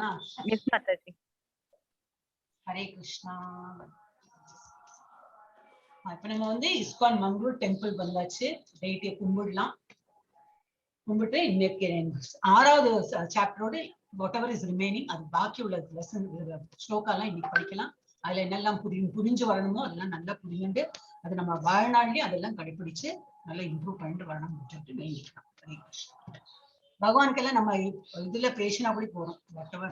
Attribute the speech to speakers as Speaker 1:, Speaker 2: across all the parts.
Speaker 1: Yes, Mathaji.
Speaker 2: Hare Krishna. இப்ப நம்ம வந்து ISKCON மங்களூர் டெம்பிள் வந்தாச்சு. டெய்லியே கும்பிடலாம். கும்பிட்டு இன்னைக்கு 6வது சாப்டரோட whatever is remaining அது பாக்கி உள்ள லெசன் ஸ்லோகாலாம் இன்னைக்கு படிக்கலாம். அதுல என்னெல்லாம் புரிஞ்சு வரணுமோ அதெல்லாம் நல்லா புரியுண்டு அது நம்ம வாழ்நாள்லயே அதெல்லாம் கடைபிடிச்சு நல்லா இம்ப்ரூவ் பண்ணிட்டு வரணும் சொல்லிட்டு வேண்டிக்கலாம். ஹரே கிருஷ்ணா. பகவானுக்கெல்லாம் நம்ம இதுல பேசினா கூட போறோம். whatever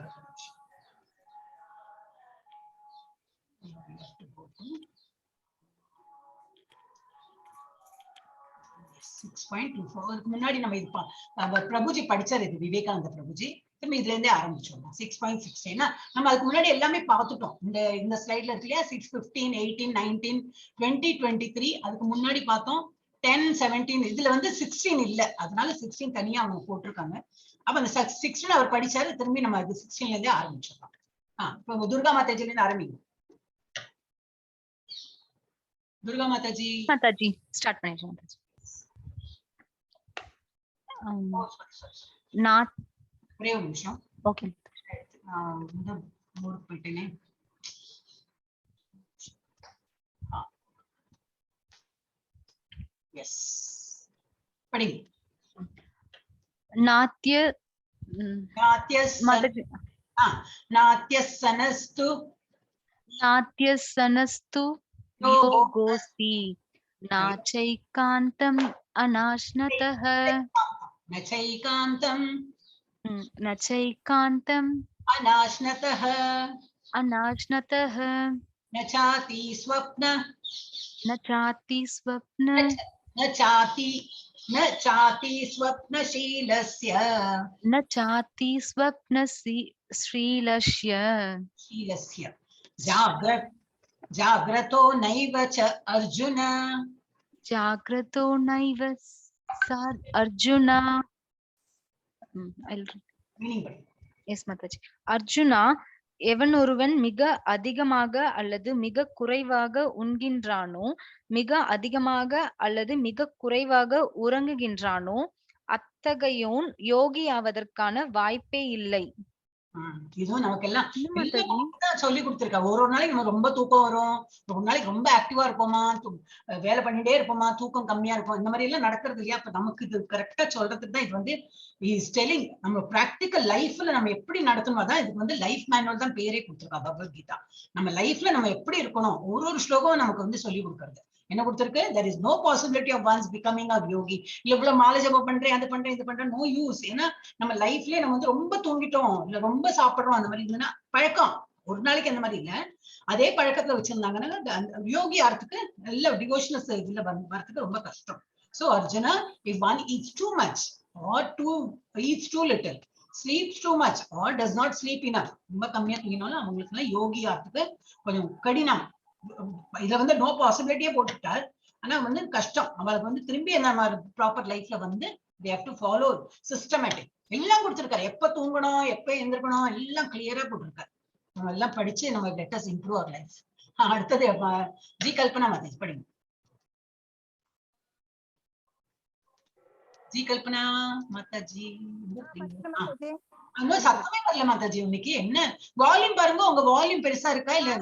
Speaker 2: 6.24 அதுக்கு முன்னாடி நம்ம இது பிரபுஜி படிச்சார். இது விவேகானந்த பிரபுஜி. திரும்ப இதுல இருந்தே ஆரம்பிச்சோம். 6.16 நம்ம அதுக்கு முன்னாடி எல்லாமே பார்த்துட்டோம். இந்த ஸ்லைட்ல இருக்கு இல்லையா, 6:15, 18, 19, 20, 23 அதுக்கு முன்னாடி பார்த்தோம். 10, 17 இதுல வந்து 16 இல்ல, அதனால 16 தனியா அவங்க போட்டிருக்காங்க. அப்ப அந்த 16 அவர் படிச்சாரு. திரும்பி நம்ம அது 16ல இருந்தே ஆரம்பிச்சிடலாம். இப்போ துர்கா மாதாஜில இருந்து ஆரம்பிங்க. துர்கா மாதாஜி.
Speaker 1: மாதாஜி ஸ்டார்ட் பண்ணிடுறோம். நாட்
Speaker 2: ஒரே ஒரு நிமிஷம்.
Speaker 1: ஓகே.
Speaker 2: இந்த மோட் போயிட்டேனே. எஸ் படிங்க.
Speaker 1: நாத்ய
Speaker 2: மாதாஜி. நாத்யசனஸ்து
Speaker 1: நாத்யசனஸ்து யோகோஸ்தி நாச்சைகாந்தம் அநாஷ்னதஹ
Speaker 2: நச்சைகாந்தம்
Speaker 1: நச்சைகாந்தம்
Speaker 2: அநாஷ்னதஹ
Speaker 1: அநாஷ்னதஹ
Speaker 2: நச்சாதி ஸ்வப்ன
Speaker 1: நச்சாதி ஸ்வப்ன
Speaker 2: நச்சாதி ஸ்வப்னசீலஸ்ய
Speaker 1: நச்சாதி ஸ்வப்னசீலஸ்ய
Speaker 2: ஜாக்ரதோ நைவ ச அர்ஜுன
Speaker 1: ஜாக்ரதோ நைவ அர்ஜுனா. எஸ் மாதாஜி. அர்ஜுனா, எவன் ஒருவன் மிக அதிகமாக அல்லது மிக குறைவாக உண்கின்றானோ, மிக அதிகமாக அல்லது மிக குறைவாக உறங்குகின்றானோ, அத்தகையோன் யோகி ஆவதற்கான வாய்ப்பே இல்லை.
Speaker 2: இதுவும் நமக்கு எல்லாம் சொல்லி கொடுத்திருக்கா. ஒரு நாளைக்கு நம்ம ரொம்ப தூக்கம் வரும், ஒரு நாளைக்கு ரொம்ப ஆக்டிவா இருப்போமா, வேலை பண்ணிட்டே இருப்போமா, தூக்கம் கம்மியா இருக்கும், இந்த மாதிரி எல்லாம் நடக்கிறது இல்லையா. அப்ப நமக்கு இது கரெக்டா சொல்றதுக்கு தான் இது வந்து டெல்லிங். நம்ம பிராக்டிக்கல் லைஃப்ல நம்ம எப்படி நடத்தணும், அதான் இதுக்கு வந்து லைஃப் மேனுவல் தான் பேரே கொடுத்திருக்கா பகவத்கீதா. நம்ம லைஃப்ல நம்ம எப்படி இருக்கணும் ஒரு ஸ்லோகம் நமக்கு வந்து சொல்லி கொடுக்கறது. என்ன கொடுத்திருக்கு? there is no possibility of once becoming a yogi. இவ்வளவு மாலை ஜபம் பண்றேன், அது பண்றேன், இது பண்றேன், நோ யூஸ். ஏன்னா நம்ம லைஃப்லயே நம்ம வந்து ரொம்ப தூங்கிட்டோம், இல்ல ரொம்ப சாப்பிடுறோம், அந்த மாதிரி இருந்ததுன்னா பழக்கம் ஒரு நாளைக்கு அந்த மாதிரி இல்ல, அதே பழக்கத்துல வச்சிருந்தாங்கன்னா யோகி ஆறதுக்கு நல்ல டிவோஷனல் இதுல வரதுக்கு ரொம்ப கஷ்டம். So Arjuna, if one eats too much or eats too little, sleeps too much or does not sleep enough, ரொம்ப கம்மியா தூங்கினாலும் அவங்களுக்கு யோகி ஆறதுக்கு கொஞ்சம் கடினம். இத வந்து நோ பாசிபிலிட்டியே போட்டுட்டார். ஆனா வந்து கஷ்டம். அவளுக்கு வந்து திரும்பி என்ன ப்ராப்பர் லைஃப்ல வந்து they have to follow systematic. எல்லாம் கொடுத்திருக்காரு. எப்ப தூங்கணும், எப்ப எந்திருக்கணும், எல்லாம் கிளியரா போட்டிருக்காரு. நம்ம எல்லாம் படிச்சு நம்ம let us improve our life. அடுத்தது ஜி கல்பனா மாதாஜி படிங்க. ஜி கல்பனா மாதாஜி அங்க சத்தமே வரல மாதாஜி. இன்னைக்கு என்ன வால்யூம் பாருங்க, உங்க வால்யூம் பெருசா இருக்கா இல்ல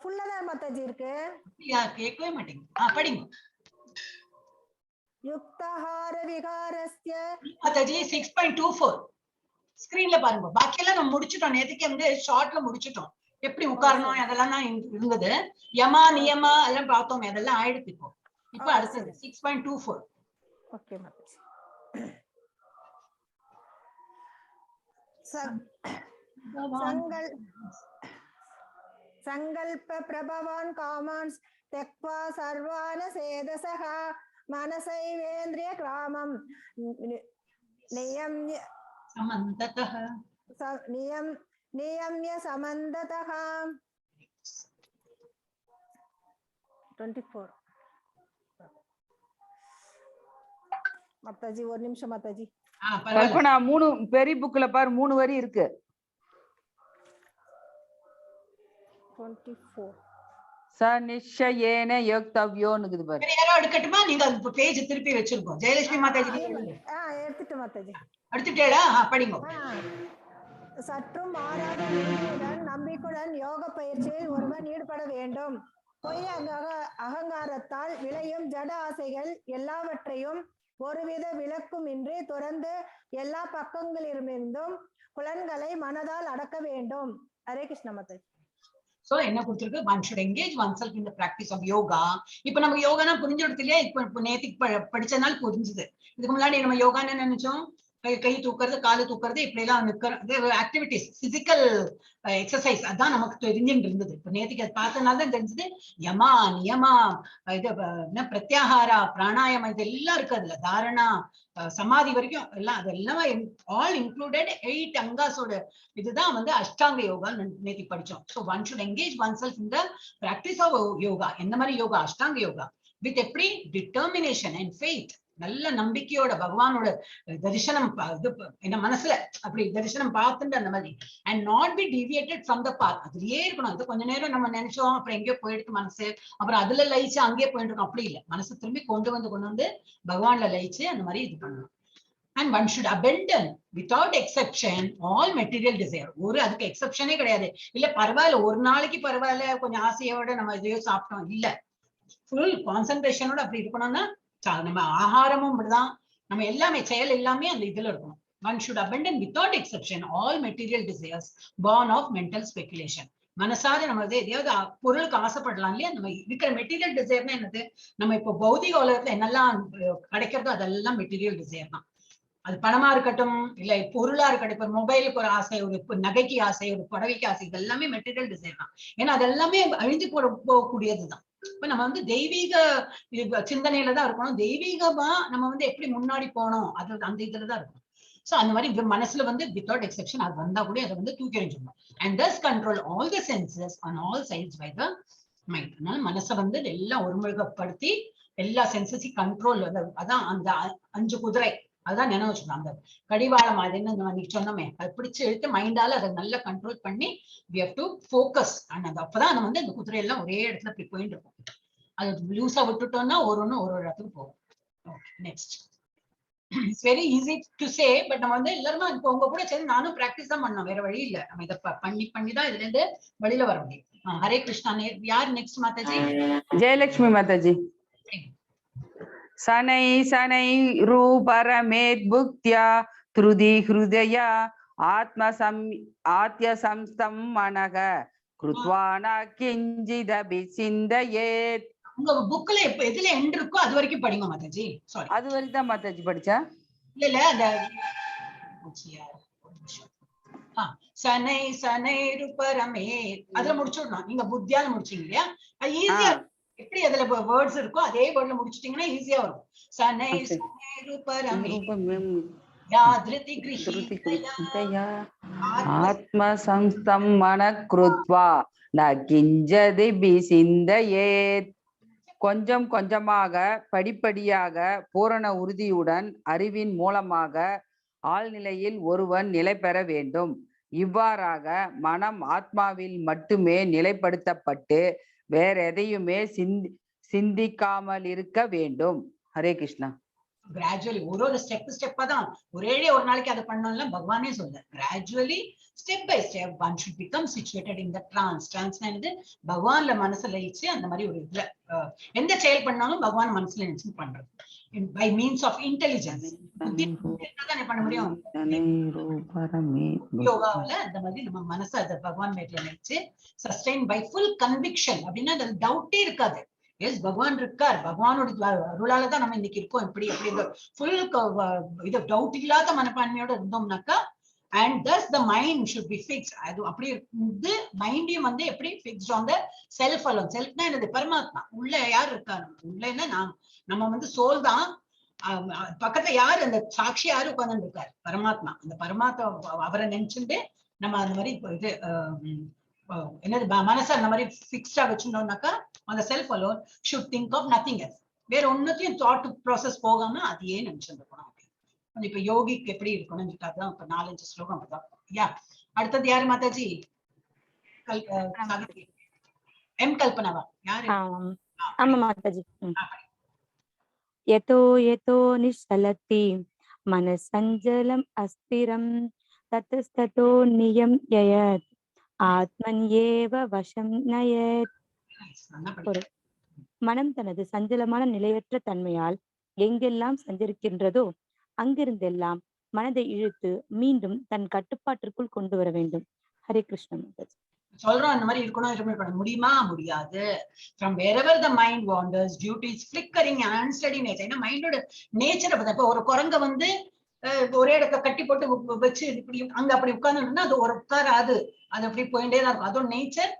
Speaker 3: ஃபுல்லா தான் மாதாஜி இருக்கு?
Speaker 2: கேட்கவே மாட்டேங்குது. படிங்க.
Speaker 3: யுக்தஹார விகாரஸ்ய
Speaker 2: மாதாஜி 6.24 ஸ்கிரீன்ல பாருங்க. பாக்கி எல்லாம் நம்ம முடிச்சிட்டோம். நேத்துக்கு வந்து ஷார்ட்ல முடிச்சிட்டோம். எப்படி உட்காரணும் அதெல்லாம் தான் இருந்தது. யமா நியமா எல்லாம் பார்த்தோம், அதெல்லாம் ஆயிடுச்சு. இப்போ அடுத்தது 6.24.
Speaker 3: ஓகே மாதாஜி. சங்கல்ப பிரபவான் காமான்ஸ் தெக்வா சர்வான சேதசஹ மனசைவேந்திரிய கிராமம் நியம்ய
Speaker 2: சமந்ததஹ
Speaker 3: நியம்ய சமந்ததஹ. 24 மாதாஜி. ஒரு நிமிஷம் மாதாஜி.
Speaker 4: கல்பனா 3 பெரிய புக்ல பாரு 3 வரி இருக்கு.
Speaker 3: 24
Speaker 4: சநிச்சயேன யோக்தவ்யோனுக்குது பாரு.
Speaker 2: யாரோ எடுக்கட்டுமா? நீங்க அந்த பேஜ் திருப்பி வச்சிருக்கோம். ஜெயலட்சுமி மாதாஜி
Speaker 3: எடுத்துட்டு மாதாஜி.
Speaker 2: எடுத்துட்டேடா? படிங்க.
Speaker 3: சற்றும் மாறாத உறுதியுடன் நம்பிக்கையுடன் யோக பயிற்சியில் ஒருவன் ஈடுபட வேண்டும். பொய் அகங்காரத்தால் விளையும் ஜட ஆசைகள் எல்லாவற்றையும் ஒருவித விலக்குமின்றி துறந்து எல்லா பக்கங்களிலிருந்தும் புலன்களை மனதால் அடக்க வேண்டும். ஹரே கிருஷ்ண மாதாஜி.
Speaker 2: சோ என்ன கொடுத்திருக்கு, one should engage oneself in the practice of yoga. இப்ப நம்ம யோகானா புரிஞ்சுடுது இல்லையா? இப்ப நேத்திக்கு படிச்சனால புரிஞ்சுது. இதுக்கு முன்னாடி நம்ம யோகான்னு நினைச்சோம், கை தூக்குறது, காலு தூக்குறது, இப்படி எல்லாம் நிக்கிறது ஆக்டிவிட்டிஸ், பிசிக்கல் எக்ஸசைஸ், அதான் நமக்கு தெரிஞ்சுட்டு இருந்தது. இப்ப நேத்திக்கு அது பார்த்தனால தான் தெரிஞ்சது யமா நியமா, இது பிரத்யாகாரா, பிராணாயாமம், இது எல்லாம் இருக்கு அதுல. தாரணா, சமாதி வரைக்கும் எல்லாம், அது எல்லாமே ஆல் இன்க்ளூடட் 8 அங்காஸோட இதுதான் வந்து அஷ்டாங்க யோகா நேத்தி படிச்சோம். So one should engage one self in the practice of yoga. எந்த மாதிரி யோகா? அஷ்டாங்க யோகா. வித் எப்படி? Determination and faith. நல்ல நம்பிக்கையோட பகவானோட தரிசனம் என்ன மனசுல அப்படி தரிசனம் பார்த்துட்டு அந்த மாதிரி. And not be deviated from the path. அதுலயே இருக்கணும். இது கொஞ்ச நேரம் நம்ம நினைச்சோம், அப்புறம் எங்கேயோ போயிடுது மனசு, அப்புறம் அதுல லயிச்சு அங்கேயே போயிட்டு இருக்கோம். அப்படி இல்லை, மனசு திரும்பி கொண்டு வந்து பகவான்ல லயிச்சு அந்த மாதிரி இது பண்ணணும். And one should abandon without exception all material desire. ஒரு அதுக்கு எக்ஸெப்ஷனே கிடையாது. இல்ல பரவாயில்ல, ஒரு நாளைக்கு பரவாயில்ல, கொஞ்சம் ஆசையோட நம்ம இதையோ சாப்பிட்டோம், இல்ல, ஃபுல் கான்சென்ட்ரேஷனோட அப்படி இருக்கணும்னா நம்ம ஆகாரமும் இப்படிதான், நம்ம எல்லாமே செயல் எல்லாமே அந்த இதுல இருக்கணும். One should abandon without exception all material desires born of mental speculation. மனசார நம்ம எதையாவது பொருளுக்கு ஆசைப்படலாம் இல்லையா? நம்ம இருக்கிற மெட்டீரியல் டிசைர்னா என்னது? நம்ம இப்போ பௌதிக உலகத்துல என்னெல்லாம் கிடைக்கிறதோ அதெல்லாம் மெட்டீரியல் டிசைர் தான். அது பணமா இருக்கட்டும், இல்ல பொருளா இருக்கட்டும், இப்ப மொபைலுக்கு ஒரு ஆசை, ஒரு நகைக்கு ஆசை, ஒரு புடவைக்கு ஆசை, இது எல்லாமே மெட்டீரியல் டிசைர் தான். ஏன்னா அது எல்லாமே அழிஞ்சு போகக்கூடியதுதான். இப்ப நம்ம வந்து தெய்வீக சிந்தனையில தான் இருக்கணும். தெய்வீகமா நம்ம வந்து எப்படி முன்னாடி போனோம், அது அந்த இதுலதான் இருக்கணும். சோ அந்த மாதிரி மனசுல வந்து வித்தவுட் எக்ஸெப்ஷன் அது வந்தா கூட அதை வந்து தூக்கி எறிஞ்சிடணும். And thus control all the senses on all sides by the mind. அதனால மனசை வந்து எல்லாம் ஒருமுகப்படுத்தி எல்லா சென்சஸையும் கண்ட்ரோல், அதான் அந்த 5 குதிரை, அதான் நினைவு வச்சுக்கணும். அந்த கடிவாளம் அதுன்னு அன்னைக்கு சொன்னோமே, அதை பிடிச்சு எடுத்து மைண்டால அதை நல்லா கண்ட்ரோல் பண்ணி we have to focus. அது அப்பதான் நம்ம வந்து அந்த குதிரை எல்லாம் ஒரே இடத்துல போய் போயிட்டு இருக்கும். அது லூஸா விட்டுட்டோம்னா ஒரு இடத்துக்கு போகும். Next, it's very easy to say, but நம்ம வந்து எல்லாருமே இப்போ உங்க கூட சேர்ந்து நானும் பிராக்டிஸ் தான் பண்ணோம், வேற வழி இல்ல. நம்ம இதை பண்ணி தான் இதுல இருந்து வெளியில வர முடியும். ஹரே கிருஷ்ணா. யார் நெக்ஸ்ட்? மாதாஜி.
Speaker 4: ஜெயலட்சுமி மாதாஜி. சனை சனை ரூபரமேத் புக்தியா த்ருதி ஹிருதயா ஆத்ய சம்ஸ்தம் மனக கிருத்வானா கிஞ்சிதபி சிந்தயேத்.
Speaker 2: உங்க புக்ல இப்ப எதுல எண்ட் இருக்கோ அது வரைக்கும் படிங்க மாதாஜி. சாரி,
Speaker 4: அது வரைக்கும் தான் மாதாஜி படிச்சா.
Speaker 2: இல்ல அந்த சனை சனை ரூபரமே அதுல முடிச்சுடணும். நீங்க புத்தியால முடிச்சீங்க இல்லையா? அது ஈஸியா, எப்படி அதுல வேர்ட்ஸ் இருக்கோ அதே வேர்ட்ல முடிச்சிட்டீங்கன்னா ஈஸியா வரும். சனை சனை ரூபரமே யாத்ரிதி கிருஹிதயா
Speaker 4: ஆத்ம சம்ஸ்தம் மனக் கிருத்வா ந கிஞ்சதிபி சிந்தயேத். கொஞ்சம் கொஞ்சமாக, படிப்படியாக, பூரண உறுதியுடன், அறிவின் மூலமாக ஆழ்நிலையில் ஒருவன் நிலை பெற வேண்டும். இவ்வாறாக மனம் ஆத்மாவில் மட்டுமே நிலைப்படுத்தப்பட்டு வேற எதையுமே சிந்திக்காமல் இருக்க வேண்டும். ஹரே கிருஷ்ணா.
Speaker 2: கிராஜுவலி ஒரு ஸ்டெப்பா தான், ஒரே ஒரு நாளைக்கு அதை பண்ணோம்ல பகவானே சொல்ல. Gradually step by step one should become situated in the trance. என்னது? பகவான்ல மனசுல லயிச்சு அந்த மாதிரி ஒரு இதுல எந்த செயல் பண்ணாலும் பகவான் மனசுல நினைச்சு பண்றது. by means of intelligence. தானே பண்ண முடியும். யோகாவில அந்த மாதிரி நம்ம மனசை அதை பகவான் மேல நினைச்சு சஸ்டைன் பை ஃபுல் கன்விக்ஷன். அப்படின்னா அது டவுட்டே இருக்காது. எஸ், பகவான் இருக்கார், பகவானோட அருளாலதான் நம்ம இன்னைக்கு இருக்கோம். இப்படி அப்படி ஃபுல் இது டவுட் இல்லாத மனப்பான்மையோட இருந்தோம்னாக்கா, and thus the mind should be fixed. அது அப்படி இருந்து மைண்டையும் வந்து எப்படி fixed on the self alone. செல்ஃப்னா என்னது? பரமாத்மா. உள்ள யார் இருக்காரு? உள்ளன்னா நம்ம வந்து சோல் தான். பக்கத்துல யாரு? அந்த சாட்சி யாரு உட்கார்ந்து இருக்காரு? பரமாத்மா. அந்த பரமாத்மா அவரை நினைச்சுட்டு நம்ம அந்த மாதிரி இது என்னது மனசை அந்த மாதிரி ஃபிக்ஸ்டா வச்சுட்டோம்னாக்கா அந்த self alone should think of nothing else. வேற ஒன்னத்தையும் தாட் ப்ராசஸ் போகாம அதையே நினைச்சிருக்கணும். இப்ப யோகிக்கு எப்படி இருக்கணும் அதான் இப்ப 4-5 ஸ்லோகம் அப்படிதான். யா, அடுத்தது யாரு மாதாஜி? எம் கல்பனாவா? யாரு?
Speaker 5: ஆமா மாதாஜி. யதோ யதோ நிஷ்சலதி மனசஞ்சலம் அஸ்திரம் தத்தஸ்ததோ நியம் யயத் ஆத்மன் ஏவ வசம் நயத். பொருள்: மனம் தனது சஞ்சலமான நிலையற்ற தன்மையால் எங்கெல்லாம் சஞ்சரிக்கின்றதோ அங்கிருந்தெல்லாம் மனதை இழுத்து மீண்டும் தன் கட்டுப்பாட்டிற்குள் கொண்டு வர வேண்டும். ஹரே கிருஷ்ணா. மாதாஜி
Speaker 2: சொல்றோம் இந்த மாதிரி இருக்கணும் முடியுமா? முடியாது. From wherever the mind wanders due to its flickering and unsteady nature. ஏன்னா மைண்டோட நேச்சரை பார்த்தா இப்ப ஒரு குரங்க வந்து ஒரே இடத்துல கட்டி போட்டு வச்சு இப்படி அங்க அப்படி உட்கார்ந்துன்னா அது ஒரு உட்காராது, அது அப்படி போயிட்டே தான் இருக்கும். அதோட நேச்சர்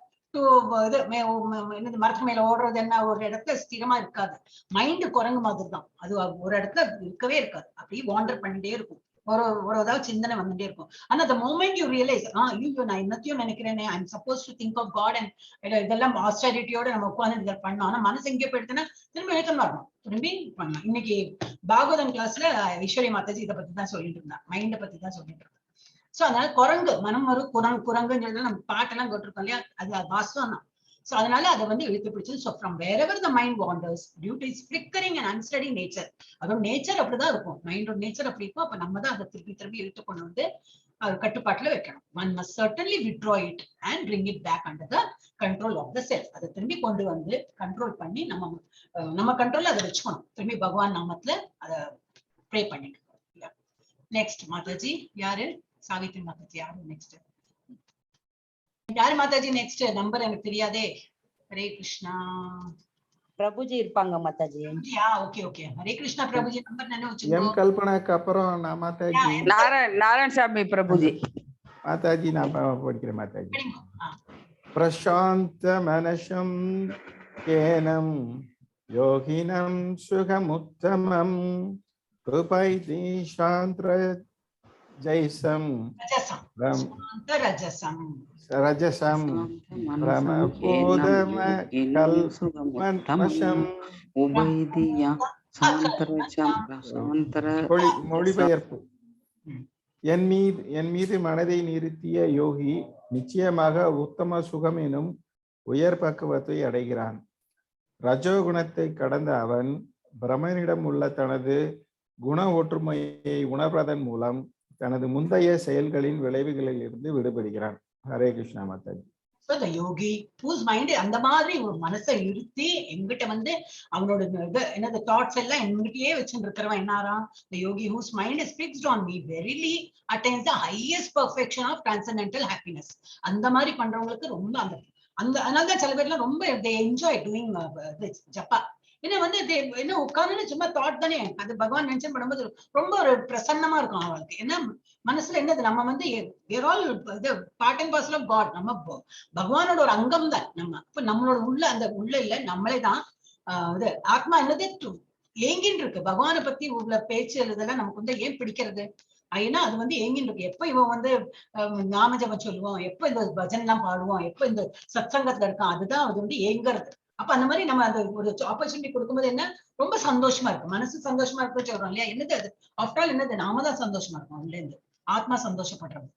Speaker 2: என்னது மரத்து மேல ஓடுறது என்ன, ஒரு இடத்துல ஸ்திரமா இருக்காது. மைண்டு குரங்கு மாதிரி தான், அது ஒரு இடத்துல இருக்கவே இருக்காது, அப்படியே வாண்டர் பண்ணிட்டே இருக்கும். ஒரு ஏதாவது சிந்தனை வந்துட்டே இருக்கும். ஆனா அந்த மோமெண்ட் யூ ரியலைஸ் ஐயோ நான் என்னத்தையும் நினைக்கிறேனே, I am supposed to think of God and இதெல்லாம் ஆஸ்டாரிட்டியோட நம்ம உட்கார்ந்து இதை பண்ணோம். ஆனா மனசு எங்கே போயிடுதுன்னா திரும்ப இழக்கம் வரணும், திரும்பி பண்ணலாம். இன்னைக்கு பாகவதம் கிளாஸ்ல ஐஸ்வர்யா மாதாஜி இதை பத்தி தான் சொல்லிட்டு இருந்தா, மைண்டை பத்தி தான் சொல்லிட்டு இருந்தா. சோ அதனால குரங்கு மனம் வரும் குரங்குன்னு நம்ம பாட்டெல்லாம் கேட்டிருக்கோம் இல்லையா, அது வாஸ்தவம் தான். சோ அதனால அதை வந்து இழுத்து பிடிச்சது. So from wherever the mind wanders due to its flickering and unsteady nature, அதோட நேச்சர் அப்படிதான் இருக்கும், மைண்டோட நேச்சர் அப்படி இருக்கும். அப்ப நம்ம தான் அதை திருப்பி திருப்பி இழுத்து கொண்டு வந்து கட்டுப்பாட்டுல வைக்கணும். One must certainly withdraw it and bring it back under the control of the self. அதை திரும்பி கொண்டு வந்து கண்ட்ரோல் பண்ணி நம்ம கண்ட்ரோல்ல அதை வச்சுக்கணும். திரும்பி பகவான் நாமத்துல அதை ப்ரே பண்ணிட்டு. நெக்ஸ்ட் மாதாஜி யாரு? சாவித்ரி மாதாஜி யாரு நெக்ஸ்ட்? யாரு மாதாஜி நெக்ஸ்ட்? நம்பர் எனக்கு தெரியாதே. ஹரே கிருஷ்ணா.
Speaker 6: பிரபுஜி இருப்பாங்க Mataji.
Speaker 2: Okay okay. Hare Krishna Prabhuji number என்ன வச்சுக்கோ.
Speaker 7: எம் கல்பனாக்கு அப்புறம் நான் மாதாஜி
Speaker 4: நாராயணசாமி பிரபுஜி.
Speaker 7: மாதாஜி நான் படிக்கிறேன். மாதாஜி பிரசாந்த மனசம் கேனம் யோகினம் சுகமுத்தமம் கிருபைதி சாந்திர ஜைசம் ரஜசம் பிரமபோதம கல்மஷம். மொழிபெயர்ப்பு: என் மீது மனதை நிறுத்திய யோகி நிச்சயமாக உத்தம சுகம் எனும் உயர் பக்குவத்தை அடைகிறான். ரஜோகுணத்தை கடந்த அவன் பிரமனிடம் உள்ள தனது குண ஒற்றுமையை உணர்வதன் மூலம் தனது முந்தைய செயல்களின் விளைவுகளில் இருந்து விடுபடுகிறான். Hare Krishna Mataji.
Speaker 2: So the yogi whose mind அந்த மாதிரி ஒரு மனசை நிறுத்தி எங்கிட்ட வந்து அவனோட என்னது தாட்ஸ் எல்லாம் எங்கிட்டயே வச்சுட்டு இருக்கிறவன் என்னாராம்? The yogi whose mind is fixed on me verily attains the highest perfection of transcendental happiness. அந்த மாதிரி பண்றவங்களுக்கு ரொம்ப அந்த அதனாலதான் சில பேர்லாம் ரொம்ப they enjoy doing ஜப்பா. ஏன்னா வந்து என்ன உட்கார்ந்து சும்மா தாட் தானே, அது பகவான் மென்ஷன் பண்ணும்போது ரொம்ப ஒரு பிரசன்னமா இருக்கும் அவளுக்கு. ஏன்னா மனசுல என்னது, நம்ம வந்து part and parcel of God, நம்ம பகவானோட ஒரு அங்கம் தான் நம்ம. இப்ப நம்மளோட அந்த உள்ள இல்ல, நம்மளே தான் இது ஆத்மா என்னது ஏங்கின்னு இருக்கு. பகவானை பத்தி உள்ள பேச்சு இதெல்லாம் நமக்கு வந்து ஏன் பிடிக்கிறது? ஏன்னா அது வந்து ஏங்கின்னு இருக்கு. எப்ப இவன் வந்து நாமஜபம் சொல்லுவோம், எப்ப இந்த பஜன் எல்லாம் பாடுவோம், எப்ப இந்த சத்சங்கத்துல இருக்கான், அதுதான் அது வந்து ஏங்குறது. அப்ப அந்த மாதிரி நம்ம அந்த ஒரு ஆப்பர்ச்சுனிட்டி கொடுக்கும்போது என்ன ரொம்ப சந்தோஷமா இருக்கு, மனசு சந்தோஷமா இருக்கு சொல்றோம் இல்லையா. என்னது அது ஆஃப்டர் ஆல் என்னது, நாம தான் சந்தோஷமா இருக்கோம், அதுல இருந்து ஆத்மா சந்தோஷப்படுறது.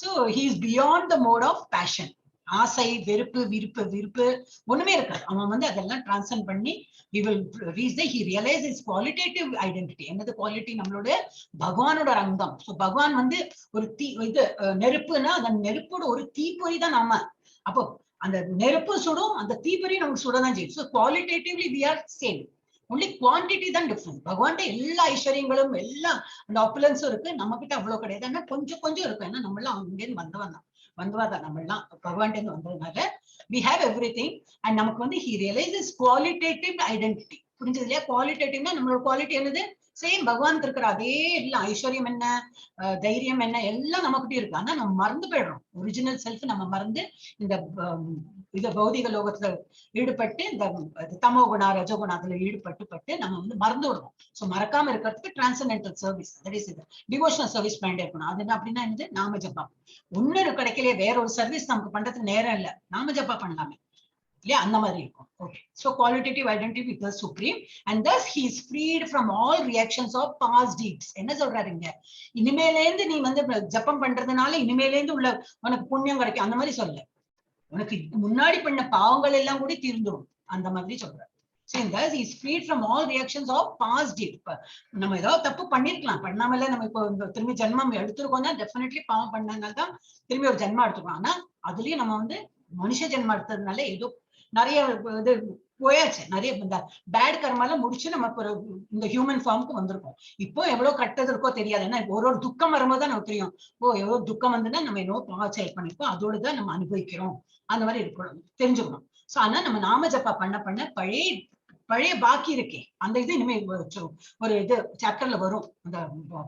Speaker 2: So he is beyond the mode of passion. ஆசை, வெறுப்பு, விருப்பு ஒண்ணுமே இருக்காது. அவன் வந்து அதெல்லாம் டிரான்ஸ்சென்ட் பண்ணி he will reach the he realizes his qualitative identity. என்னது குவாலிட்டி? நம்மளோட பகவானோட அங்கம். சோ பகவான் வந்து ஒரு நெருப்புனா அந்த நெருப்போட ஒரு தீப்பொறி தான் நாம. அப்போ அந்த நெருப்பு சுடும், அந்த தீப்பொறி நமக்கு சுடதான் செய்யும். So qualitatively we are same, only quantity தான் டிஃபரன்ஸ். பகவான்கிட்ட எல்லா ஐஸ்வர்யங்களும் எல்லா அந்த ஆப்புலன்ஸும் இருக்கு, நம்ம கிட்ட அவ்வளவு கிடையாது. ஆனா கொஞ்சம் இருக்கும். ஏன்னா நம்ம எல்லாம் அங்கேருந்து வந்தவாதான் நம்ம எல்லாம் பகவான்கிட்ட இருந்து வந்ததுனால we have everything. and நமக்கு வந்து he realizes qualitative identity. புரிஞ்சது இல்லையா? குவாலிட்டேட்டிவ்னா நம்மளோட குவாலிட்டி என்னது? சேம் பகவானுக்கு இருக்கிற அதே எல்லாம் ஐஸ்வர்யம் என்ன, தைரியம் என்ன, எல்லாம் நமக்கிட்டே இருக்கு. ஆனா நம்ம மறந்து போயிடுறோம் ஒரிஜினல் செல்ஃப். நம்ம மறந்து இந்த பௌதிக லோகத்துல ஈடுபட்டு இந்த தமோ குணா ரஜோகுணா அதுல ஈடுபட்டு நம்ம வந்து மறந்து விடுறோம். சோ மறக்காம இருக்கிறதுக்கு transcendental service, that is devotional service பண்ணிட்டே இருக்கணும். அது என்ன அப்படின்னா என்னது? நாம ஜப்பா. ஒன்னு கிடைக்கலையே, வேற ஒரு சர்வீஸ் நமக்கு பண்றதுக்கு நேரம் இல்ல, நாம ஜப்பா பண்ணலாமே இல்லையா? அந்த மாதிரி இருக்கும். Okay, so qualitative identity with the supreme and thus he is freed from all reactions of past deeds. என்ன சொல்றாருங்க? இனிமேலேந்து நீ வந்து ஜப்பம் பண்றதுனால இனிமேலேந்து உள்ள உனக்கு புண்ணியம் கிடைக்கும் அந்த மாதிரி சொல்ல. உனக்கு முன்னாடி பண்ண பாவங்கள் எல்லாம் கூட தீர்ந்துடும் அந்த மாதிரி சொல்றாரு. So in that, he is freed from all reactions of past deed. நம்ம ஏதாவது தப்பு பண்ணிருக்கலாம், பண்ணாமல நம்ம இப்போ திரும்பி ஜென்மம் எடுத்துருக்கோம்னா டெஃபினெட்லி பாவம் பண்ணனால தான் திரும்பி ஒரு ஜென்மம் எடுத்துருக்கோம். ஆனா அதுலயும் நம்ம வந்து மனுஷ ஜென்மம் எடுத்ததுனால ஏதோ நிறைய இது போயாச்சு, நிறைய இந்த பேட் கர்மால முடிச்சு நம்ம இந்த ஹியூமன் ஃபார்முக்கு வந்திருக்கோம். இப்போ எவ்வளவு கட்டது இருக்கோ தெரியாது. ஏன்னா ஒரு துக்கம் வரும்போது தான் நமக்கு தெரியும், எவ்வளவு துக்கம் வந்துன்னா நம்ம என்னவோ பாவ செயல் பண்ணிருக்கோம், அதோடதான் நம்ம அனுபவிக்கிறோம், அந்த மாதிரி இருக்கணும், தெரிஞ்சுக்கணும். சோ ஆனா நம்ம நாம ஜப்பா பண்ண பண்ண பழைய பாக்கி இருக்கே அந்த இது இனிமே ஒரு இது சாப்டர்ல வரும். அந்த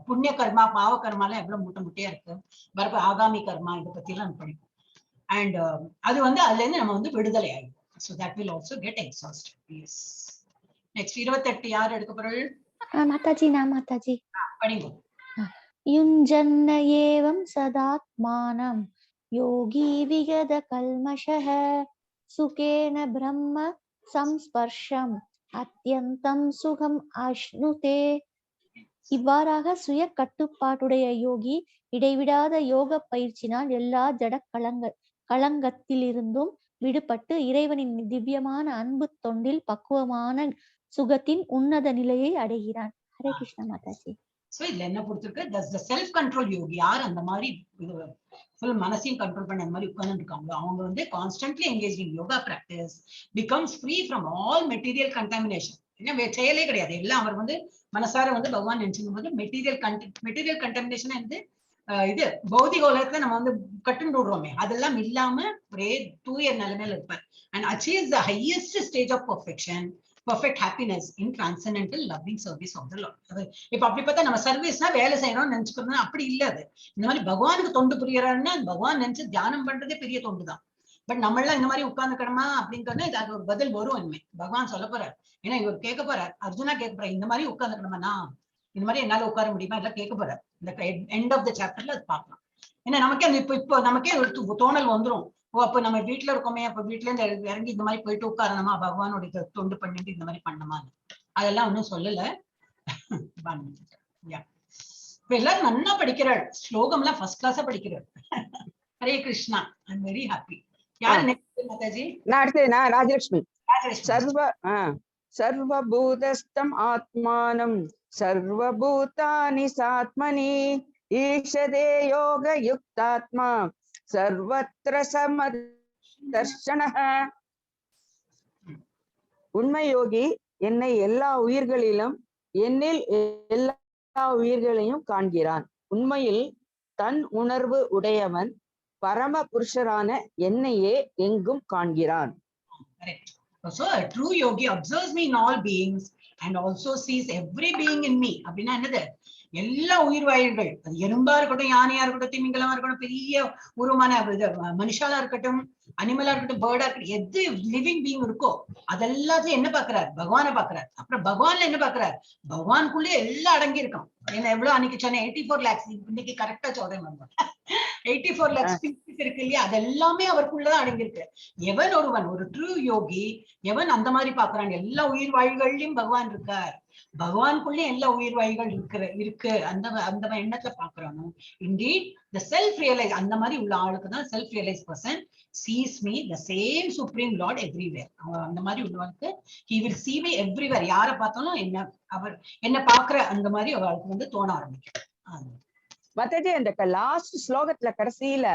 Speaker 2: புண்ணிய கர்மா பாவ கர்மாலாம் எவ்வளவு முட்டையா இருக்கு, வரப்ப ஆகாமி கர்மா இதை பத்தி எல்லாம் படிக்கும். அண்ட் அது வந்து அதுல இருந்து நம்ம வந்து விடுதலை ஆகும். So that will also get exhausted. Yes. Next 28 யார் எடுக்க போறீங்க?
Speaker 8: மாதாஜி. நான் மாதாஜி.
Speaker 2: படிங்க.
Speaker 8: யுஞ்சன்ன ஏவம் சதாத்மானம் யோகி விகத கல்மஷஹ சுகேன பிரம்ம சம்ஸ்பர்ஷம் அத்யந்தம் சுகம் அஷ்ணுதே. இவ்வாறாக சுய கட்டுப்பாட்டுடைய யோகி இடைவிடாத யோக பயிற்சினால் எல்லா ஜட களங்கத்திலிருந்தும் விடுபட்டு இறைவனின் திவ்யமான அன்பு தொண்டில் பக்குவமான சுகத்தின் உன்னத நிலையை அடைகிறான். ஹரே கிருஷ்ண மாதாஜி.
Speaker 2: சோ இதுல என்ன பொறுத்திருக்கு, the self control யோகி யார் அந்த மாதிரி full மனசையும் கண்ட்ரோல் பண்ண அந்த மாதிரி உட்கார்ந்து இருக்காங்க, அவங்க வந்து constantly engaged in yoga practice becomes free from all material contamination. என்ன செயலே கிடையாது, எல்லாம் அவர் வந்து மனசார வந்து பகவான் நினைச்சுக்கும் போது மெட்டீரியல் கண்டாமினேஷன் வந்து இது பௌதிக உலகத்துல நம்ம வந்து கட்டுண்டு விடுறோமே அதெல்லாம் இல்லாம ஒரே தூய நிலைமையில இருப்பார். And achieves the highest stage of perfect happiness in transcendental loving service of the Lord. இப்ப அப்படி பார்த்தா நம்ம சர்வீஸ்னா வேலை செய்யணும்னு நினைச்சுக்கணும், அப்படி இல்ல. அது இந்த மாதிரி பகவானுக்கு தொண்டு புரியறாருன்னா பகவான் நினைச்சு தியானம் பண்றதே பெரிய தொண்டு தான். பட் நம்ம எல்லாம் இந்த மாதிரி உட்கார்ந்துக்கணுமா அப்படின்னா இது ஒரு பதில் வரும் இனிமே பகவான் சொல்ல போறார். ஏன்னா இவர் கேட்க போறார், அர்ஜுனா கேட்க போறார், இந்த மாதிரி உட்கார்ந்துக்கணுமா, நான் இந்த மாதிரி என்னால உட்கார முடியுமா எல்லாம் கேட்க போறார். இந்த எண்ட் ஆஃப் த சாப்டர்ல அது பார்க்கலாம். ஏன்னா நமக்கே அந்த இப்போ நமக்கே ஒரு தோணல் வந்துரும், அப்ப நம்ம வீட்டுல இருக்கோமே, அப்ப வீட்டுல இருந்து இறங்கி இந்த மாதிரி போயிட்டு உட்காரணுமா, பகவானோட தொண்டு பண்ணிட்டு இந்த மாதிரி பண்ணணுமா, அதெல்லாம் ஒன்னும் சொல்லல. இப்ப எல்லாரும் நல்லா படிக்கிறாள், ஸ்லோகம் எல்லாம் ஃபர்ஸ்ட் கிளாஸா படிக்கிறாள். Hare Krishna, I am very happy. யாரு நெக்ஸ்ட் மாதாஜி?
Speaker 4: நான் ராஜலட்சுமி. சர்வபூதஸ்தம் ஆத்மானம் சர்வபூதானி சாத்மனி ஈஷதே யோக யுக்தாத்மா சர்வத்ர சமதர்ஷனஹ. உண்மை யோகி என்னை எல்லா உயிர்களிலும் என்னில் எல்லா உயிர்களையும் காண்கிறான். உண்மையில் தன் உணர்வு உடையவன் பரம புருஷரான என்னையே எங்கும் காண்கிறான்.
Speaker 2: So a true yogi observes me in all beings and also sees every being in me. அப்படின்னா என்னது, எல்லா உயிர் வாயில்கள், அது எறும்பா இருக்கட்டும், யானையா இருக்கட்டும், திமிங்கலமா இருக்கட்டும், பெரிய உருவமான மனுஷாலா இருக்கட்டும், அனிமலா இருக்கட்டும், பேர்டா இருக்கட்டும், எது லிவிங் பீயிங் இருக்கோ அதெல்லாத்தையும் என்ன பாக்குறாரு, பகவானை பாக்குறாரு. அப்புறம் பகவான்ல என்ன பாக்குறாரு, பகவானுக்குள்ளே எல்லாம் அடங்கி இருக்கும். ஏன்னா எவ்வளவு அன்னைக்கு சொன்னேன் 84 lakhs, இன்னைக்கு கரெக்டா சொல்றேன், 84 lakhs species இருக்கு இல்லையா, அது எல்லாமே அவருக்குள்ளதான் அடங்கியிருக்கு. எவன் ஒருவன் ஒரு ட்ரூ யோகி, எவன் அந்த மாதிரி பாக்குறான், எல்லா உயிர் வாயில்கள்லயும் பகவான் இருக்கார், பகவானுக்குள்ளே எல்லா உயிர் வாயில்கள் இருக்கு அந்த எண்ணத்துல பாக்குறானோ, indeed the self realize, அந்த மாதிரி உள்ள ஆளுக்கு தான் self realized person sees me the same supreme lord everywhere. அந்த மாதிரி உள்ளவனுக்கு he will see me everywhere. யாரை பார்த்தாலும் அவர் என்ன பாக்குற அந்த மாதிரி அவளுக்கு வந்து தோண ஆரம்பிக்கும்.
Speaker 4: மத்தஜி அந்த லாஸ்ட் ஸ்லோகத்துல கடைசியில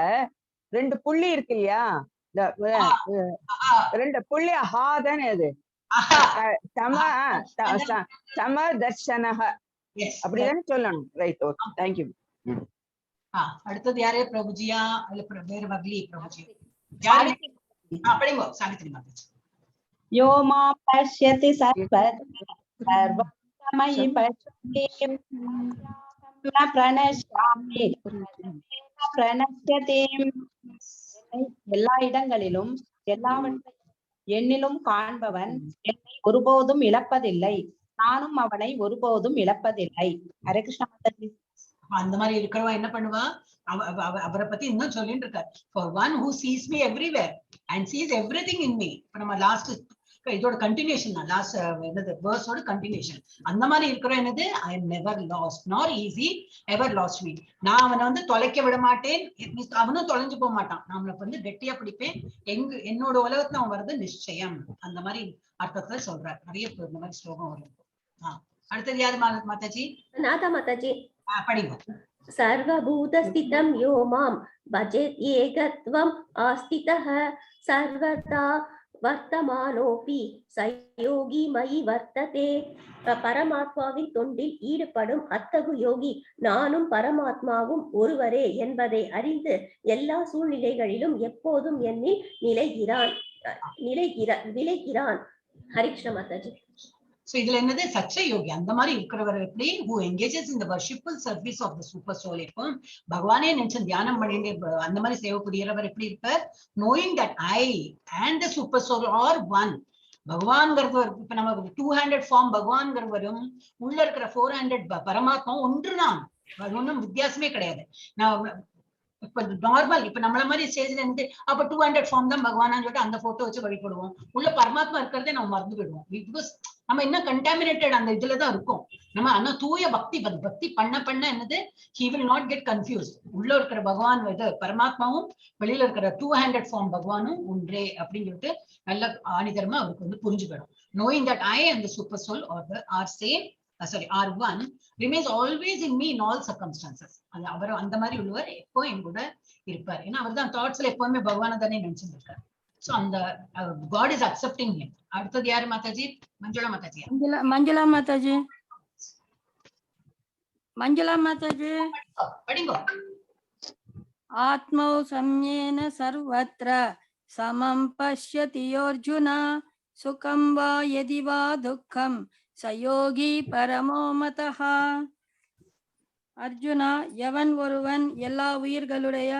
Speaker 4: 2 புள்ளி இருக்கு இல்லையா, 2 புள்ளி ஹாதானே, அது சமதர்ஷனஹ அப்படிதானே சொல்லணும். Right, okay, thank you.
Speaker 2: அடுத்தது யாரு, பிரபுஜியா இல்ல வேற வகலி? பிரபுஜி யாரு? படிங்க சாவித்ரி மாதாஜி.
Speaker 6: யோமா பஷ்யதி சர்வமயி பஷ்யதி பிரணஷ்யாமி பிரணஷ்யதி. எல்லா இடங்களிலும் எல்லாவற்றையும் என்னிலும் காண்பவன் என்னை ஒருபோதும் இழப்பதில்லை, நானும் அவனை ஒருபோதும் இழப்பதில்லை. ஹரே கிருஷ்ண மாதாஜி.
Speaker 2: அந்த மாதிரி இருக்கிறவா என்ன பண்ணுவா, அவரை பத்தி இன்னும் சொல்லிட்டு இருக்காரு. For one who sees me everywhere and sees everything in me. இப்ப நம்ம லாஸ்ட் இதோட கண்டினியூஷன் தான் லாஸ்ட் என்னது வேர்ஸோட கண்டினியூஷன். அந்த மாதிரி இருக்கிற என்னது I am never last not easy ever last me. நான் அவனை வந்து தொலைக்க விட மாட்டேன், அவனும் தொலைஞ்சு போக மாட்டான். நான் அவனை வந்து கெட்டியா பிடிப்பேன், என்னோட உலகத்துல அவன் வர்றது நிச்சயம். அந்த மாதிரி அர்த்தத்தை சொல்றாரு. நிறைய இந்த மாதிரி ஸ்லோகம் வரும். அடுத்தது யாரு மாதாஜி?
Speaker 9: நாதா மாதாஜி
Speaker 2: படிங்க.
Speaker 9: सर्वभूतस्थितं यो मां भजेत् एकत्वम् आस्थितः सर्वदा वर्तमानोऽपि सयोगी मयि वर्तते. பரமாத்மாவின் தொண்டில் ஈடுபடும் அத்தகு யோகி நானும் பரமாத்மாவும் ஒருவரே என்பதை அறிந்து எல்லா சூழ்நிலைகளிலும் எப்போதும் என்னில் நிலைகிறான். ஹரிகிருஷ்ண மாதாஜி.
Speaker 2: So இதுல என்னது சச்ச யோகி அந்த மாதிரி இருக்கிறவர் எப்படி? who engages in the worshipful service of the super soul. இப்போ பகவானே நினைச்சு தியானம் பண்ணிட்டு அந்த மாதிரி சேவை புரியறவர் எப்படி இருப்பார்? knowing that I and the super soul are one. பகவான்ங்கிறவர் இப்ப நம்ம 200 ஃபார்ம் பகவான்ங்கிறவரும் உள்ள இருக்கிற 400 பரமாத்மா ஒன்றுதான். அது ஒன்றும் வித்தியாசமே கிடையாது. நான் இப்ப நார்மல் இப்ப நம்மள மாதிரி ஸ்டேஜ்ல இருந்து அப்ப 200 ஃபார்ம் தான் பகவானான்னு சொல்லிட்டு அந்த போட்டோ வச்சு வழிபடுவோம். உள்ள பரமாத்மா இருக்கிறதே நம்ம மறந்து போயிடுவோம். பிகாஸ் நம்ம இன்னும் கண்டாமினேட்டட் அந்த இதுலதான் இருக்கும். நம்ம ஆனா தூய பக்தி பண்ண என்னது he will not get confused. உள்ள இருக்கிற பகவான் இது பரமாத்மாவும் வெளியில இருக்கிற 200 ஃபார்ம் பகவானும் ஒன்றே அப்படின்னு சொல்லிட்டு நல்ல ஆணிதரமா அவருக்கு வந்து புரிஞ்சு போயிடும். knowing that I and the super soul are same are one remains always in me in all circumstances. அவர் அந்த மாதிரி உள்ளவர் எப்போ என் கூட இருப்பார். ஏன்னா அவர் தான் தாட்ஸ்ல எப்பவுமே பகவானை தானே நினைச்சுட்டு இருக்காரு. சோ அந்த God is accepting him. அடுத்தது யாரு மாதாஜி? மஞ்சுளா மாதாஜி.
Speaker 10: மஞ்சுளா மாதாஜி
Speaker 2: படிங்கோ.
Speaker 10: ஆத்மௌ சம்யேன சர்வத்ர சமம் பஷ்யதி அர்ஜுனா சுகம் வா யதி வா துக்கம் சயோகி பரமோ மதஹ. அர்ஜுனா, எவன் ஒருவன் எல்லா உயிர்களுடைய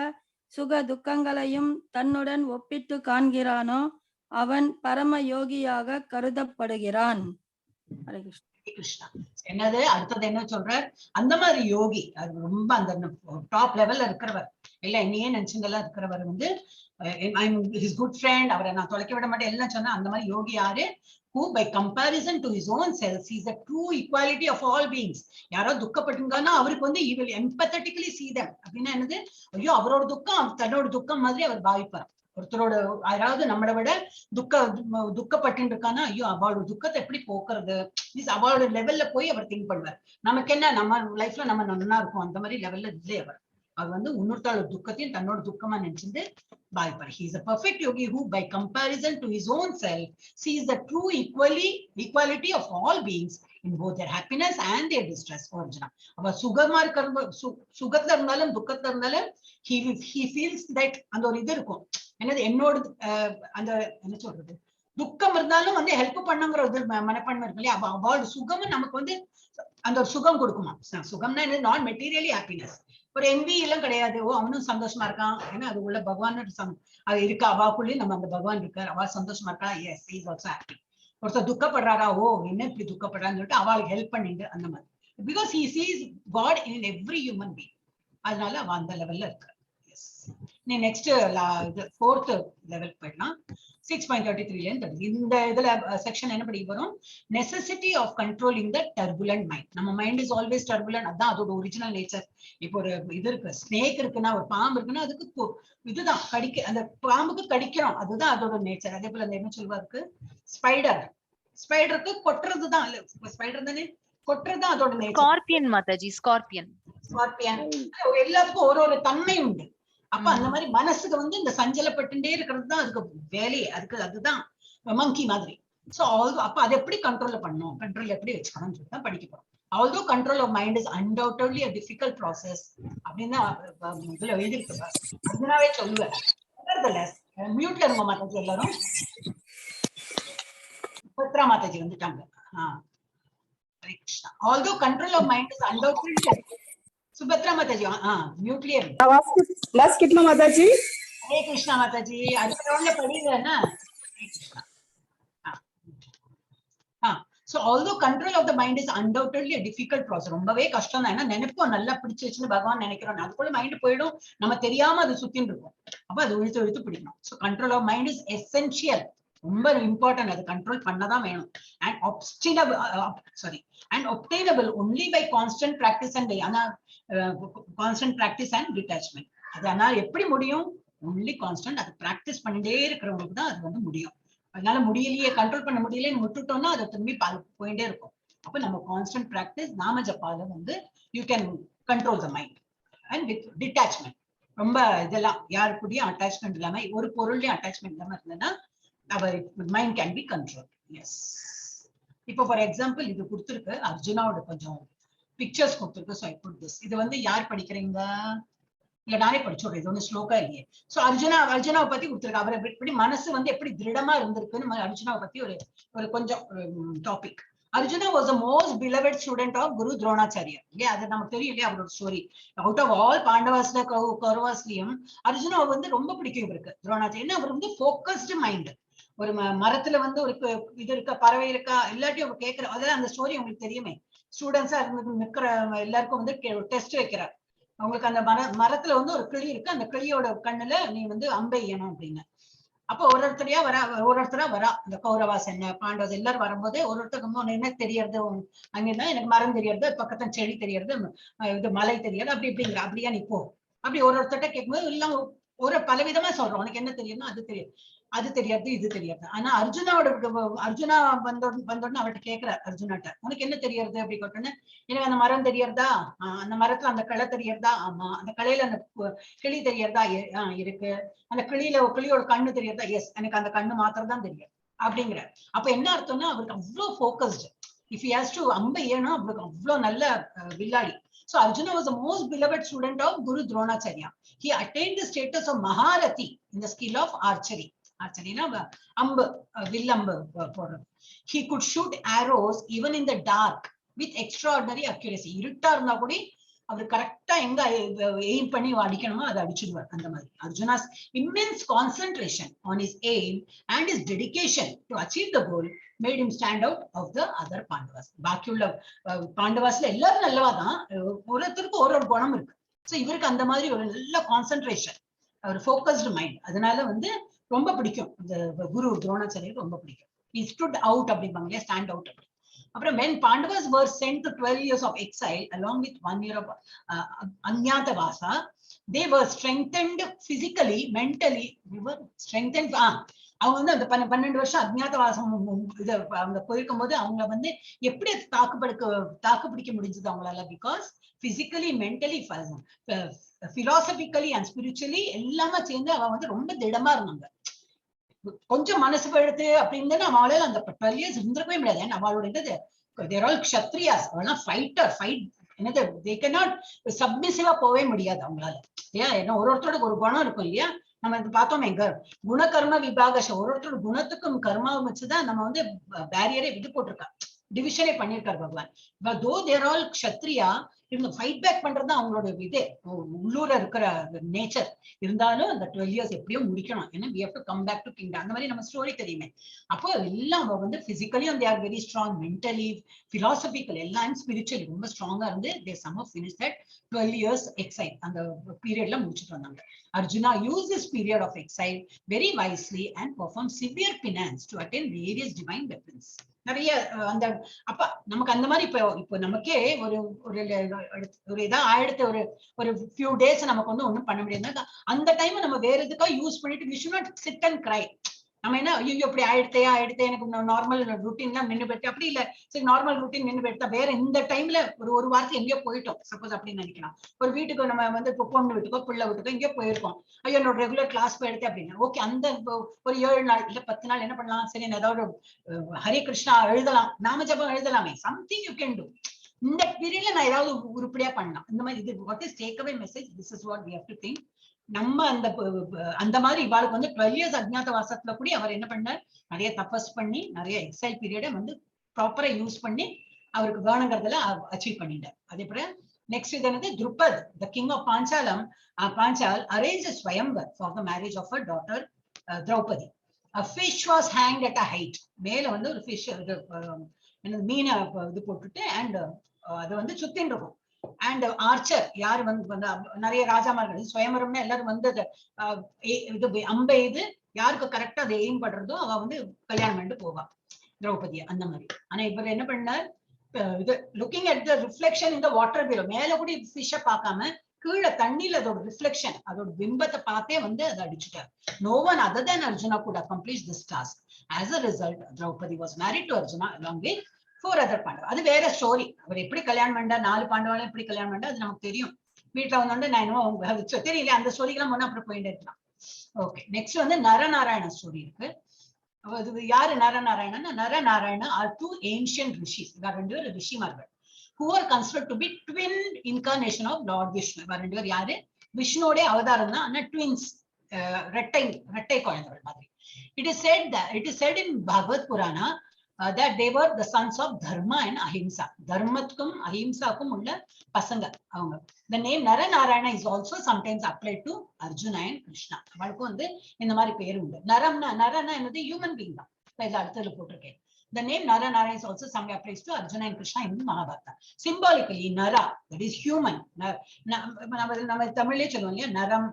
Speaker 10: சுக துக்கங்களையும் தன்னுடன் ஒப்பிட்டு காண்கிறானோ அவன் பரம யோகியாக கருதப்படுகிறான். ஹரே
Speaker 2: கிருஷ்ணா. என்னது அடுத்தது என்ன சொல்றார்? அந்த மாதிரி யோகி அது ரொம்ப அந்த டாப் லெவல்ல இருக்கிறவர் இல்ல என்னையே நினைச்சுங்கெல்லாம் இருக்கிறவர் வந்து ஹிஸ் குட் ஃப்ரெண்ட், அவரை நான் தொலைக்க விட மாட்டேன் எல்லாம் சொன்னா அந்த மாதிரி யோகி யாரு? who by comparison to his own self sees the true equality of all beings. யாரோ துக்கப்பட்டுங்கன்னா அவருக்கு வந்து he will empathetically see them. அப்படின்னா என்னது? ஐயோ அவரோட துக்கம் தன்னோட துக்கம் மாதிரி அவர் பாவிப்பார். ஒருத்தரோட யாராவது நம்மளை விட துக்கப்பட்டு இருக்கானா ஐயோ அவளோட துக்கத்தை எப்படி போக்குறது, அவளோட லெவல்ல போய் அவர் திங்க் பண்ணுவார். நமக்கு என்ன நம்ம லைஃப்ல நம்ம நல்லா இருக்கும் அந்த மாதிரி லெவல்ல இல்லை அவர் வந்து இன்னொருத்தாளோட துக்கத்தையும் தன்னோட துக்கமா நினைச்சிருந்து பாவிப்பார். He is a perfect yogi who by comparison to his own self sees the true equality of all beings in both their happiness and their distress. அவ சுகமா இருக்கிற சுகத்துல இருந்தாலும் துக்கத்துல இருந்தாலும் he feels that அந்த ஒரு இது இருக்கும். என்னது என்னோட அந்த என்ன சொல்றது துக்கம் இருந்தாலும் வந்து ஹெல்ப் பண்ணுங்கிற ஒரு மனப்பான்மை இருக்கு இல்லையா? அவளோட சுகமும் நமக்கு வந்து அந்த ஒரு சுகம் கொடுக்குமா? சுகம்னா என்ன? நான் மெட்டீரியலி ஹாப்பினஸ். ஒரு என்வி எல்லாம் கிடையாது. ஓ அவனும் சந்தோஷமா இருக்கான் ஏன்னா அது உள்ள பகவான் அது இருக்கா, அவாக்குள்ளேயும் நம்ம அந்த பகவான் இருக்காரு, அவா சந்தோஷமா இருக்கா. Yes he is also happy. ஒருத்தர் துக்கப்படுறாரா, ஓ என்ன இப்படி துக்கப்படுறான்னு சொல்லிட்டு அவளுக்கு ஹெல்ப் பண்ணிட்டு அந்த மாதிரி. Because he sees God in every human being. அதனால அவ அந்த லெவல்ல இருக்க. நீ நெக்ஸ்ட் ஃபோர்த் லெவல் போயிடலாம். 6.33 இந்த இதுல செக்ஷன் என்ன படிக்க போறோம்? Necessity of controlling the turbulent mind. நம்ம மைண்ட் இஸ் ஆல்வேஸ் டர்புலன்ட். அதான் அதோட ஒரிஜினல் நேச்சர். இப்போ ஒரு இது இருக்கு, ஸ்னேக் இருக்குன்னா ஒரு பாம்பு இருக்குன்னா அதுக்கு இதுதான் கடிக்க, அந்த பாம்புக்கு கடிக்கிறோம், அதுதான் அதோட நேச்சர். அதே போல அந்த என்ன சொல்வாருக்கு ஸ்பைடருக்கு கொட்டுறதுதான், ஸ்பைடர் தானே கொட்டுறதுதான் அதோட நேச்சர்.
Speaker 1: ஸ்கார்பியன் மாதாஜி, ஸ்கார்பியன்
Speaker 2: எல்லாத்துக்கும் ஒரு தன்மை உண்டு. அப்ப அந்த மாதிரி மனசுக்கு வந்து இந்த சஞ்சலப்பட்டுட்டே இருக்கிறது தான் அதுக்கு வேலையே. அதுதான் மங்கி மாதிரி. சோ அப்ப அதை எப்படி கண்ட்ரோல் பண்ணணும், கண்ட்ரோல் எப்படி வச்சுக்கணும்னு சொல்லி தான் படிக்க போறோம். although control of mind is undoubtedly a difficult process அப்படின்னா இதுல எழுதிருக்கு, அதுனாவே சொல்லுவேன். மியூட்ல இருங்க மாதாஜி எல்லாரும். பத்ரா மாதாஜி வந்துட்டாங்க. Hare Krishna. although control of mind is undoubtedly Subhadra माताजी म्यूट क्लियर
Speaker 4: क्लास कितना माताजी?
Speaker 2: हरे कृष्णा माताजी. அடுத்த ரவுண்ட்ல படிங்க ना. हरे Krishna. so although control of the mind is undoubtedly a difficult process. ரொம்பவே கஷ்டம் தான். ஏன்னா நினைப்போம் நல்லா பிடிச்சு வச்சுன்னு பகவான் நினைக்கிறோம், அதுக்குள்ள மைண்ட் போயிடும், நம்ம தெரியாம அது சுத்தின்னு இருக்கும். அப்ப அது இழுத்து பிடிக்கணும். so control of mind is essential. ரொம்ப இம்பார்ட்டன்ட். அது கண்ட்ரோல் பண்ணதான் வேணும். And obtainable only by constant practice and constant practice and detachment. அது ஆனா எப்படி முடியும்? only constant. அது பிராக்டிஸ் பண்ணிட்டே இருக்கிறவங்களுக்கு தான் அது வந்து முடியும். அதனால முடியலையே, கண்ட்ரோல் பண்ண முடியலன்னு விட்டுட்டோம்னா அதை திரும்பி போயிட்டே இருக்கும். அப்ப நம்ம கான்ஸ்டன்ட் பிராக்டிஸ் நாம ஜபால வந்து you can control the mind. And with detachment, ரொம்ப இதெல்லாம் யாருக்குடியும் அட்டாச்மெண்ட் இல்லாம, ஒரு பொருள்லயும் அட்டாச்மெண்ட் இல்லாம இருந்ததுன்னா அவர் mind can be control. Yes. இப்போ ஃபார் எக்ஸாம்பிள் இது கொடுத்துருக்கு, அர்ஜுனாவோட கொஞ்சம் பிக்சர்ஸ் கொடுத்துருக்கு. So I put this. இது வந்து யார் படிக்கிறீங்க? இல்ல நானே படிச்சுடுறேன், இது ஒண்ணு ஸ்லோகா இல்லையே. சோ அர்ஜுனாவை பத்தி கொடுத்துருக்கு. அவர் எப்படி மனசு வந்து எப்படி திருடமா இருந்திருக்குன்னு அர்ஜுனாவை பத்தி ஒரு கொஞ்சம் topic. Arjuna was the most beloved student of Guru Dronacharya. இல்லையா? அது நமக்கு தெரியும் இல்லையா அவரோட ஸ்டோரி. அவுட் ஆஃப் ஆல் பாண்டவாஸ்ல கௌரவாஸ்லயும் அர்ஜுனா வந்து ரொம்ப பிடிக்கும் இவருக்கு துரோணாச்சாரியா. அவர் வந்து ஃபோக்கஸ்டு மைண்ட். ஒரு மரத்துல வந்து ஒரு இது இருக்கா, பறவை இருக்கா, எல்லாத்தையும் அவர் கேட்கிற, அதெல்லாம் அந்த ஸ்டோரி உங்களுக்கு தெரியுமே. ஸ்டூடெண்ட்ஸா இருந்து நிக்கிற எல்லாருக்கும் வந்து டெஸ்ட் வைக்கிறார். அவங்களுக்கு அந்த மரத்துல வந்து ஒரு கிளி இருக்கு, அந்த கிளியோட கண்ணுல நீ வந்து அம்பெய்யணும் அப்படின்னு. அப்போ ஒருத்தரையா வரா இந்த கௌரவாஸ் என்ன பாண்டவாஸ் எல்லாரும் வரும்போது ஒருத்தருக்கு என்ன தெரியறது, அங்கன்னா எனக்கு மரம் தெரியறது, பக்கத்துல செடி தெரியறது, இது மலை தெரியாது, அப்படி இப்படிங்கிற. அப்படியா நீ போ. அப்படி ஒருத்தட்ட கேட்கும்போது எல்லாம் ஒரு பலவிதமா சொல்றோம். உனக்கு என்ன தெரியும்னா அது தெரியும், அது தெரியாது, இது தெரியாது. ஆனா அர்ஜுனா வந்தோடனே அவர்கிட்ட கேட்கிறார், அர்ஜுனாட்ட உனக்கு என்ன தெரியறது அப்படி கேட்டோன்னு, எனக்கு அந்த மரம் தெரியறதா, அந்த மரத்துல அந்த களை தெரியறதா, ஆமா. அந்த களையில அந்த கிளி தெரியறதா, இருக்கு. அந்த கிளியோட கண்ணு தெரியறதா, எஸ், எனக்கு அந்த கண்ணு மாத்திரம் தான் தெரியும் அப்படிங்கிற. அப்ப என்ன அர்த்தம்னா அவருக்கு அவ்வளவு focused. If he has to அம்பை ஏன்னா அவருக்கு அவ்வளவு நல்ல வில்லாடி. So Arjuna was the most beloved student of Guru Dronacharya. He attained the status of Maharathi in the skill of archery. Archery-na ambu, villambu போடுறது. He could shoot arrows even in the dark with extraordinary accuracy. இருட்டா இருந்தா கூட அவர் கரெக்டா எங்க aim பண்ணி அடிக்கணுமோ அதை அடிச்சிடுவார். அந்த மாதிரி Arjuna's immense concentration on his aim and his dedication to achieve the goal made him stand out of the other Pandavas. பாக்கியுள்ள பாண்டவாஸ்ல எல்லாரும் நல்லவாதான், ஒருத்தருக்கு ஒரு குணம் இருக்கு. சோ இவருக்கு அந்த மாதிரி ஒரு நல்ல கான்சென்ட்ரேஷன், ஒரு ஃபோக்கஸ்டு மைண்ட். அதனால வந்து ரொம்ப பிடிக்கும் இந்த குரு துரோணாச்சாரியர், ரொம்ப பிடிக்கும். He stood out அப்படிம்பாங்க இல்லையா, ஸ்டாண்ட் அவுட் அப்படி. அப்புறம் when Pandavas were sent to 12 years of exile along with 1 year of Anyatavasa, they were strengthened physically, mentally. They were strengthened. அவங்க வந்து அந்த 12 வருஷம் அஜ்ஞாதவாசம் இதை அவங்க போயிருக்கும் போது அவங்க வந்து எப்படி தாக்கு பிடிக்க முடிஞ்சது அவங்களால? Because physically, mentally, philosophically and spiritually எல்லாமே சேர்ந்து அவ வந்து ரொம்ப திடமா இருந்தாங்க. கொஞ்சம் மனசு பழுத்து அப்படின்னு அவளால அந்த 12 years இருந்திருக்கவே முடியாது. அவளோட என்னது, தேர் ஆல் க்ஷத்ரியாஸ், அவெல்லாம் ஃபைட் என்னது, தே கேனாட் சப்மிசிவா போவே முடியாது அவங்களால. ஏன்னா ஒருத்தரோட ஒரு குணம் இருக்கும் இல்லையா. நம்ம பார்த்தோமே குணகர்ம விபாகஷ, ஒருத்தரோட குணத்துக்கும் கர்மாவும் வச்சுதான் நம்ம வந்து பேரியரே இது போட்டிருக்கா, டிவிஷனே பண்ணிருக்காரு பகவான். தோ தேர் ஆல் க்ஷத்ரியா, இவங்க ஃபைட் பேக் பண்றதுதான் அவங்களோட இதே உள்ளூர இருக்கிற நேச்சர். இருந்தாலும் அந்த 12 years எப்படியோ முடிக்கணும். ஏன்னா we have to come back to kingdom. அந்த மாதிரி நம்ம ஸ்டோரி தெரியுமே. அப்போ எல்லாம் அவங்க வந்து physically they are very strong, mentally, philosophically எல்லாம், ஸ்பிரிச்சுவலி ரொம்ப ஸ்ட்ராங்கா இருந்து they somehow finished that 12 years exile. அந்த பீரியட்ல முடிச்சுட்டு வந்தாங்க. Arjuna used this period of exile very wisely and performed severe penance to attain various divine weapons. நிறைய அந்த அப்ப நமக்கு அந்த மாதிரி இப்போ நமக்கே ஒரு இதா ஆயிடுத்து, ஒரு ஃபியூ டேஸ் நமக்கு வந்து ஒண்ணும் பண்ண முடியாது. அந்த டைம் நம்ம வேற எதுக்கா யூஸ் பண்ணிட்டு we should not sit and cry. நம்ம என்ன ஐயோ இப்படி ஆயிடுத்தே எனக்கு நார்மல் ரூட்டீன் தான் நின்று போயிட்டு, அப்படி இல்ல சரி நார்மல் ரூட்டீன் நின்று போயிட்டா வேற இந்த டைம்ல ஒரு வாரத்துக்கு எங்கேயோ போயிட்டோம் சப்போஸ் அப்படின்னு நினைக்கலாம். ஒரு வீட்டுக்கு நம்ம வந்து பொண்ணு வீட்டுக்கோ பிள்ளை வீட்டுக்கோ எங்கேயோ போயிருக்கோம், ஐயோ என்னோட ரெகுலர் கிளாஸ் போயிடுது அப்படின்னா ஓகே, அந்த ஒரு 7 நாள் இல்ல 10 நாள் என்ன பண்ணலாம், சரி ஏதாவது ஹரே கிருஷ்ணா எழுதலாம், நாம ஜபம் எழுதலாமே, சம்திங் யூ கேன் டூ. இந்த பீரியட்ல நான் ஏதாவது உருப்படியா பண்ணலாம். இந்த மாதிரி இது what is take away message, this is what we have to think. நம்ம அந்த மாதிரி இவாளுக்கு வந்து 12 years அஜ்ஞாத வாசத்துல கூட அவர் என்ன பண்ணார், நிறைய தபஸ் பண்ணி நிறைய எக்ஸைல் பீரியட வந்து ப்ராப்பரா யூஸ் பண்ணி அவருக்கு வேணுங்கிறதுல அச்சீவ் பண்ணிட்டார். அதே போல நெக்ஸ்ட் இது என்னது, Drupad, the king of Panchal arranged a swayamvar for the marriage of her daughter Draupadi. A fish was hanged at a height. மேல வந்து ஒரு ஃபிஷ் மீனை இது போட்டுட்டு அண்ட் அது வந்து சுத்தின் இருக்கும். அண்ட் ஆர்ச்சர் யாரு வந்து நிறைய ராஜாமார்கள் சுயம்பரம்னா எல்லாரும் வந்து இது அம்பை இது யாருக்கு கரெக்டா அதை எய்ம் பண்றதோ அவ வந்து கல்யாணம் பண்ணிட்டு போவா திரௌபதிய அந்த மாதிரி. ஆனா இவர் என்ன பண்ணார், இது லுக்கிங் அட் த ரிஃப்ளெக்ஷன் இந்த வாட்டர் பிலோ, மேல கூட ஃபிஷ்ஷ பார்க்காம கீழே தண்ணியில அதோட ரிஃப்ளெக்ஷன் அதோட பிம்பத்தை பார்த்தே வந்து அதை அடிச்சுட்டார். No one other than Arjuna could accomplish this task. As a result, Draupadi was married to Arjuna along with 4 other Pandavas. அது வேற ஸ்டோரி. அவர் எப்படி கல்யாணம் பண்ணா, 4 பாண்டவாலும் எப்படி கல்யாணம் பண்ணா அது நமக்கு தெரியும். வீட்டுல வந்து நான் இன்னும் தெரியல, அந்த ஸ்டோரிக்கெல்லாம் முன்னா அப்புறம் போயிட்டு இருக்கலாம். ஓகே, நெக்ஸ்ட் வந்து நரநாராயண ஸ்டோரி இருக்கு. யாரு Naranarayanan? Nara Narayana are 2 ancient rishis. ரெண்டு பேர் ரிஷிமார்கள் who are considered to be twin incarnation of Lord Vishnu. ரெண்டு பேர் யாரு? விஷ்ணுவோட அவதாரம் தான், ஆனா ட்வின்ஸ், ரெட்டை குழந்தைகள் மாதிரி. It is said in Bhagavad Purana that they were the sons of Dharma and Ahimsa. தர்மத்துக்கும் அஹிம்சாக்கும் உள்ள பசங்க அவங்க. The name Naranarayana is also sometimes applied to Arjuna and Krishna. அவளுக்கும் வந்து இந்த மாதிரி பேர் உண்டு. நரனா என்னது ஹியூமன் பீயிங் தான். இதுல அடுத்ததுல போட்டிருக்கேன். The name Naranarayana is also somewhere applies to Arjuna and Krishna in Mahabharata. Symbolically, Nara, that is human. நம்ம தமிழ்லயே சொல்லுவோம் இல்லையா, நரம்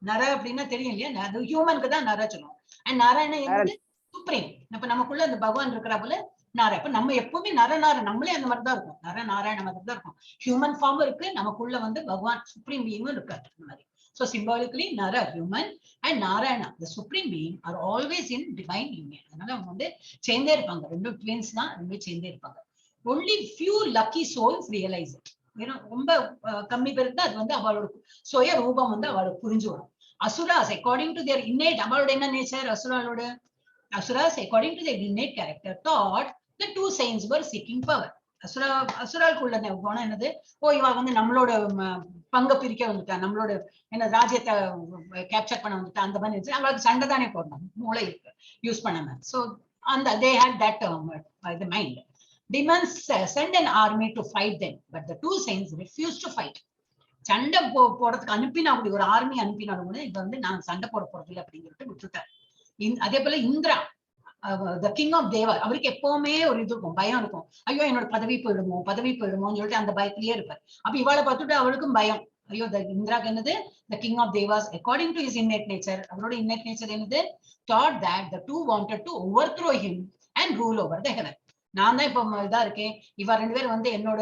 Speaker 2: நர அப்படின்னா தெரியும் இல்லையா, அது ஹியூமனுக்கு தான் நர சொல்லுவோம். And Narayanan supreme. இப்ப நமக்குள்ள அந்த பகவான் இருக்கிற போல நார. இப்ப நம்ம எப்பவுமே நரநார, நம்மளே அந்த மாதிரிதான் இருக்கும், நர நாராயண மாதிரி தான் இருக்கும். ஹியூமன் ஃபார்ம் இருக்கு, நமக்குள்ள வந்து பகவான் சுப்ரீம் பீயிங்கும் இருக்காரு அந்த மாதிரி. So symbolically, Nara, human, and Narayana, the supreme being, are always in divine union. அதனால அவங்க வந்து சேர்ந்தே இருப்பாங்க. ரெண்டும் ட்வின்ஸ் தான், ரெண்டும் சேர்ந்தே இருப்பாங்க. Only few lucky souls realize it. ரொம்ப கம்மி பேருக்கு தான் அது வந்து அவளோட சுய ரூபம் வந்து அவளுக்கு புரிஞ்சு வரும். Asuras, according to their innate, அவளோட என்ன nature Asuras, according to their innate character, thought the 2 saints were seeking power. அசுராளுக்குள்ள குணம் என்னது? இவ வந்து நம்மளோட பங்க பிரிக்க வந்துட்டா, நம்மளோட என்ன ராஜ்யத்தை கேப்சர் பண்ண வந்துட்டா, அந்த மாதிரி அவளுக்கு சண்டை தானே போடணும், மூளை யூஸ் பண்ணாம. சோ அந்த they had that by the mind. Demons send an army to fight them, but the 2 saints refused to fight. சண்டை போடுறதுக்கு அனுப்பினா, அப்படி ஒரு ஆர்மி அனுப்பினாலும் கூட இது வந்து நான் சண்டை போட போறது இல்லை அப்படிங்கிறது விட்டுட்டார். அதே போல Indira, the king of Deva, அவருக்கு எப்பவுமே ஒரு இது இருக்கும், பயம் இருக்கும். ஐயோ என்னோட பதவி போயிடுமோன்னு சொல்லிட்டு அந்த பயத்திலேயே இருப்பார். அப்ப இவாளை பார்த்துட்டு அவளுக்கும் பயம். ஐயோ இந்திராக்கு என்னது? the king of Devas, according to his innate nature, அவரோட innate nature என்னது? thought that the 2 wanted to overthrow him and rule over the heaven. நான் தான் இப்ப இதா இருக்கேன், இவ ரெண்டு பேரும் வந்து என்னோட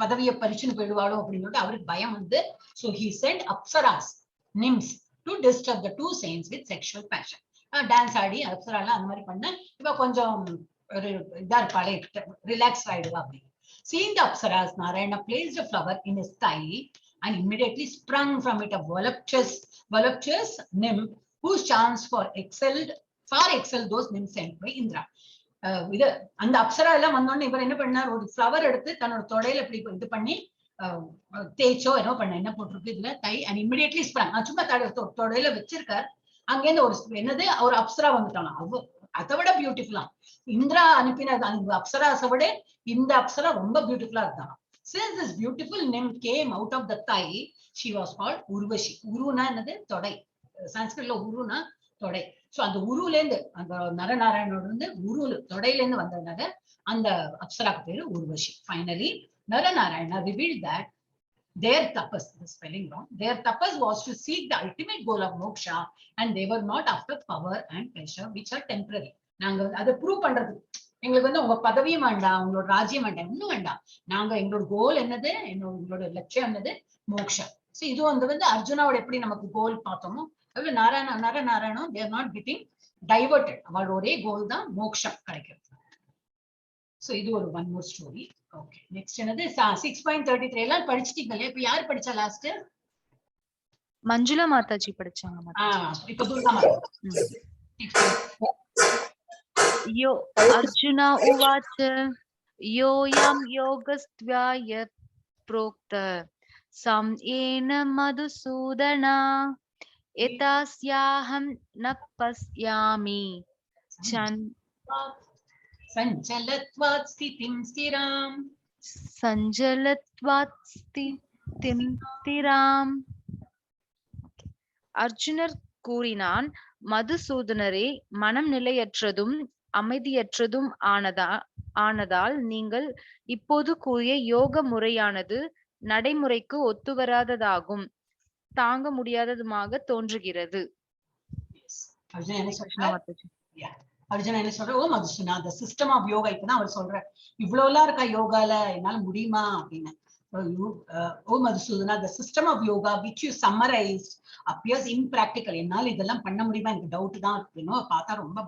Speaker 2: பதவியை பறிச்சுன்னு போயிடுவாளோ அப்படின்னு சொல்லிட்டு அவருக்கு பயம் வந்து. so he sent apsaras, nymphs, to disturb the 2 saints with sexual passion. Dance ஆடி அப்சராலாம் அந்த மாதிரி பண்ண இவ கொஞ்சம் ஒரு இதா இருப்பாளே, ரிலாக்ஸ் ஆயிடுவா அப்படி. Seeing the apsaras, Narayana placed a flower in his thigh and immediately sprung from it a voluptuous nymph whose charms far excelled those nymphs sent by Indra. இது அந்த அப்சரா எல்லாம் வந்தோடனே இவர் என்ன பண்ணார், ஒரு ஃப்ளவர் எடுத்து தன்னோட தொடையில இப்படி இது பண்ணி தேய்ச்சோ என்ன போட்டிருக்கு இதுல தை, அண்ட் இமிடியட்லி ஸ்ப்ரங், சும்மா தொடையில வச்சிருக்கார். அங்கேருந்து ஒரு என்னது ஒரு அப்சரா வந்துட்டாங்க. அதை விட பியூட்டிஃபுல்லா இந்திரா அனுப்பினது அந்த அப்சராஸை விட இந்த அப்சரா ரொம்ப பியூட்டிஃபுல்லா இருந்தாங்க. Since this beautiful nymph came out of the thigh, she was called Urvashi. உருனா என்னது? தொடை. சான்ஸ்கிரிட்ல உருனா தொடை. சோ அந்த உருல இருந்து, அந்த நரநாராயணோட இருந்து உருளு தொடையில இருந்து வந்ததுனால அந்த அப்சராக்கு பேரு Urvashi. Finally, Naranarayana revealed that their tapas, the spelling wrong, their tapas was to seek the ultimate goal of moksha, and they were not after power and pleasure which are temporary. நாங்க அதை ப்ரூவ் பண்றது, எங்களுக்கு வந்து உங்க பதவியும் வேண்டாம், உங்களோட ராஜ்யம் வேண்டாம், இன்னும் வேண்டாம். நாங்க எங்களோட கோல் என்னது, எங்களோட லட்சியம் என்னது? மோக்ஷா. சோ இது வந்து அர்ஜுனாவோட எப்படி நமக்கு கோல் பார்த்தோமோ, அதுல நரநாராயணம் they are not getting diverted. அவளோட ஒரே கோல் தான் மோக்ஷம் கிடைக்கிறது. சோ இது ஒரு one more story. Okay, next என்னது 6.33 எல்லாம் படிச்சிட்டீங்க இல்லையா? இப்ப யார் படிச்சா லாஸ்ட்?
Speaker 1: மஞ்சுளா மாதாஜி படிச்சாங்க.
Speaker 2: இப்ப துர்கா மாதா.
Speaker 1: யோ அர்ஜுனா உவாச்ச யோயம் யோகஸ்த்வாய ப்ரோக்த சம்ஏன மதுசூதனா எதாஸ்யாஹம் ந பஸ்யாமி
Speaker 2: சஞ்சலத்வாத் ஸ்திதிம் ஸ்திராம்.
Speaker 1: அர்ஜுனர் கூறினான், மதுசூதனரே, மனம் நிலையற்றதும் அமைதியற்றதும் ஆனதால் நீங்கள் இப்போது கூறிய யோக முறையானது நடைமுறைக்கு ஒத்துவராததாகும், தாங்க முடியாததுமாக தோன்றுகிறது.
Speaker 2: அர்ஜுனா என்ன சொல்றாரு? அர்ஜுனா என்ன சொல்ற? ஓ Madhusudana, the system of yoga. இப்பதான் அவர் சொல்ற, இவ்வளவு எல்லாம் இருக்கா யோகால, என்னால முடியுமா அப்படின்னு. Oh Madhusudana, the system of yoga which you summarized appears impractical. என்னால இதெல்லாம் பண்ண முடியுமா, எனக்கு டவுட் தான் இருக்கு. பார்த்தா ரொம்ப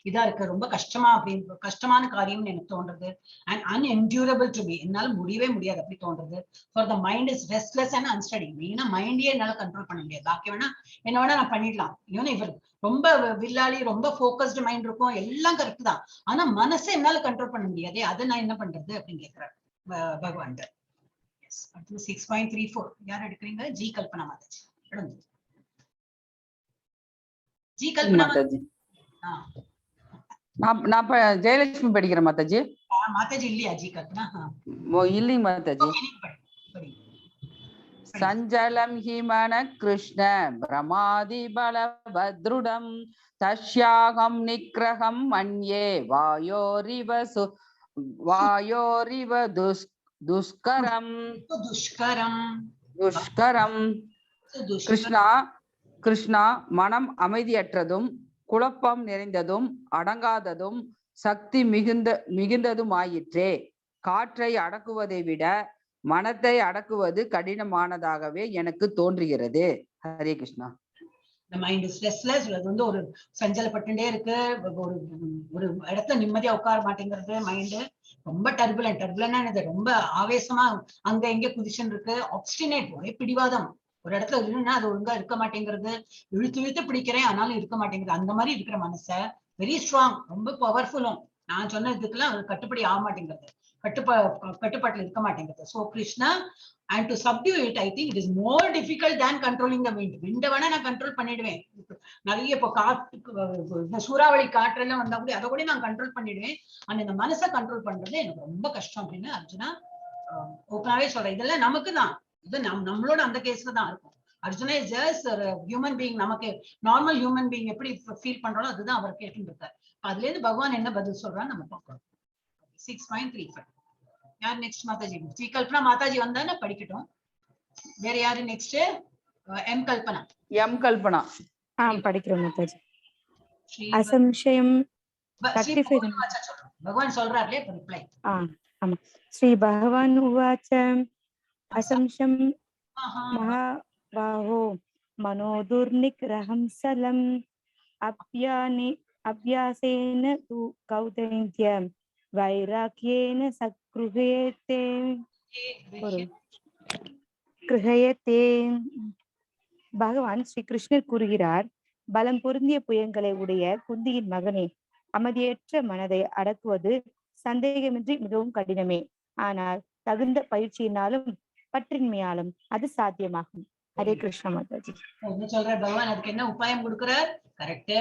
Speaker 2: இதா இருக்கு, ரொம்ப கஷ்டமா அப்படின்னு கஷ்டமான காரியம்னு எனக்கு தோன்றது. and unendurable to me, என்னால முடியவே முடியாது அப்படி தோன்றது. for the mind is restless and unsteady. மெயினா மைண்டே என்னால கண்ட்ரோல் பண்ண முடியாது. பாக்கி வேணா என்ன வேணா நான் பண்ணிடலாம். இவர் ரொம்ப வில்லாளி, ரொம்ப போக்கஸ்டு மைண்ட் இருக்கும், எல்லாம் கரெக்ட் தான். ஆனா மனசை என்னால கண்ட்ரோல் பண்ண முடியாது. அதை நான் என்ன பண்றது அப்படின்னு கேட்கிறேன் பகவான். 6.34 யார் எடுக்கிறீங்க? ஜி கல்பனா மாதாஜி. ஜி கல்பனா மாதாஜி.
Speaker 11: நான் ஜெயலட்சுமி படிக்கிறேன் மாதாஜி.
Speaker 2: மாதாஜி இல்லையா ஜி கல்பனா?
Speaker 11: இல்லைங்க மாதாஜி. சஞ்சலம் ஹிமன கிருஷ்ண பிரமாதி பலபத்ருடம் தஸ்யாகம் நிக்ரகம் மன்யே வாயோரிவ துஷ்கரம். கிருஷ்ணா, மனம் அமைதியற்றதும் குழப்பம் நிறைந்ததும் அடங்காததும் சக்தி மிகுந்ததுமாயிற்றே. காற்றை அடக்குவதை விட மனத்தை அடக்குவது கடினமானதாகவே எனக்கு தோன்றுகிறது. Hare Krishna.
Speaker 2: The mind is restless. அது வந்து ஒரு சஞ்சலப்பட்டுட்டே இருக்கு, ஒரு இடத்துல நிம்மதியா உட்கார மாட்டேங்கிறது. மைண்ட் ரொம்ப டர்புலன்ட் ரொம்ப ஆவேசமா அங்க எங்க குதிச்சுன்னு இருக்கு. ஆப்ஸ்டினேட், ஒரே பிடிவாதம். ஒரு இடத்துல இல்லைன்னா அது ஒழுங்கா இருக்க மாட்டேங்கிறது. இழுத்து பிடிக்கிறேன் ஆனாலும் இருக்க மாட்டேங்கிறது. அந்த மாதிரி இருக்கிற மனச வெரி ஸ்ட்ராங், ரொம்ப பவர்ஃபுல்லும். நான் சொன்ன இதுக்கெல்லாம் அது கட்டுப்படி ஆக மாட்டேங்கிறது, கட்டுப்பாட்டுல இருக்க மாட்டேங்கிறது. So Krishna, and to subdue it, I think it is more difficult than controlling the wind. wind வேணா நான் கண்ட்ரோல் பண்ணிடுவேன். நிறைய இப்போ காற்று, சூறாவளி காற்றெல்லாம் வந்தா கூட அதை கூட நான் கண்ட்ரோல் பண்ணிடுவேன். ஆனா இந்த மனசை கண்ட்ரோல் பண்றது எனக்கு ரொம்ப கஷ்டம் அப்படின்னு அர்ஜுனா ஓப்பனாவே சொல்றேன். இதெல்லாம் நமக்கு தான், இது நம்மளோட அந்த கேஸ்ல தான் இருக்கும். அர்ஜுனா இஸ் ஜஸ்ட் ஒரு ஹியூமன் பீயிங். நமக்கு நார்மல் ஹியூமன் பீயிங் எப்படி ஃபீல் பண்றோம் அதுதான் அவர் கேட்டுட்டு இருக்காரு. அதுல இருந்து பகவான் என்ன பதில் சொல்றான்னு நம்ம பார்க்கணும். 6.35 யார் நெக்ஸ்ட்? மாதாஜி. ஜி கல்பனா மாதாஜி வந்தானே படிக்கட்டும். வேற யாரு நெக்ஸ்ட்? எம் கல்பனா.
Speaker 5: படிக்கிறோம் மாதாஜி. அசம்சயம்
Speaker 2: பகவான் சொல்றாருலே ரிப்ளை.
Speaker 5: ஆமா. ஸ்ரீ பகவான் உவாச்ச அசம்சம் மகாபாஹோ மனோதுர்நிக்ரஹம் சலம் அப்யாசேன து கௌதந்த்யம் வைராக்யேன சக்ருஹயதே. பகவான் ஸ்ரீ கிருஷ்ணர் கூறுகிறார், பலம் பொருந்திய புயங்களை உடைய குந்தியின் மகனே, அமைதியற்ற மனதை அடக்குவது சந்தேகமின்றி மிகவும் கடினமே. ஆனால் தகுந்த பயிற்சியினாலும் பற்றின்மையாலும் அது சாத்தியமாகும். ஹரே கிருஷ்ண மாதாஜி.
Speaker 2: என்ன சொல்ற பகவான்? அதுக்கு என்ன உபாயம் கொடுக்கிறார்? Correct.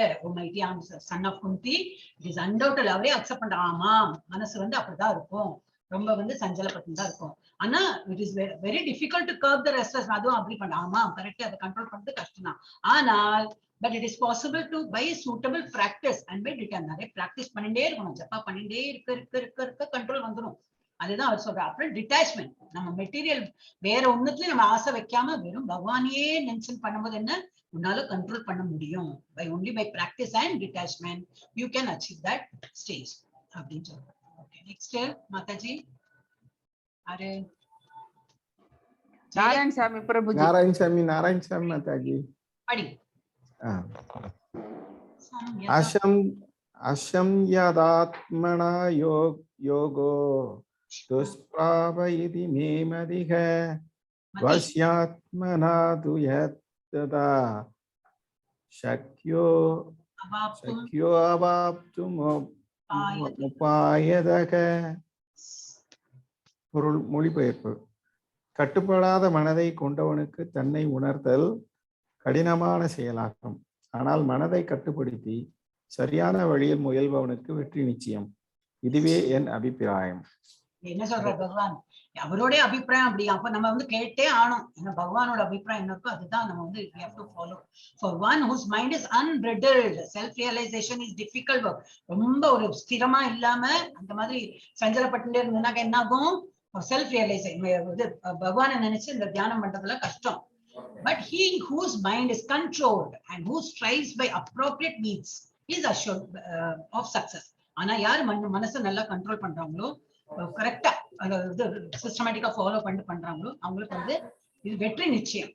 Speaker 2: Son of Kunti, it is undoubted. அவரே அக்செப்ட் பண்ற, ஆமா மனசு வந்து அப்படிதான் இருக்கும், ரொம்ப சஞ்சலப்பட்டு தான் இருக்கும். ஆனா it is very difficult to curb the restless. அதுவும் அப்படி பண்ண, ஆமா கரெக்ட், அதை கண்ட்ரோல் பண்றது கஷ்டம் தான். ஆனால் but it is possible to by suitable practice and by detachment. நிறைய பிராக்டிஸ் பண்ணிட்டே இருக்கணும், ஜப்பா பண்ணிட்டே இருக்க கண்ட்ரோல் வந்துடும். அதுதான் அவர் சொல்ற. அப்புறம் டிட்டாச்மெண்ட், நம்ம மெட்டீரியல் வேற ஒண்ணுத்துலயும் நம்ம ஆசை வைக்காம வெறும் பகவானையே மென்ஷன் பண்ணும்போது என்ன உன்னால கண்ட்ரோல் பண்ண முடியும். By only by practice and detachment you can achieve that stage அப்படின்னு சொல்றேன். Okay, next Mataji. அரே
Speaker 11: நாராயணசாமி பிரபுஜி.
Speaker 7: நாராயணசாமி மாதாஜி
Speaker 2: படி.
Speaker 7: அசம்யதாத்மனா யோகோ துஷ்பிராபயதி மேமதிக வஸ்யாத்மனா துயததா சக்யோ அவாப்தும் உபாயதக. பொருள் மொழிபெயர்ப்பு. கட்டுப்படாத மனதை கொண்டவனுக்கு தன்னை உணர்தல் கடினமான செயலாகும். ஆனால் மனதை கட்டுப்படுத்தி சரியான வழியில் முயல்பவனுக்கு வெற்றி நிச்சயம். இதுவே என் அபிப்பிராயம்.
Speaker 2: என்ன சொல்ற பகவான்? அவரோட அபிப்பிராயம் அப்படி. அப்ப நம்ம வந்து கேட்டே ஆனோம், ஏன்னா பகவானோட அபிப்பிராயம் என்ன இருக்கோ அதுதான் நம்ம வந்து we have to follow. For one whose mind is unbridled, self realization is difficult work. ரொம்ப ஒரு ஸ்திரமா இல்லாம அந்த மாதிரி சஞ்சலப்பட்டுட்டே இருந்ததுனாக்க என்ன ஆகும்? செல்ஃப் ரியலைசேஷன், பகவானை நினைச்சு இந்த தியானம் பண்றதுல கஷ்டம். But he whose mind is controlled and who strives by appropriate means is assured of success. ஆனா யார் மனசை நல்லா கண்ட்ரோல் பண்றாங்களோ, கரெக்டா அதாவது சிஸ்டமேட்டிக்கா ஃபாலோ பண்றாங்களோ அவங்களுக்கு வந்து இது வெற்றி நிச்சயம்.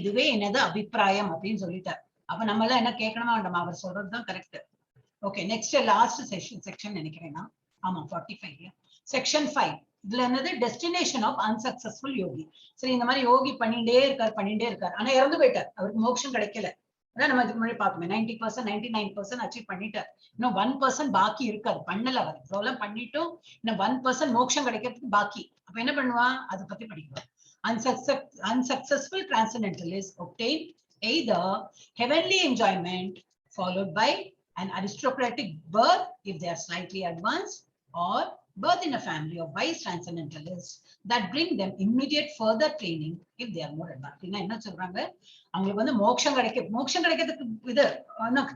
Speaker 2: இதுவே என்னது அபிப்பிராயம் அப்படின்னு சொல்லிட்டார். அப்ப நம்ம எல்லாம் என்ன கேட்கணுமா வேண்டாமா? அவர் சொல்றதுதான் correct. Okay, next last section நினைக்கிறேன்னா, ஆமா 45 செக்ஷன் 5. இதுல என்னது டெஸ்டினேஷன் ஆஃப் அன்சக்சஸ்ஃபுல் யோகி. சரி, இந்த மாதிரி யோகி பண்ணிட்டே இருக்காரு, ஆனா இறந்து போயிட்டார், அவருக்கு மோட்சம் கிடைக்கல. அதான் நம்ம இதுக்கு முன்னாடி பார்த்தோமே, 90% 99% அச்சீவ் பண்ணிட்டார். இன்னும் 1% பாக்கி இருக்காரு, பண்ணல. அவர் இவ்வளவு பண்ணிட்டும் இன்னும் 1% மோட்சம் கிடைக்கிறதுக்கு பாக்கி. அப்ப என்ன பண்ணுவா? அதை பத்தி படிக்கலாம். Unsuccessful transcendentalists obtain either heavenly enjoyment followed by an aristocratic birth if they are slightly advanced, or birth in a family of wise transcendentalists that bring them immediate further training if they are more advanced. என்ன சொல்றாங்க? அவங்களுக்கு வந்து மோட்சம் கிடைக்கிறதுக்கு இது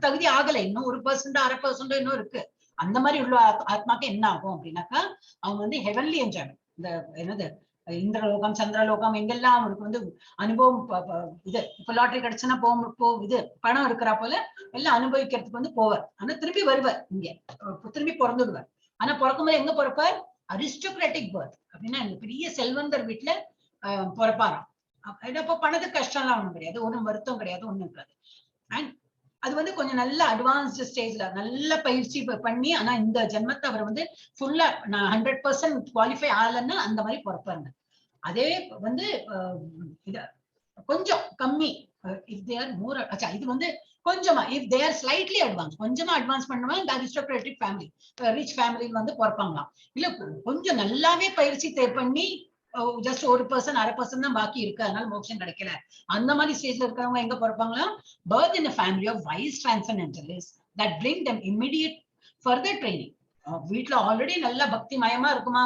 Speaker 2: தகுதி ஆகல, இன்னும் 1% 1/2% இன்னும் இருக்கு. அந்த மாதிரி உள்ள ஆத்மாக்கு என்ன ஆகும் அப்படின்னாக்கா, அவங்க வந்து ஹெவன்லி என்ஜாய்மெண்ட், இந்த என்னது இந்திரலோகம் சந்திரலோகம் எங்கெல்லாம் அவருக்கு வந்து அனுபவம், இது இப்ப லாட்டரி கிடைச்சுன்னா இது பணம் இருக்கிறா போல எல்லாம் அனுபவிக்கிறதுக்கு வந்து போவார். ஆனா திரும்பி வருவார், இங்க திரும்பி பிறந்துடுவார். ஆனா பிறக்கும்போது எங்க பிறப்பார்? Aristocratic birth. அப்படின்னா பெரிய செல்வந்தர் வீட்டுல பிறப்பாராம். அப்ப பணத்துக்கு கஷ்டம் எல்லாம் ஒண்ணும் கிடையாது, ஒன்றும் வருத்தம் கிடையாது, ஒண்ணும் இருக்காது. அண்ட் அது வந்து கொஞ்சம் நல்ல அட்வான்ஸ்டு ஸ்டேஜ்ல நல்ல பயிற்சி பண்ணி, ஆனா இந்த ஜென்மத்தை அவர் வந்து ஃபுல்லா 100% குவாலிஃபை ஆகலன்னா அந்த மாதிரி பிறப்பாருங்க. அதே வந்து கொஞ்சம் கம்மி, இஃப் தே ஆர் மோர், இது வந்து கொஞ்சமா if they are slightly advance, கொஞ்சமா அட்வான்ஸ் பண்ணுவா இந்த அரிஸ்டோக்ராட்டிக் ஃபேமிலி, ரிச் ஃபேமிலின்னு வந்து பிறப்பாங்களாம். இல்ல கொஞ்சம் நல்லாவே பயிற்சி பண்ணி ஜஸ்ட் 1% 1/2% தான் பாக்கி இருக்கு, அதனால மோட்சம் கிடைக்கல, அந்த மாதிரி ஸ்டேஜ்ல இருக்கிறவங்க எங்க பிறப்பாங்களா? birth in a family of wise transcendentalists that bring them immediate further training. வீட்டுல ஆல்ரெடி நல்ல பக்தி மயமா இருக்குமா,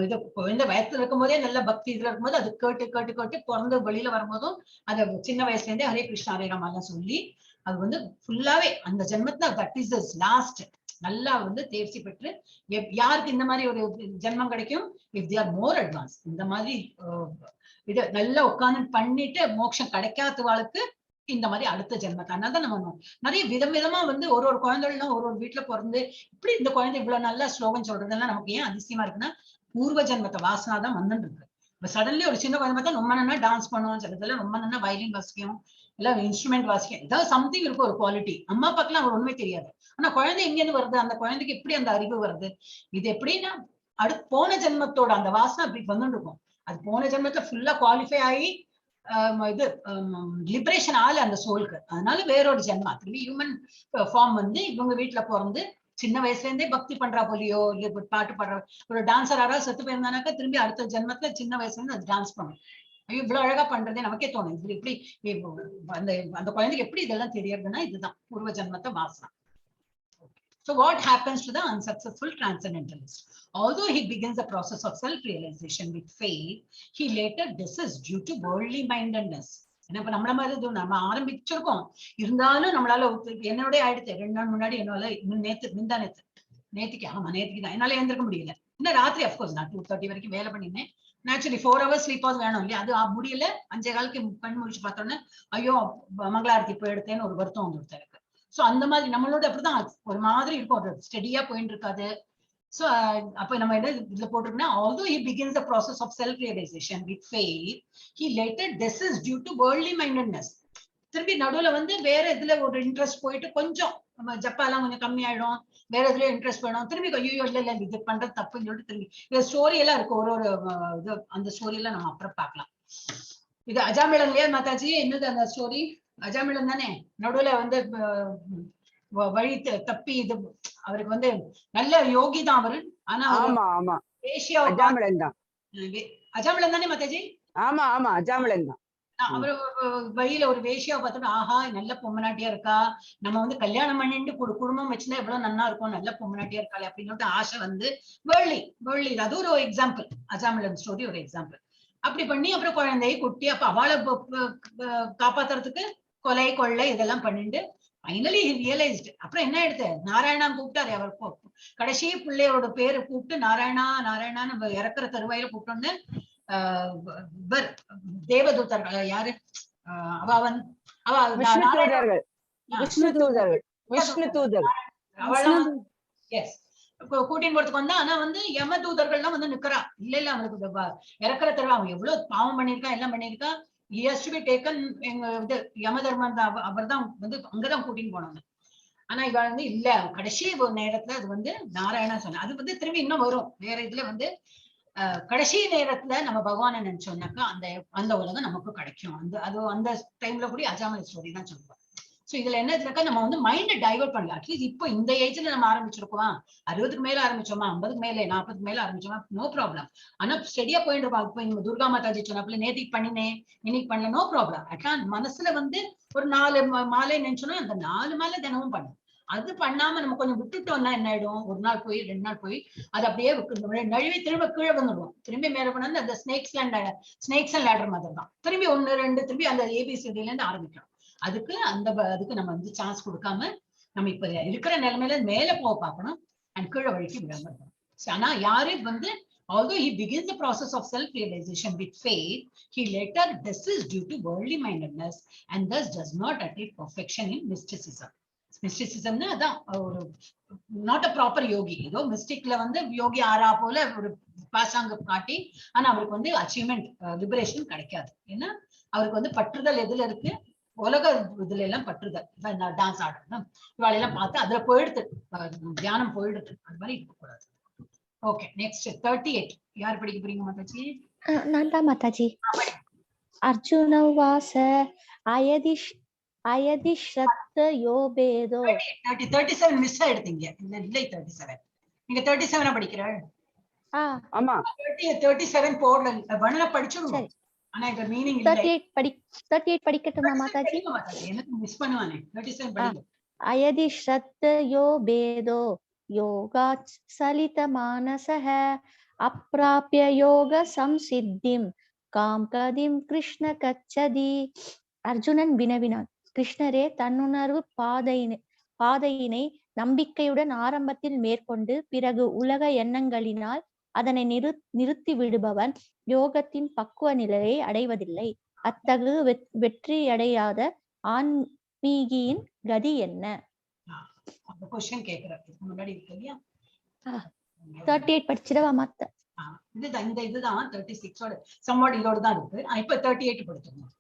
Speaker 2: இது குழந்தை வயசுல இருக்கும் போதே நல்ல பக்தி இதுல இருக்கும்போது அது கேட்டு பிறந்து வெளியில வரும்போதும் அதை சின்ன வயசுல இருந்தே ஹரே கிருஷ்ணா ஹரே ராமா எல்லாம் சொல்லி அது வந்து ஃபுல்லாவே அந்த ஜென்மத்துல தட் இஸ் தி லாஸ்ட் நல்லா வந்து தேர்ச்சி பெற்று, யாருக்கு இந்த மாதிரி ஒரு ஜென்மம் கிடைக்கும்? If they are more advance, இந்த மாதிரி இது நல்லா உட்கார்ந்து பண்ணிட்டு மோட்சம் கிடைக்காதவாளுக்கு இந்த மாதிரி அடுத்த ஜென்மத்தை. அதனால நம்ம நிறைய விதமா வந்து ஒரு குழந்தைகளும் ஒரு வீட்டுல பிறந்து இப்படி இந்த குழந்தை இவ்வளவு நல்லா ஸ்லோகம் சொல்றதெல்லாம் நமக்கு ஏன் அதிசயமா இருக்குன்னா, பூர்வ ஜென்மத்தை வாசனா தான் வந்துட்டு இருக்கு. இப்ப சடன்லி ஒரு சின்ன குழந்தை பார்த்தா ரொம்ப நல்லா டான்ஸ் பண்ணுவோம், சிலதெல்லாம் ரொம்ப நல்லா வயலின் வாசிக்கும், எல்லாம் இன்ஸ்ட்ருமெண்ட் வாசிக்கும், ஏதாவது சம்திங் இருக்கும், ஒரு குவாலிட்டி. அம்மா அப்பாக்கெல்லாம் அவர் ஒண்ணுமே தெரியாது. ஆனா குழந்தை எங்க இருந்து வருது? அந்த குழந்தைக்கு எப்படி அந்த அறிவு வருது? இது எப்படின்னா போன ஜென்மத்தோட அந்த வாசனை அப்படி வந்துட்டு இருக்கும். அது போன ஜென்மத்துல ஃபுல்லா குவாலிஃபை ஆகி இது லிபரேஷன் ஆகல அந்த சோலுக்கு, அதனால வேறொரு ஜென்மா திரும்பி ஹியூமன் ஃபார்ம் வந்து இவங்க வீட்டுல பிறந்து சின்ன வயசுல இருந்தே பக்தி பண்றா போலியோ, இல்ல பாட்டு பாடுற ஒரு டான்சர் யாராவது செத்து போயிருந்தானாக்கா திரும்பி அடுத்த ஜென்மத்துல சின்ன வயசுல இருந்து அது டான்ஸ் பண்ணும். இவ்வளவு அழகா பண்றதே நமக்கே தோணும். இது எப்படி அந்த குழந்தைக்கு எப்படி இதெல்லாம் தெரியறதுன்னா இதுதான் பூர்வ ஜென்மத்தை Vasana. So what happens to the unsuccessful transcendentalist? Although he begins the process of self-realization with faith, he later desists due to worldly mindedness. இப்ப நம்மள மாதிரி நம்ம ஆரம்பிச்சிருக்கோம், இருந்தாலும் நம்மளால என்னோட ஆயிடுத்து 2 நாள் முன்னாடி என்னால நேத்துக்கு தான் என்னால எழுந்திருக்க முடியல. இன்னும் ராத்திரி அப்கோர்ஸ் நான் 2:30 வரைக்கும் வேலை பண்ணினேன். நேச்சுரலி 4 hours ஸ்லீப்பாவது வேணும் இல்லையா? அது முடியல. 5:15 கண் முடிச்சு பார்த்தோன்னே ஐயோ மங்களாரத்தி போய் எடுத்தேன்னு ஒரு வருத்தம் வந்துருச்சு எனக்கு. சோ அந்த மாதிரி நம்மளோட அப்படிதான் ஒரு மாதிரி இருக்கும், ஒரு ஸ்டெடியா போயிட்டு இருக்காது. சோ அப்ப நம்ம என்ன இதுல போட்டிருக்கோம்னா, although he begins the process of self realization with faith, he later desists due to worldly mindedness. திரும்பி நடுவுல வந்து வேற இதுல ஒரு இன்ட்ரெஸ்ட் போயிட்டு கொஞ்சம் நம்ம ஜப்பாலாம் கொஞ்சம் கம்மி ஆயிடும், வேற இதுல இன்ட்ரெஸ்ட் போயிடும், திரும்பி ஐயோ இல்ல இது பண்றது தப்புன்னு சொல்லிட்டு திரும்பி இந்த ஸ்டோரி எல்லாம் இருக்கு, ஒரு இது அந்த ஸ்டோரி எல்லாம் நம்ம அப்புறம் பார்க்கலாம். இது அஜாமிளம் இல்லையா மாதாஜி? என்னது அந்த ஸ்டோரி? அஜாமிளம் தானே? நடுவுல வந்து வழி தப்பி இது அவருக்கு வந்து நல்ல யோகி தான் அவரு, ஆனா அஜாமிளம் தானே மாதாஜி?
Speaker 4: ஆமா ஆமா அஜாமிளம் தான்.
Speaker 2: அவரு வழியில ஒரு வேஷியா பார்த்துட்டு ஆஹா நல்ல பொம்மநாட்டியா இருக்கா, நம்ம வந்து கல்யாணம் பண்ணிட்டு குடும்பம் வச்சுன்னா எவ்வளவு நல்லா இருக்கும், நல்ல பொம்மநாட்டியா இருக்காளே அப்படின்னு ஆசை வந்து வேர்லி அது ஒரு எக்ஸாம்பிள். அஜாமிளம் ஸ்டோரி ஒரு எக்ஸாம்பிள். அப்படி பண்ணி அப்புறம் குழந்தையை குட்டி அப்ப அவளை காப்பாத்துறதுக்கு கொலை கொள்ளை இதெல்லாம் பண்ணிட்டு ஃபைனலி ரியலைஸ்டு. அப்புறம் என்ன எடுத்து நாராயணா கூப்பிட்டாரு. அவர் கடைசி பிள்ளையோட பேரை கூப்பிட்டு நாராயணான்னு இறக்குற தருவாயில கூப்பிட்டோன்னு தேவதூதர்கள் யாரு,
Speaker 4: விஷ்ணு தூதர்கள்
Speaker 2: கூட்டின்னு போறதுக்கு வந்தா. ஆனா வந்து யம தூதர்கள்லாம் வந்து நிக்கிறா. இல்ல அவனுக்கு இறக்குற தடவை அவன் எவ்வளவு பாவம் பண்ணிருக்கான், எல்லாம் பண்ணிருக்கான். He has to be taken. எங்க இது யம தர்மன் அவர் தான் வந்து அங்கதான் கூட்டின்னு போனாங்க. ஆனா இவ வந்து இல்ல, கடைசி நேரத்துல அது வந்து நாராயணா சொன்ன. அது வந்து திரும்பி இன்னும் வரும் வேற இதுல வந்து கடைசி நேரத்துல நம்ம பகவானை நினைச்சோம்னாக்கா அந்த உலகம் நமக்கு கிடைக்கும். அந்த டைம்ல கூட அஜாமல ஸ்டோரி தான் சொல்லுவாங்க. சோ இதுல என்ன இருக்குனாக்கா, நம்ம வந்து மைண்ட் டைவர்ட் பண்ணலாம். அட்லீஸ்ட் இப்போ இந்த ஏஜ்ல நம்ம ஆரம்பிச்சிருக்கோம், 60க்கு மேல ஆரம்பிச்சோமா, 50க்கு மேல 40க்கு மேல ஆரம்பிச்சோமா, நோ ப்ராப்ளம். ஆனா ஸ்டெடியா போயிட்டு இருக்கோம். இப்போ இங்க துர்கா மாதாஜி சொன்னாப்புல நேத்திக்கு பண்ணினேன், இன்னைக்கு பண்ணல, நோ ப்ராப்ளம். அட்லாஸ் மனசுல வந்து ஒரு 4 மாலை நினைச்சோம்னா அந்த 4 மாலை தினமும் பண்ணும். அது பண்ணாம நம்ம கொஞ்சம் விட்டுட்டோம்னா என்ன ஆயிடும், ஒரு நாள் போய் 2 நாள் போய் அது அப்படியே நழுவி திரும்ப கீழே வந்துடுவோம். திரும்பி மேல பண்ணா அந்த ஸ்னேக்ஸ் அண்ட் லேடர் மாதிரி தான். திரும்பி 1 2 திரும்பி அந்த ஏபிசிடில இருந்து ஆரம்பிக்கலாம். அதுக்கு நம்ம வந்து சான்ஸ் கொடுக்காம நம்ம இப்ப இருக்கிற நிலைமையில மேல போக பார்க்கணும் அண்ட் கீழே வழிக்கு விடாம இருக்கணும். ஆனா யாரு வந்து although he begins the process of self-realization with faith, he later desist due to worldly mindedness and thus does not attain perfection in mysticism. மிஸ்டிசிசம்னா அதான் ஒரு நாட் அ ப்ராப்பர் யோகி. ஏதோ மிஸ்டிக்ல வந்து யோகி ஆறா போல ஒரு பாசாங்க காட்டி, ஆனா அவருக்கு வந்து அச்சீவ்மெண்ட் லிபரேஷன் கிடைக்காது. ஏன்னா அவருக்கு வந்து பற்றுதல் எதுல இருக்கு, உலக இதுல எல்லாம் பற்றுதல். டான்ஸ் ஆடுறது இவாளெல்லாம் பார்த்து அதுல போயிடுது, தியானம் போயிடுது. அது மாதிரி இருக்கக்கூடாது. ஓகே, நெக்ஸ்ட் 38 யார் படிக்க போறீங்க மாதாஜி?
Speaker 8: நான் தான் மாதாஜி. அர்ஜுன வாச அயதிஷ்ரத்த யோபேதோ
Speaker 2: 37 மிஸ் ஆயிடுதீங்க. இல்லை 37 நீங்க 37 படிக்கிறாள்.
Speaker 4: ஆமா
Speaker 2: 37 போடல, வண்ண படிச்சுடுங்க. ஆனா இந்த மீனிங் இல்ல.
Speaker 8: 38 படிக்கட்டுமா மாதாஜி?
Speaker 2: எனக்கு மிஸ் பண்ணுவானே. 37 படிங்க.
Speaker 8: அயதிஷ்ரத்த யோபேதோ யோகாத் சலித மானசஹ அப்ராப்ய யோக சம்சித்திம் காம் கதிம் கிருஷ்ண கச்சதி. அர்ஜுனன் வினவினான், கிருஷ்ணரே, தன்னுணர்வு பாதையினை நம்பிக்கையுடன் ஆரம்பத்தில் மேற்கொண்டு பிறகு உலக எண்ணங்களினால் அதனை நிறுத்தி விடுபவன் யோகத்தின் பக்குவ நிலையை அடைவதில்லை. அத்தகு வெற்றியடையாத ஆன்மீகியின் கதி என்ன? 38 படிச்சிடவா மாத்த?
Speaker 2: இதுதான் 36 சம்வாட் இதோட தான் இருக்கு. இப்ப 38 படிச்சிடணும்.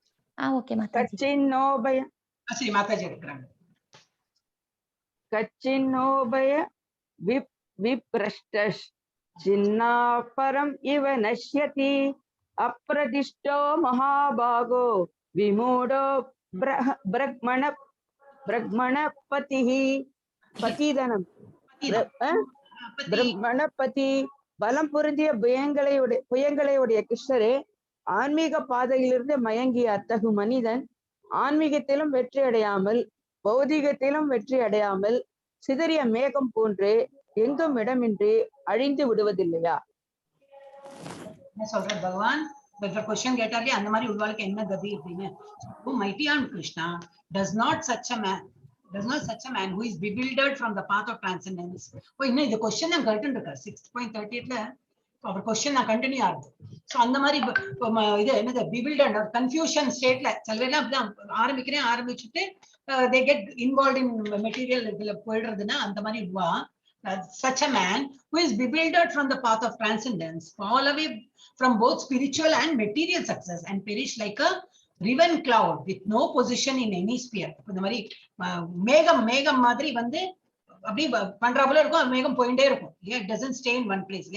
Speaker 8: ஓகே மாதாஜி.
Speaker 2: சரி மாதாஜி எடுக்கிறாங்க.
Speaker 4: கச்சின்னோபய விப்ரஷ்டஷ் சின்னாபரம் இவ நஷ்யதி அப்ரதிஷ்டோ மகாபாகோ விமூடோ பிரக்மணபதிஹி பதிதனம் பிரம்மணபதி. பலம் பொருந்திய புயங்களையுடைய கிருஷ்ணரே, ஆன்மீக பாதையிலிருந்து மயங்கிய அத்தகு மனிதன் ஆன்மீகத்திலும் வெற்றி அடையாமல் பௌதிகத்திலும் வெற்றி அடையாமல் சிதறிய மேகம் போன்று எங்கும் இடமின்றி அழிந்து விடுவதில்லையா?
Speaker 2: என்ன சொல்ற பகவான்? கொஸ்டின் கேட்டாலே அந்த மாதிரி உள்வாளுக்கு என்ன கதி அப்படின்னு. Mighty on Krishna does not such a man who is bewildered from the path of transcendence. இன்னும் இந்த கொஸ்டின் நான் கேட்டுட்டு இருக்கேன் 6.38ல அவர் கொஸ்டின் நான் கண்டினியூ ஆகுது. சோ அந்த மாதிரி இது என்னது bewildered கன்ஃபியூஷன் ஸ்டேட்ல சில பேர்லாம் அப்படிதான் ஆரம்பிச்சுட்டு they get involved in material இதுல போயிடுறதுன்னா அந்த மாதிரி such a man who is bewildered from the path of transcendence fall away from both spiritual and material success and perish like a riven cloud with no position in any sphere. இந்த மாதிரி மேகம் மாதிரி வந்து அப்படியே பண்றாப்புல இருக்கும், மேகம் போயிட்டே இருக்கும். It doesn't stay in one place.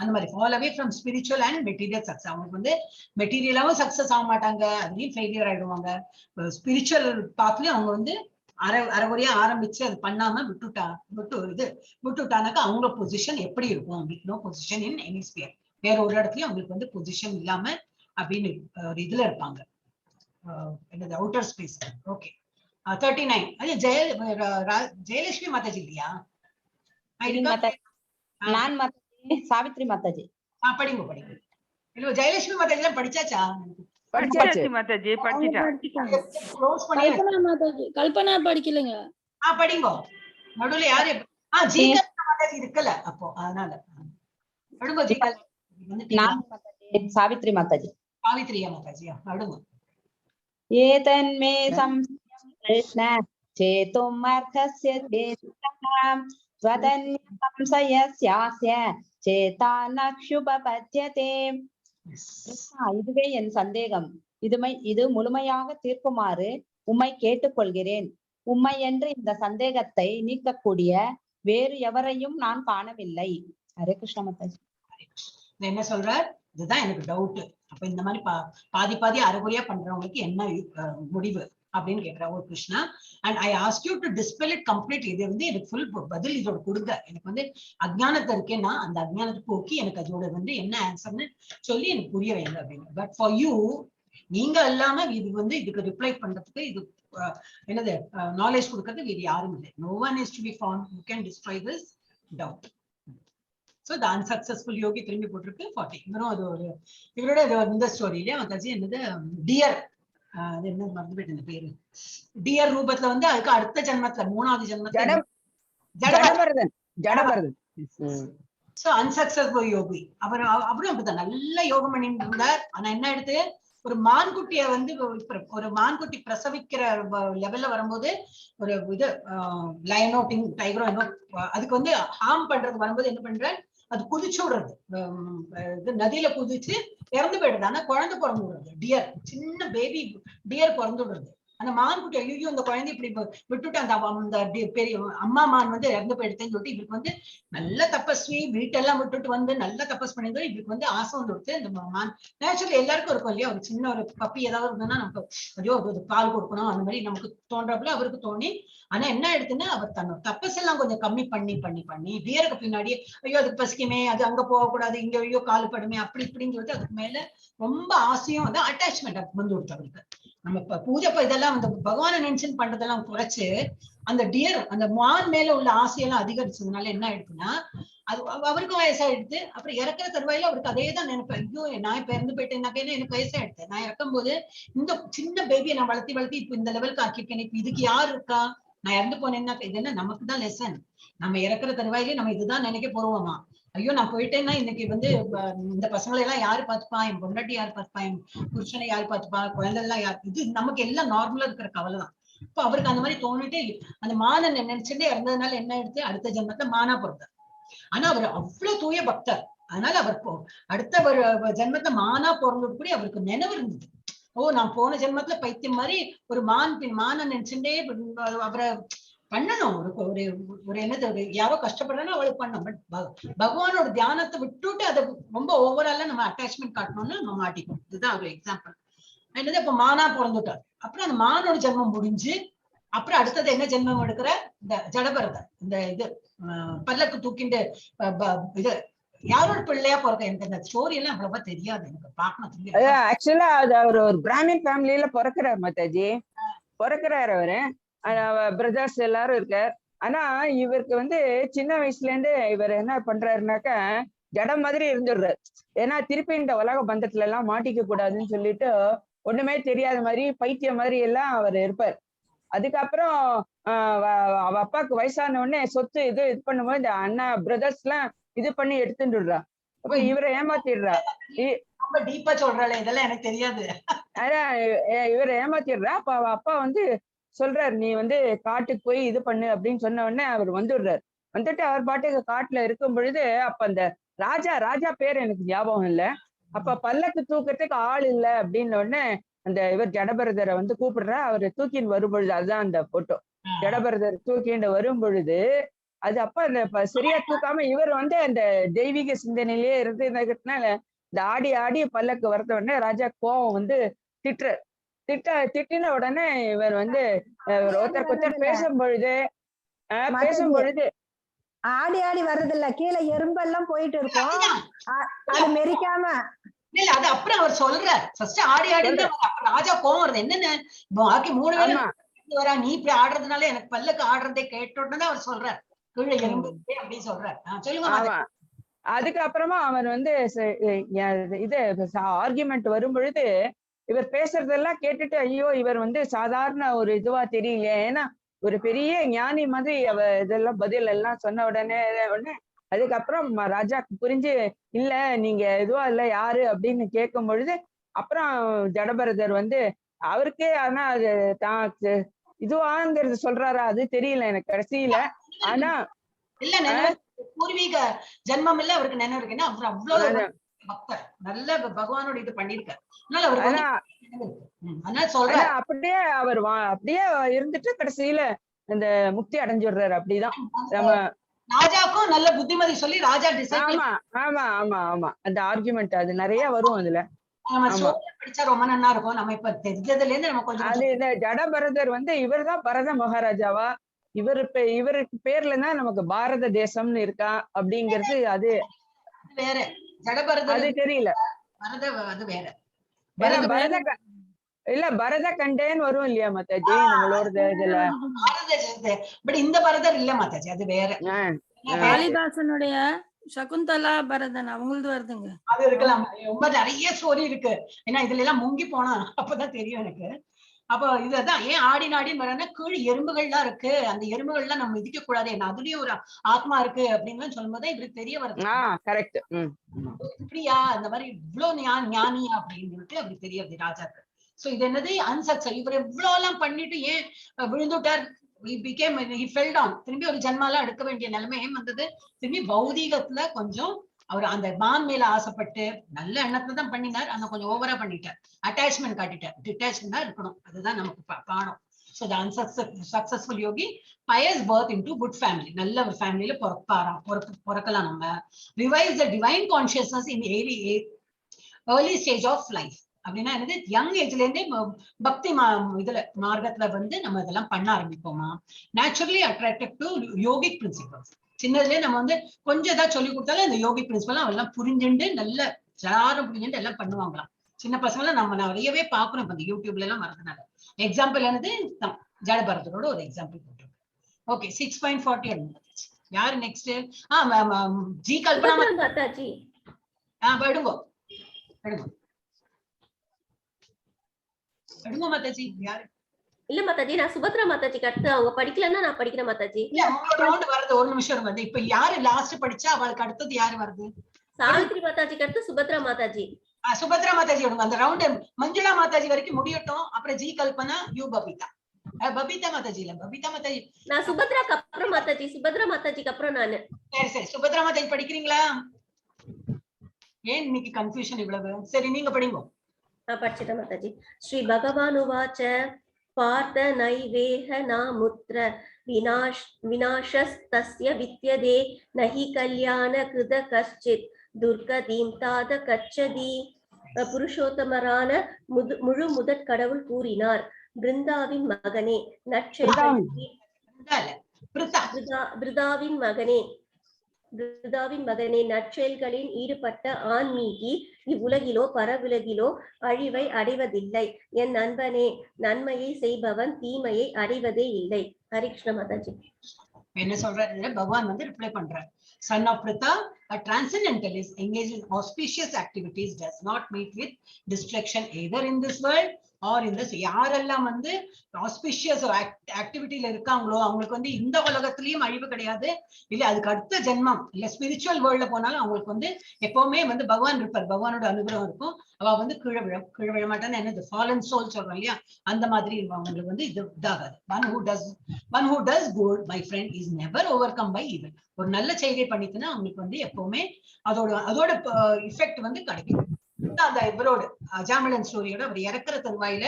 Speaker 2: அந்த மாதிரி fall away from spiritual and material success. அவங்களுக்கு வந்து மெட்டீரியலாவும் சக்சஸ் ஆக மாட்டாங்க, அதுலயும் ஃபெயிலியர் ஆயிடுவாங்க. ஸ்பிரிச்சுவல் பாத்லயும் அவங்க வந்து அரைகுறையா ஆரம்பிச்சு அது பண்ணாம விட்டுட்டானாக்கா அவங்க பொசிஷன் எப்படி இருக்கும்? No position in any sphere. வேற ஒரு இடத்துலயும் அவங்களுக்கு வந்து பொசிஷன் இல்லாம அப்படின்னு ஒரு இதுல இருப்பாங்க, அவுட்டர் ஸ்பேஸ். ஓகே 39 அது ஜெயலட்சுமி மாதாஜி இல்லையா?
Speaker 6: நான் மாதாஜி, சாவித்ரி மாதாஜி.
Speaker 2: படிங்க இல்ல ஜெயலட்சுமி மாதாஜி எல்லாம் படிச்சாச்சா?
Speaker 10: கல்பனா படிக்கலங்க.
Speaker 2: படிங்க. நடுவுல யாரு? கீதா மாதாஜி இருக்கல அப்போ, அதனால படிங்க.
Speaker 6: சாவித்ரி மாதாஜி.
Speaker 2: சாவித்ரியா மாதாஜியா அடுங்க.
Speaker 6: ஏதன்மே சம்சயம் கிருஷ்ண சேதும் அர்த்தஸ்ய சேதனம் ஸ்வதன்ய சம்சயஸ்யாஸ்ய சேதா நக்ஷுபபத்யதே. கிருஷ்ணா, இதுவே என் சந்தேகம். இது முழுமையாக தீர்க்குமாறு உம்மை கேட்டுக்கொள்கிறேன். உம்மை என்று இந்த சந்தேகத்தை நீக்கக்கூடிய வேறு எவரையும் நான் காணவில்லை. ஹரே கிருஷ்ண மாதாஜி.
Speaker 2: என்ன சொல்றார்? இதுதான் எனக்கு டவுட். அப்ப இந்த மாதிரி பாதி பாதி அரைகுறையா பண்றவங்களுக்கு என்ன முடிவு அப்படின்னு கேக்குறா ஓ Krishna. And I ask you to dispel it complete. இது வந்து எனக்கு ஃபுல் பதில் இதோட கொடுங்க. எனக்கு வந்து அஜ்ஞானத்தை இருக்கேன்னா அந்த அஜ்ஞானத்தை போக்கி எனக்கு அதோட வந்து என்ன ஆன்சர்னு சொல்லி எனக்கு புரிய வைங்க அப்படின்னு. பட் ஃபார் யூ, நீங்க இல்லாம இது வந்து இதுக்கு ரிப்ளை பண்றதுக்கு, இது என்னது நாலேஜ் கொடுக்கறதுக்கு இது யாரும் இல்லை. No one is to be found who can destroy this doubt. So the unsuccessful yogi திரும்பி போட்டிருக்கு 40. இன்னும் அது ஒரு இவரோட இந்த ஸ்டோரியில மாதாஜி என்னது டியர், அது என்ன மறந்து போயிட்டு இந்த பேரு, டியர் ரூபத்துல வந்து அதுக்கு அடுத்த ஜென்மத்துல 3வது ஜென்மத்துல
Speaker 4: ஜடபரதன்.
Speaker 2: சோ அன்சக்சஸ்ஃபுல் யோகி. அவரும் அப்படிதான் நல்ல யோகம் பண்ணிட்டு இருந்தார். ஆனா என்ன எடுத்து ஒரு மான்குட்டிய வந்து ஒரு மான்குட்டி பிரசவிக்கிற லெவல்ல வரும்போது ஒரு இது லயனோ டைகரோ என்ன அதுக்கு வந்து ஹார்ம் பண்றது வரும்போது என்ன பண்ற, அது குதிச்சு விடுறது, நதியில குதிச்சு இறந்து போயிடுது. ஆனா குழந்தை பிறந்து விடுறது, டியர், சின்ன பேபி டியர் பிறந்து விடுறது. அந்த மான்குட்டி ஐயோ அந்த குழந்தை இப்படி விட்டுட்டு அந்த பெரிய அம்மா மான் வந்து இறந்து போயிடுதுன்னு சொல்லிட்டு இவருக்கு வந்து நல்ல தபஸ்வி, வீட்டெல்லாம் விட்டுட்டு வந்து நல்ல தபஸ் பண்ணிருந்தோம். இவருக்கு வந்து ஆசை வந்து கொடுத்து இந்த மான் நேச்சுரல் எல்லாருக்கும் இருக்கும் இல்லையா, ஒரு சின்ன ஒரு பப்பி ஏதாவது இருந்ததுன்னா நமக்கு ஐயோ அது பால் கொடுக்கணும் அந்த மாதிரி நமக்கு தோன்றப்பல அவருக்கு தோணி. ஆனா என்ன எடுத்துன்னா அவர் தன்னோட தப்பஸ் எல்லாம் கொஞ்சம் கம்மி பண்ணி பண்ணி பண்ணி டியருக்கு பின்னாடி ஐயோ அதுக்கு பசிக்குமே, அது அங்க போகக்கூடாது, இங்க ஐயோ கால் படுமே அப்படி இப்படின்னு சொல்லிட்டு அதுக்கு மேல ரொம்ப ஆசையும் வந்து அட்டாச்மெண்ட் வந்து கொடுத்து அவருக்கு. நம்ம பூஜை இதெல்லாம் அந்த பகவானை நினைச்சுன்னு பண்றதெல்லாம் குறைச்சு அந்த டியர் அந்த மான் மேல உள்ள ஆசையெல்லாம் அதிகரிச்சதுனால என்ன ஆயிடுச்சுன்னா அது அவருக்கும் வயசாயிடுது. அப்புறம் இறக்குற தருவாயில அவருக்கு அதே தான் நினைப்பேன், ஐயோ நான் இப்ப இறந்து போயிட்டேன்னாக்கா எனக்கு வயசாயிடுது, நான் இறக்கும் போது இந்த சின்ன பேபியை நான் வளர்த்தி வளர்த்தி இப்ப இந்த லெவலுக்கு ஆக்கியிருக்கேன், இப்ப இதுக்கு யாரு இருக்கா, நான் இறந்து போனேன்னாக்கா இது என்ன நமக்கு தான் லெசன். நம்ம இறக்குற தருவாயிலே நம்ம இதுதான் நினைக்க போறோமா, ஐயோ நான் போயிட்டேன்னா இன்னைக்கு வந்து இந்த பசங்களை எல்லாம் யாரு பாத்துப்பா, என் பொண்டாட்டி யாரு பாத்துப்பா, என் புருஷனை யாரு பாத்துப்பா, குழந்தை எல்லாம் யாரு, இது நமக்கு எல்லாம் நார்மலா இருக்கிற கவலை தான். இப்போ அவருக்கு அந்த மாதிரி தோணிட்டே அந்த மானை நினைச்சுட்டே இறந்ததுனால என்ன எடுத்து அடுத்த ஜென்மத்துல மானா பிறந்தார். ஆனா அவர் அவ்வளவு தூய பக்தர். அதனால அவர் அடுத்த ஒரு ஜென்மத்துல மானா பிறந்தது கூட அவருக்கு நினைவு இருந்தது. ஓ நான் போன ஜென்மத்துல பைத்தியம் மாதிரி ஒரு மானை நினைச்சுட்டே அவரை பண்ணணும். ஒரு ஒரு என்னது யாரோ கஷ்டப்படுறேன்னா அவளுக்கு பண்ணணும். பட் பகவானோட தியானத்தை விட்டுட்டு அதை ரொம்ப ஓவராலா நம்ம அட்டாச்மெண்ட் காட்டணும்னு நம்ம மாட்டிக்கணும். இதுதான் ஒரு எக்ஸாம்பிள். என்னது இப்ப மானா பிறந்துட்டார். அப்புறம் அந்த மானோட ஜென்மம் முடிஞ்சு அப்புறம் அடுத்தது என்ன ஜென்மம் எடுக்கிற இந்த ஜடபரதர், இந்த இது பல்லக்கு தூக்கிண்டு இது யாரோட பிள்ளையா பிறக்க, எனக்கு அந்த ஸ்டோரி எல்லாம் அவ்வளவா தெரியாது, எனக்கு பார்க்கணும்.
Speaker 4: ஆக்சுவலா அது அவர் ஒரு பிராமின் ஃபேமிலியில பிறக்கிறார் மாதாஜி, பிறக்கிறாரு அவரு, பிரதர்ஸ் எல்லாரும் இருக்கார். ஆனா இவருக்கு வந்து சின்ன வயசுல இருந்து இவர் என்ன பண்றாருனாக்கா ஜடம் மாதிரி இருந்துடுறாரு. ஏன்னா திருப்பி இந்த உலக பந்தத்துல எல்லாம் மாட்டிக்க கூடாதுன்னு சொல்லிட்டு ஒண்ணுமே தெரியாத மாதிரி பைத்தியம் மாதிரி எல்லாம் அவர் இருப்பார். அதுக்கப்புறம் அவ அப்பாவுக்கு வயசான உடனே சொத்து இது பண்ணும்போது இந்த அண்ணா பிரதர்ஸ் எல்லாம் இது பண்ணி எடுத்துடுறா. அப்ப இவரை ஏமாத்திடுறா.
Speaker 2: டீப்பா சொல்றாளே இதெல்லாம் எனக்கு தெரியாது.
Speaker 4: அதான் இவரை ஏமாத்திடுறா. அப்ப அவ அப்பா வந்து சொல்றாரு நீ வந்து காட்டுக்கு போய் இது பண்ணு அப்படின்னு சொன்ன உடனே அவர் வந்துடுறாரு. வந்துட்டு அவர் பாட்டுக்கு காட்டுல இருக்கும் பொழுது அப்ப அந்த ராஜா பேர் எனக்கு ஞாபகம் இல்லை. அப்ப பல்லக்கு தூக்கத்துக்கு ஆள் இல்லை அப்படின்ன உடனே அந்த இவர் ஜடபரதரை வந்து கூப்பிடுறா. அவர் தூக்கின்னு வரும் பொழுது அதுதான் அந்த போட்டோ. ஜடபரதர் தூக்கிண்டு வரும் பொழுது அது அப்ப அந்த சரியா தூக்காம இவர் வந்து அந்த தெய்வீக சிந்தனையிலேயே இருந்ததுனால இந்த ஆடி ஆடி பல்லக்கு வரத உடனே ராஜா கோவம் வந்து திட்டின உடனே இவர் வந்து ஒருத்தர் பேசும் பொழுது
Speaker 3: ஆடி ஆடி வர்றது இல்ல, கீழே எறும்பெல்லாம் போயிட்டு இருக்கும், அது மெரிக்காம
Speaker 2: இல்ல அது அப்புறம் அவர் சொல்றார். ஃபர்ஸ்ட் ஆடி ஆடி ராஜா கோவம் வருது, என்னன்னு பாக்கி 3 பேரும் வரா, நீ இப்படி ஆடுறதுனால எனக்கு பல்லக்கு ஆடுறதே கேட்ட உடனே அவர் சொல்றார் கீழே எறும்பு அப்படின்னு சொல்றார். சொல்லுங்க.
Speaker 4: அதுக்கப்புறமா அவர் வந்து இது ஆர்குமெண்ட் வரும் பொழுது இவர் பேசுறதெல்லாம் கேட்டுட்டு ஐயோ இவர் வந்து சாதாரண ஒரு இதுவா தெரியல, ஏன்னா ஒரு பெரிய ஞானி மாதிரி அவ இதெல்லாம் பதில் எல்லாம் சொன்ன உடனே அதுக்கப்புறம் ராஜாக்கு புரிஞ்சு இல்ல நீங்க எதுவா இல்ல யாரு அப்படின்னு கேட்கும் பொழுது அப்புறம் ஜடபரதர் வந்து அவருக்கே ஆனா அது தான் இதுவாங்கிறது சொல்றாரா அது தெரியல எனக்கு கடைசியில. ஆனா
Speaker 2: இல்ல நினைவு பூர்வீக ஜென்மம் இல்ல அவருக்கு நினைவு இருக்குன்னா அவர் அவ்வளவு பக்தர் நல்ல பகவானோட இது பண்ணிருக்காரு.
Speaker 4: அப்படியே அவர் அப்படியே இருந்துட்டு கடைசியில இந்த முக்தி அடைஞ்சிடுறாரு. அப்படிதான் நம்ம
Speaker 2: ராஜாக்கும் நல்ல புத்திமதி சொல்லி ராஜா டிசைட்.
Speaker 4: ஆமா ஆமா ஆமா அந்த ஆர்குமெண்ட் அது நிறைய வரும் அதுல.
Speaker 2: படிச்சா ரொம்ப நல்லா இருக்கும். நம்ம இப்ப தெரிஞ்சதுல இருந்து நம்ம கொஞ்சம்
Speaker 4: அது இந்த ஜடபரதர் வந்து இவர்தான் பரத மகாராஜாவா, இவருக்கு பேர்ல தான் நமக்கு பாரத தேசம்னு இருக்கா அப்படிங்கிறது அது
Speaker 2: வேற. ஜடபரதர்
Speaker 4: அது தெரியல.
Speaker 2: அது வேற.
Speaker 4: இல்ல பரத கண்டேன்னு வரும் இல்லையா மாதாஜி நம்மளோட இதுல.
Speaker 2: பட் இந்த பரதர் இல்ல மாதாஜி, அது வேற.
Speaker 10: காளிதாசனுடைய சகுந்தலா பரதன் அவங்களது வருதுங்க.
Speaker 2: அது இருக்கலாம். ரொம்ப நிறைய ஸ்டோரி இருக்கு. ஏன்னா இதுல எல்லாம் முங்கி போனா அப்பதான் தெரியும் எனக்கு. அப்போ இதுதான் ஏன் ஆடி நாடின்னு வரேன்னா கீழ் எறும்புகள்லாம் இருக்கு, அந்த எறும்புகள்லாம் நம்ம மிதிக்க கூடாது, அதுலயும் ஒரு ஆத்மா இருக்கு அப்படின்னு சொல்லும் போதே இவருக்கு தெரிய வருது.
Speaker 4: கரெக்ட்.
Speaker 2: இப்படியா அந்த மாதிரி இவ்வளவு ஞானியா அப்படின்னு சொல்லிட்டு அப்படி தெரிய வருது ராஜாக்கு. சோ இது என்னது அன்சக்சஸ். இவர் இவ்வளவு எல்லாம் பண்ணிட்டு ஏன் விழுந்துட்டார்? he fell down. திரும்பி ஒரு ஜன்மாலாம் எடுக்க வேண்டிய நிலைமை வந்தது. திரும்பி பௌதீகத்துல கொஞ்சம் அவர் அந்த மான் மேல ஆசைப்பட்டு நல்ல எண்ணத்துல தான் பண்ணினார், ஆனா கொஞ்சம் ஓவரா பண்ணிட்டார், அட்டாச்மெண்ட் காட்டிட்டார். டிட்டாச்மெண்டா இருக்கணும், அதுதான் நமக்கு பாடம். So the unsuccessful yogi pious birth into good family. நல்ல ஒரு ஃபேமிலியில பிறக்கலாம் நம்ம. Revives the divine consciousness in early stage of life. அப்படின்னா என்னது யங் ஏஜ்ல இருந்தே பக்தி இதுல மார்க்கத்துல வந்து நம்ம இதெல்லாம் பண்ண ஆரம்பிப்போமா. Naturally attracted to yogic principles. சின்னதுலயே நம்ம வந்து கொஞ்சம் ஏதாவது சொல்லி கொடுத்தாலும் இந்த யோகிக் பிரின்சிபல் அவெல்லாம் புரிஞ்சுண்டு நல்ல ஜாரம் புரிஞ்சுட்டு எல்லாம் பண்ணுவாங்களாம். சின்ன பசங்களாம் நம்ம நிறையவே பாக்கணும் இப்ப இந்த யூடியூப்ல எல்லாம் வரதுனால. எக்ஸாம்பிள் என்னது ஜடபரதரோட ஒரு எக்ஸாம்பிள் போட்டிருக்கோம். ஓகே 6.40. யாரு நெக்ஸ்ட்? ஜி கல்பனா
Speaker 9: மாதாஜி.
Speaker 2: எடுங்கோ மாதாஜி. யாரு?
Speaker 9: இல்ல மாதாஜி, நான் சுபத்ரா மாதாஜிக்கு அடுத்து அவங்க படிக்கலன்னா நான் படிக்கிறேன் மாதாஜி.
Speaker 2: வருது ஒரு நிமிஷம் வந்து. இப்ப யாரு லாஸ்ட் படிச்சா அவளுக்கு அடுத்தது யாரு வருது?
Speaker 9: சாவித்ரி மாதாஜிக்கு அடுத்து சுபத்ரா மாதாஜி.
Speaker 2: சுபத்ரா மாதாஜி விடுங்க. அந்த ரவுண்ட் மஞ்சுளா மாதாஜி வரைக்கும் முடியட்டும். அப்புறம் ஜி கல்பனா, யூ பபிதா. பபிதா மாதாஜி இல்ல, பபிதா மாதாஜி.
Speaker 9: நான் சுபத்ராக்கு அப்புறம் மாதாஜி, சுபத்ரா மாதாஜிக்கு அப்புறம் நானு.
Speaker 2: சரி சுபத்ரா மாதாஜி படிக்கிறீங்களா? ஏன் இன்னைக்கு கன்ஃபியூஷன் இவ்வளவு? சரி நீங்க படிங்க.
Speaker 9: படிச்சிட்டேன் மாதாஜி. ஸ்ரீ பகவான் உவாச்ச பார்த்த நைவேஹ நாமுத்ர விநாசஸ்தஸ்ய வித்யதே நஹி கல்யாண கிருத கஷ்சித் துர்கதீம் தாத கச்சதி. புருஷோத்தமரான முழு முதற் கடவுள் கூறினார், பிருந்தாவின் மகனே பிருதாவின் மகனே நற்செயல்களில் ஈடுபட்ட ஆன்மீகி இவ்வுலகிலோ பரவுலகிலோ அழிவை அடைவதில்லை. என் நண்பனே, நன்மையை செய்பவன் தீமையை அடைவதே இல்லை. ஹரிகிருஷ்ண மாதாஜி.
Speaker 2: என்ன சொல்றாரு பகவான் வந்து ரிப்ளை பண்றாரு. Son of Pritha, a transcendentalist engaged in auspicious activities does not meet with destruction either in this world or in this. யாரெல்லாம் வந்து auspicious ஆக்டிவிட்டியில இருக்காங்களோ அவங்களுக்கு வந்து இந்த உலகத்திலயும் அழிவு கிடையாது, இல்ல அதுக்கு அடுத்த ஜென்மம் இல்ல ஸ்பிரிச்சுவல் வேர்ல்ட்ல போனாலும் அவங்களுக்கு வந்து எப்பவுமே வந்து பகவான் இருப்பார், பகவானோட அனுகிரகம் இருக்கும். அவ வந்து கீழே விழ மாட்டான்னு என்னது ஃபாலன் சோல் சொல்றோம் இல்லையா, அந்த மாதிரி அவங்களுக்கு வந்து இது இதாகாது. One who does good, my friend, is never overcome by evil. ஒரு நல்ல செய்கை பண்ணிட்டுன்னா அவங்களுக்கு வந்து எப்பவுமே அதோட இஃபெக்ட் வந்து கிடைக்கும். அந்த இவரோட அஜாமிளன் ஸ்டோரியோட அவர் இறக்குற தருவாயில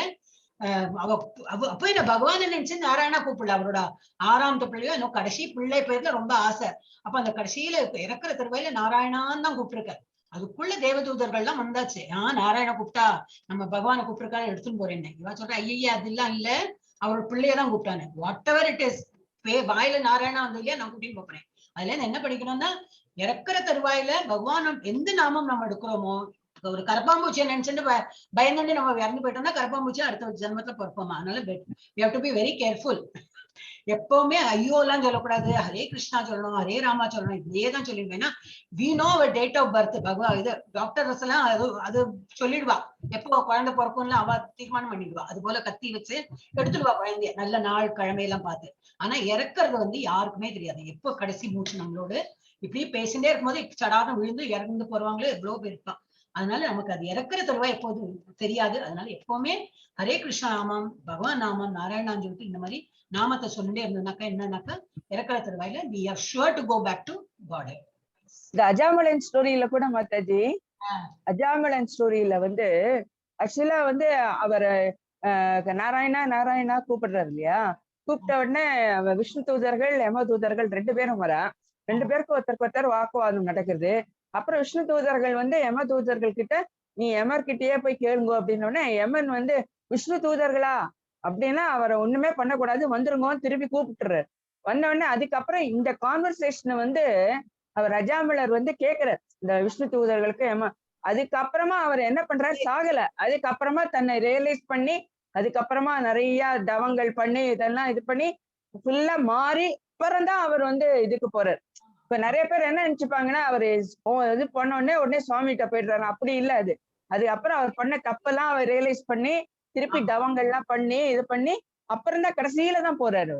Speaker 2: அப்ப என்ன பகவான் நினைச்சு நாராயணா கூப்பிடல, அவரோட 6ஆம் பிள்ளையோ இன்னும் கடைசி பிள்ளை பேர்ல ரொம்ப ஆசை. அப்ப அந்த கடைசியில இறக்குற தருவாயில நாராயணான்னு தான் கூப்பிட்டுருக்காரு. அதுக்குள்ள தேவதூதர்கள் எல்லாம் வந்தாச்சு. நாராயண கூப்பிட்டா நம்ம பகவானை கூப்பிட்டுருக்காரு எடுத்துன்னு போறேன். இவா சொல்ற ஐயா அதெல்லாம் இல்ல, அவரோட பிள்ளையதான் கூப்பிட்டானு. வாட் எவர் இட் இஸ், வாயில நாராயணா வந்து இல்லையா நான் கூட்டின்னு போறேன். அதுல என்ன படிக்கணும்னா இறக்குற தருவாயில பகவான் எந்த நாமம் நம்ம எடுக்கிறோமோ, ஒரு கரப்பாம்பூச்சியை நினைச்சுட்டு பயந்துட்டு நம்ம இறந்து போயிட்டோம்னா கரப்பாம்பூச்சி அடுத்த ஜென்மத்துல பிறப்போமா. அதனால we have to be very careful. எப்பவுமே ஐயோ எல்லாம் சொல்லக்கூடாது, ஹரே கிருஷ்ணா சொல்லணும், ஹரே ராமா சொல்லணும், இதேதான் சொல்லிடுவேன். ஏன்னா we know our date of birth. இது டாக்டர்ஸ் எல்லாம் அது சொல்லிடுவா, எப்போ குழந்தை பிறக்கும்ல அவ தீர்மானம் பண்ணிடுவா. அது போல கத்தி வச்சு எடுத்துடுவா குழந்தைய, நல்ல நாள் கிழமையெல்லாம் பார்த்து. ஆனா இறக்குறது வந்து யாருக்குமே தெரியாது, எப்போ கடைசி மூச்சு நம்மளோட இப்படி பேசிட்டே இருக்கும்போது சடாரம் விழுந்து இறந்து போறவங்களே எவ்வளவு பேர் இருப்பான். அதனால நமக்கு அது இறக்குற தருவாய் எப்போது தெரியாது. அதனால எப்பவுமே ஹரே கிருஷ்ணா நாமம், பகவான் நாமம், நாராயணான்னு சொல்லிட்டு இந்த மாதிரி நாமத்தை சொல்லிட்டே இருந்தோம்னாக்கா என்னன்னாக்கா இறக்குற தருவாயில we are sure to go back to God.
Speaker 4: இந்த அஜாமலன் ஸ்டோரியில கூட மாதாஜி, அஜாமலன் ஸ்டோரியில வந்து ஆக்சுவலா வந்து அவர் நாராயணா நாராயணா கூப்பிடுறாரு இல்லையா, கூப்பிட்ட உடனே விஷ்ணு தூதர்கள் யம தூதர்கள் 2 பேரும் வரா, 2 பேருக்கும் ஒருத்தருக்கு ஒருத்தர் வாக்குவாதம் நடக்குது. அப்புறம் விஷ்ணு தூதர்கள் வந்து யம தூதர்கள் கிட்ட நீ யமர்கிட்டயே போய் கேளுங்க அப்படின்னு உடனே யமன் வந்து விஷ்ணு தூதர்களா அப்படின்னா அவரை ஒண்ணுமே பண்ணக்கூடாது, வந்துருங்கன்னு திருப்பி கூப்பிட்டுறாரு. வந்த உடனே அதுக்கப்புறம் இந்த கான்வர்சேஷனை வந்து அவர் அஜாமலர் வந்து கேக்குறாரு இந்த விஷ்ணு தூதர்களுக்கு யம. அதுக்கப்புறமா அவர் என்ன பண்றாரு, சாகல. அதுக்கப்புறமா தன்னை ரியலைஸ் பண்ணி அதுக்கப்புறமா நிறைய தவங்கள் பண்ணி இதெல்லாம் இது பண்ணி ஃபுல்லா மாறி அப்புறம்தான் அவர் வந்து இதுக்கு போறாரு. இப்ப நிறைய பேர் என்ன நினைச்சுப்பாங்கன்னா அவரு இது பண்ண உடனே சுவாமிகிட்ட போயிடுறாரு. அப்படி இல்ல அது. அதுக்கப்புறம் அவர் பண்ண தப்பெல்லாம் அவர் ரியலைஸ் பண்ணி திருப்பி தவங்கள்லாம் பண்ணி இது பண்ணி அப்புறம் தான் கடைசியில தான் போறாரு.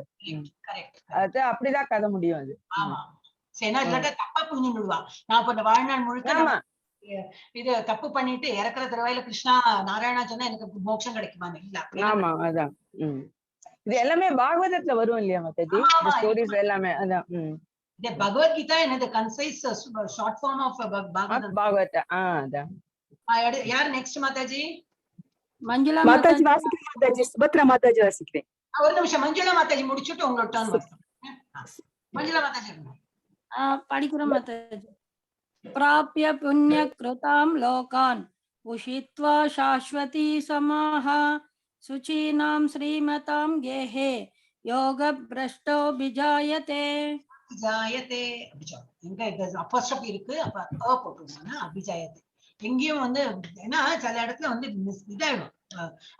Speaker 4: அது அப்படிதான் கதை முடியும் அது.
Speaker 2: தப்பா புரிஞ்சுடுவா. நான் இப்ப வாழ்நாள் முழுக்க இது தப்பு பண்ணிட்டு இறக்குற தருவாயில கிருஷ்ணா நாராயணா சொன்னா எனக்கு மோட்சம் கிடைக்குமா? இல்ல.
Speaker 4: ஆமா, அதான். இது எல்லாமே பாகவதத்துல வரும் இல்லையா மாதாஜி, இந்த ஸ்டோரிஸ் எல்லாமே. அதான்.
Speaker 2: இந்த பகவத்கீதா என்னது கன்சைஸ் ஷார்ட் ஃபார்ம் ஆஃப்
Speaker 4: பாகவத. அதான்.
Speaker 2: யார் நெக்ஸ்ட் மாதாஜி?
Speaker 10: மஞ்சுளா
Speaker 12: மாதாஜி வாசிக்கிறேன். மாதாஜி சுபத்ரா மாதாஜி வாசிக்கிறேன்.
Speaker 2: ஒரு நிமிஷம் மஞ்சுளா மாதாஜி முடிச்சுட்டு உங்களோட டர்ன் வரும். மஞ்சுளா மாதாஜி
Speaker 10: படிக்கிறோம் மாதாஜி. प्राप्य पुण्यकृतां लोकान् उषित्वा शाश्वती समाः शुचीनां श्रीमतां गेहे योगभ्रष्टो विजायते.
Speaker 2: விஜாயதே எங்க அப்போஸ்ட்ரோபி இருக்கு, அப்ப அ போட்டுருவாங்க அபிஜாயத்தை. எங்கேயும் வந்து ஏன்னா சில இடத்துல வந்து இதாயிடும்,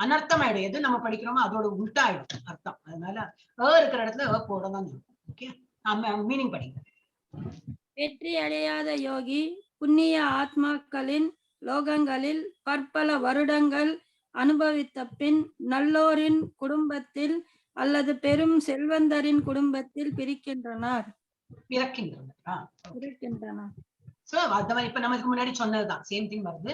Speaker 2: அனர்த்தம் ஆயிடும். எது நம்ம படிக்கிறோமோ அதோட உல்டா ஆயிடும் அர்த்தம். அதனால இருக்கிற இடத்துல போடதான் இருக்கும். ஓகே, மீனிங் படிங்க.
Speaker 10: வெற்றி அடையாத யோகி புண்ணிய ஆத்மாக்களின் லோகங்களில் பற்பல வருடங்கள் அனுபவித்த பின் நல்லோரின் குடும்பத்தில் அல்லது பெரும் செல்வந்தரின் குடும்பத்தில் பிறக்கின்றனர்.
Speaker 2: சோ அந்த மாதிரி இப்ப நமக்கு முன்னாடி சொன்னதுதான் சேம் திங் வருது.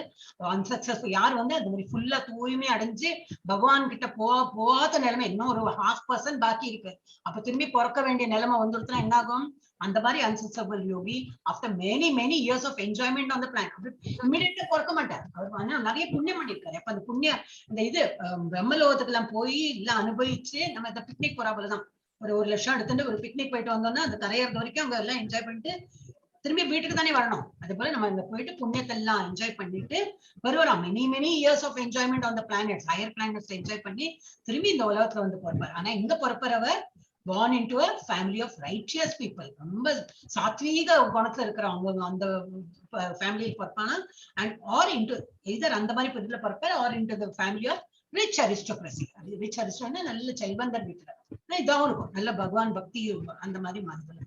Speaker 2: அன்சக்சஸ்ஃபுல் யார் வந்து அந்த மாதிரி ஃபுல்லா தூய்மை அடைஞ்சு பகவான் கிட்ட போகாத நிலைமை, இன்னும் ஒரு 0.5% பாக்கி இருக்கு, அப்ப திரும்பி பிறக்க வேண்டிய நிலைமை வந்துடுச்சுன்னா என்ன ஆகும்? அந்த மாதிரி unsuccessful yogi after many years of enjoyment on the plan இமிடியேட்டா பிறக்க மாட்டார். அவர் நிறைய புண்ணியம் பண்ணிருக்காரு. அப்ப அந்த புண்ணிய இந்த இது பிரம்மலோகத்துக்கு எல்லாம் போய் எல்லாம் அனுபவிச்சு நம்ம இந்த பிக்னிக் போறா போலதான் ஒரு 1 லட்சம் எடுத்துட்டு ஒரு பிக்னிக் போயிட்டு வந்தோம்னா அந்த கரையறது வரைக்கும் அவங்க எல்லாம் என்ஜாய் பண்ணிட்டு திரும்பி வீட்டுக்கு தானே வரணும். அதே போல நம்ம இங்க போயிட்டு புண்ணியத்தை எல்லாம் என்ஜாய் பண்ணிட்டு வருவாராம். Many years of enjoyment on the planets, higher planets enjoy பண்ணி திரும்பி இந்த உலகத்துல வந்து பிறப்பார். ஆனா இங்க பிறப்பறவர் born into a family of righteous people, ரொம்ப சாத்வீக குணத்துல இருக்கிறவங்க அந்த ஃபேமிலியில் பிறப்பானா, and or into either அந்த மாதிரி பதில பிறப்பார் or into the family of rich aristocracy. Rich அரிஸ்டோன்னா நல்ல செல்வந்தர் வீட்டுல இதாவும் இருக்கும், நல்ல பகவான் பக்தி அந்த மாதிரி மாதிரி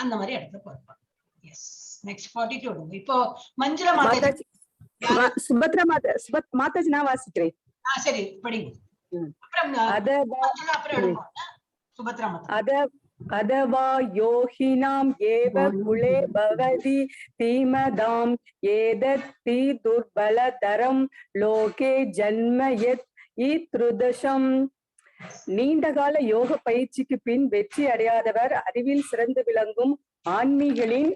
Speaker 2: அந்த மாதிரி இடத்துல பிறப்பார். S, next 42. இப்போ மஞ்சுளா மாதாஜி
Speaker 12: சுபத்ரா மாதாஜி நான் வாசிக்கிறேன்.
Speaker 2: சரி படிங்க. அப்புறம்
Speaker 12: அதவா யோகினாம் ஏவ குலே பவதி தீமதாம் ஏதத்தி துர்பலதரம் லோகே ஜன்ம யத் ஈத்ருதசம். நீண்டகால யோக பயிற்சிக்கு பின் வெற்றி அடையாதவர் அறிவில் சிறந்து விளங்கும் ஆன்மீகளின்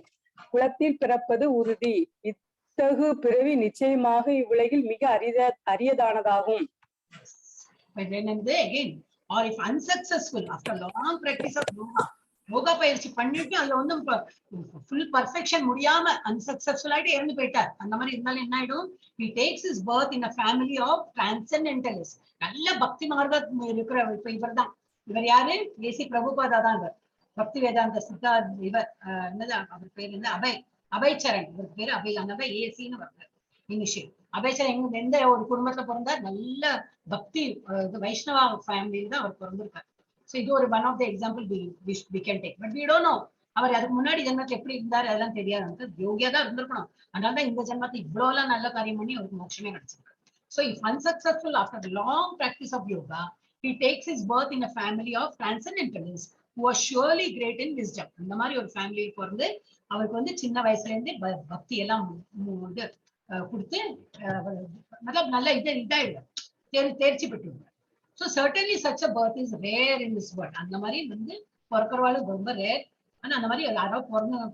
Speaker 12: குலத்தில் பிறப்பது உறுதி. இத்தகு பிறவி நிச்சயமாக இவ்வுலகில் மிக அரியதானதாகும்.
Speaker 2: or if unsuccessful after long practice of yoga பயிற்சி பண்ணிட்டு அதுல வந்து full perfection முடியாம unsuccessful ஆயிட்டு இறந்து போயிட்டார். அந்த மாதிரி இருந்தாலும் என்ன ஆயிடும்? he takes his birth in a family of transcendentalists. நல்ல பக்தி மார்க்கம் இருக்கிற இப்ப இவர் யாரு? ஏசி பிரபுபாதா தான் இவர். பக்தி வேதாந்த சித்தா இவர் என்னதான் அவர் பேர் வந்து அபய்சரண். இவர் பேரு அபய் ஏசின்னு வருது இனிஷியல். அபய்சரண் எந்த ஒரு குடும்பத்துல பிறந்தார்? நல்ல பக்தி வைஷ்ணவா ஃபேமிலியில தான் அவர் பிறந்திருக்காரு. சோ இது ஒரு one of the example we can take, but we don't know அவர் அதுக்கு முன்னாடி ஜென்மத்துல எப்படி இருந்தாரு அதெல்லாம் தெரியாது. யோகியா தான் இருந்திருக்கணும். அதனாலதான் இந்த ஜென்மத்துல இவ்வளவு எல்லாம் நல்ல காரியம் பண்ணி அவருக்கு மோட்சமே கிடைச்சிருக்கு. So if unsuccessful after the long practice of yoga, he takes his birth in a family of transcendentalists who are surely great in wisdom. இந்த மாதிரி ஒரு ஃபேமிலியில் பிறந்து அவருக்கு வந்து சின்ன வயசுல இருந்தே பக்தி எல்லாம் வந்து கொடுத்து நல்ல தேர்ச்சி பெற்றுவார். So certainly such a birth is rare in this world. அந்த மாதிரி வந்து பிறக்கிறவாளும் ரொம்ப ரேர். ஆனா அந்த மாதிரி யாராவது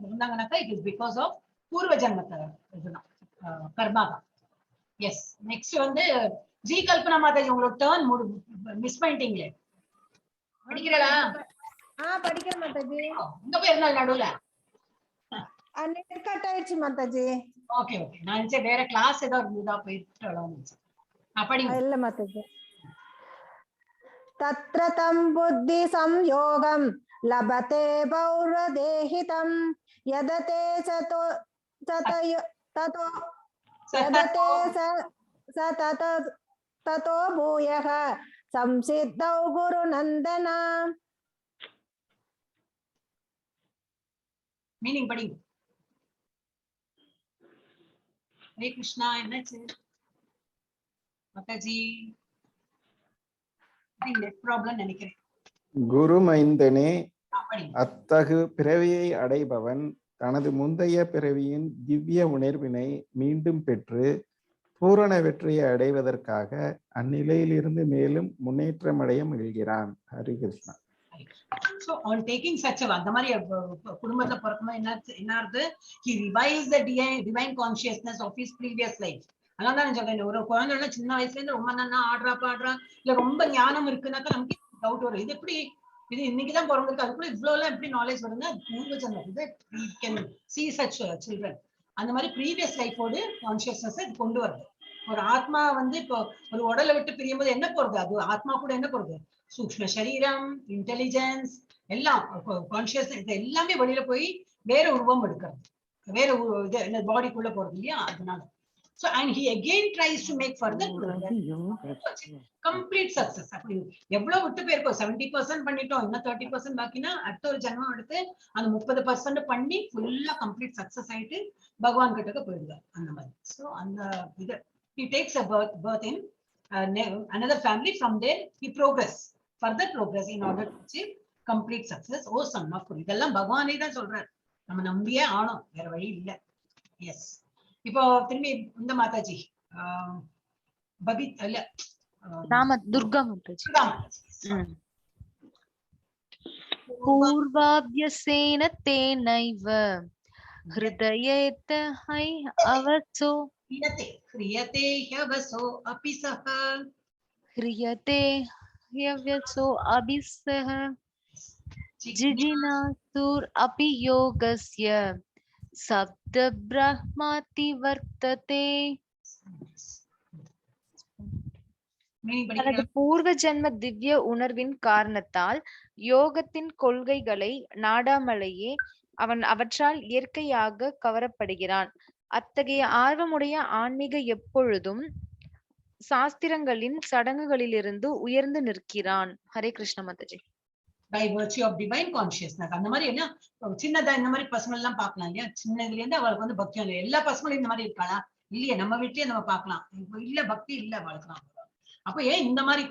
Speaker 2: பிறந்தாங்கன்னாக்கா it is because of பூர்வ ஜன்மத்தை இதுதான் கர்மா தான். எஸ், நெக்ஸ்ட் வந்து ஜி கல்பனா மாதாஜி உங்களோட டர்ன் மிஸ் பண்ணிட்டீங்களே, படிக்கிறீங்களா?
Speaker 3: படிக்கிறேன் மாதாஜி.
Speaker 2: உங்க பேர் என்ன நடுவுல
Speaker 3: கட் ஆயிடுச்சு மாதாஜி.
Speaker 2: ஓகே ஓகே, நான் நினைச்சேன் வேற கிளாஸ் ஏதாவது இருந்ததா போயிட்டு படிங்க.
Speaker 3: இல்ல மாதாஜி. தத்ர தம் புத்தி சம்யோகம் லபதே பௌர்வதேஹிதம் யததே சதோ ததோ யததே ததோ பூயः சம்சித்தௌ குருநந்தனா.
Speaker 2: மீனிங் படிங்க. ஹரே கிருஷ்ணா. என்னாச்சு மாதாஜி? நினைக்கிறேன்.
Speaker 7: குரு மைந்தனே, அத்தகு பிறவியை அடைபவன் தனது முந்தைய பிறவியின் திவ்ய உணர்வினை மீண்டும் பெற்று பூரண வெற்றியை அடைவதற்காக அந்நிலையிலிருந்து மேலும் முன்னேற்றம் அடைய முயல்கிறான். Hari Krishna.
Speaker 2: So on taking such a அந்த மாதிரி குடும்பத்துல பிறக்கணும் என்ன ஆகுது? He revives the divine consciousness of his previous life. அதான் நான் சொல்றேன், ஒரு குழந்தை சின்ன வயசுல இருந்து ரொம்ப நல்லா ஆடுறா இல்ல ரொம்ப ஞானம் இருக்குனாக்கா நமக்கு டவுட் வரும். இது எப்படி, இது இன்னைக்குதான் பிறந்திருக்கு, அதுக்குள்ள இவ்வளவு எல்லாம் எப்படி நாலேஜ் வருங்க? பூர்வ ஜன்மம். இது we can see such children. அந்த மாதிரி ப்ரீவியஸ் லைஃபோடு கான்சியஸ்னஸ் கொண்டு வருது. ஒரு ஆத்மா வந்து இப்போ ஒரு உடலை விட்டு பிரியும் போது என்ன போறது? அது ஆத்மா கூட என்ன போறது? சூக்ஷ்ம சரீரம், இன்டெலிஜென்ஸ் எல்லாம் கான்சியஸ்னஸ் எல்லாமே வெளியில போய் வேற உருவம் எடுக்கிறது, வேற இது பாடிக்குள்ள போறது இல்லையா? அதனால so and he again tries to make further complete success. அப்படி எவ்வளவு விட்டு போயிருக்கோம், 70% பண்ணிட்டோம், இன்னும் 30% பாக்கினா அடுத்த ஒரு ஜன்மம் எடுத்து அந்த 30% பண்ணி ஃபுல்லா கம்ப்ளீட் சக்சஸ் ஆயிட்டு பகவான் கிட்டக்க போயிடுவார். அந்த மாதிரி சோ அந்த இது he takes a birth in another family. From there he further progress in order to achieve complete success. O son of Guru. இதெல்லாம் பகவானே தான் சொல்றார், நம்ம நம்பியே ஆனோம், வேற வழி இல்லை. எஸ், இப்போ திரும்பி இந்த மாதாஜி பபித் இல்ல
Speaker 1: துர்கா மாதாஜி. பூர்வாப்யசேன தேனைவ ஹ்ருதயேத ஹை அவசோ
Speaker 2: க்ரியதே ஹ்யவசோ அபிசஹ
Speaker 1: க்ரியதே ஹ்யவசோ அபிசஹ ஜிஜினாசுர் அபி யோகஸ்ய சப்த பிரஹ்மாதி வர்த்ததே. தனது பூர்வ ஜன்ம திவ்ய உணர்வின் காரணத்தால் யோகத்தின் கொள்கைகளை நாடாமலேயே அவன் அவற்றால் இயற்கையாக கவரப்படுகிறான். அத்தகைய ஆர்வமுடைய ஆன்மீக எப்பொழுதும் சாஸ்திரங்களின் சடங்குகளிலிருந்து உயர்ந்து நிற்கிறான். Hare Krishna Mataji.
Speaker 2: by virtue of divine consciousness. அந்த மாதிரி என்ன சின்னதா இந்த மாதிரி பசங்க எல்லாம் பாக்கலாம் இல்லையா? சின்னதுல இருந்து அவளுக்கு வந்து பக்தி இல்லை. எல்லா பசங்களும் இந்த மாதிரி இருக்காளா? இல்லையே, நம்ம வீட்லயே நம்ம பாக்கலாம். இல்ல பக்தி இல்ல வளர்க்கலாம். அப்ப ஏன் இந்த மாதிரி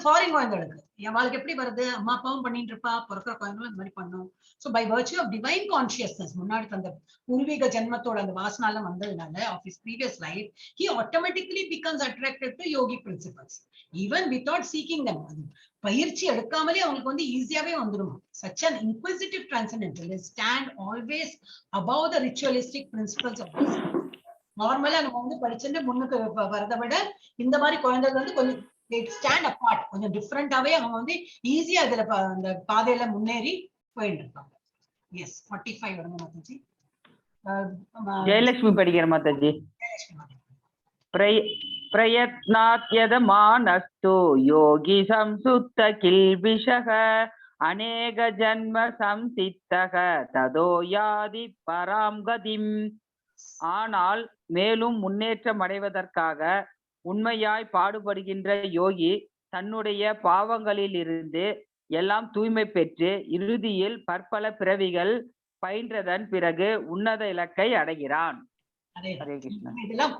Speaker 2: ஃபாரின் குழந்தைகளுக்கு அவளுக்கு எப்படி வருது? அம்மா அப்பாவும் பண்ணிட்டு இருப்பா, பிறக்கிற குழந்தைகளும் இந்த மாதிரி பண்ணும். So by virtue of divine consciousness, முன்னாடி அந்த பூர்வீக ஜென்மத்தோட அந்த வாசனால வந்ததுனால of his previous life he automatically becomes attracted to yogi principles even without seeking them. பயிற்சி எடுக்காமலே அவங்களுக்கு வந்து ஈஸியாவே வந்துடும். such an inquisitive transcendentalist stand always above the ritualistic principles of this. நார்மலா நம்ம வந்து படிச்சுட்டு முன்னுக்கு வரதை விட இந்த மாதிரி குழந்தைகள் வந்து கொஞ்சம் ஸ்டாண்ட் அப்பார்ட், கொஞ்சம் டிஃப்ரெண்டாவே அவங்க வந்து ஈஸியா இதுல அந்த பாதையில முன்னேறி போயிட்டு இருப்பாங்க. எஸ், 45 வருங்க மாதாஜி.
Speaker 4: ஜெயலட்சுமி படிக்கிற மாதாஜி. பிரயத்னாத்யதமானஸ்து யோகி சம்சுத்த கில்பிஷக அநேக ஜன்ம சம்சித்தக ததோ யாதி பராம் கதிம். ஆனால் மேலும் முன்னேற்றம் அடைவதற்காக உண்மையாய் பாடுபடுகின்ற யோகி தன்னுடைய பாவங்களில் இருந்து எல்லாம் தூய்மை பெற்று இறுதியில் பற்பல பிறவிகள் பயின்றதன் பிறகு உன்னத இலக்கை அடைகிறான்.
Speaker 2: இதெல்லாம்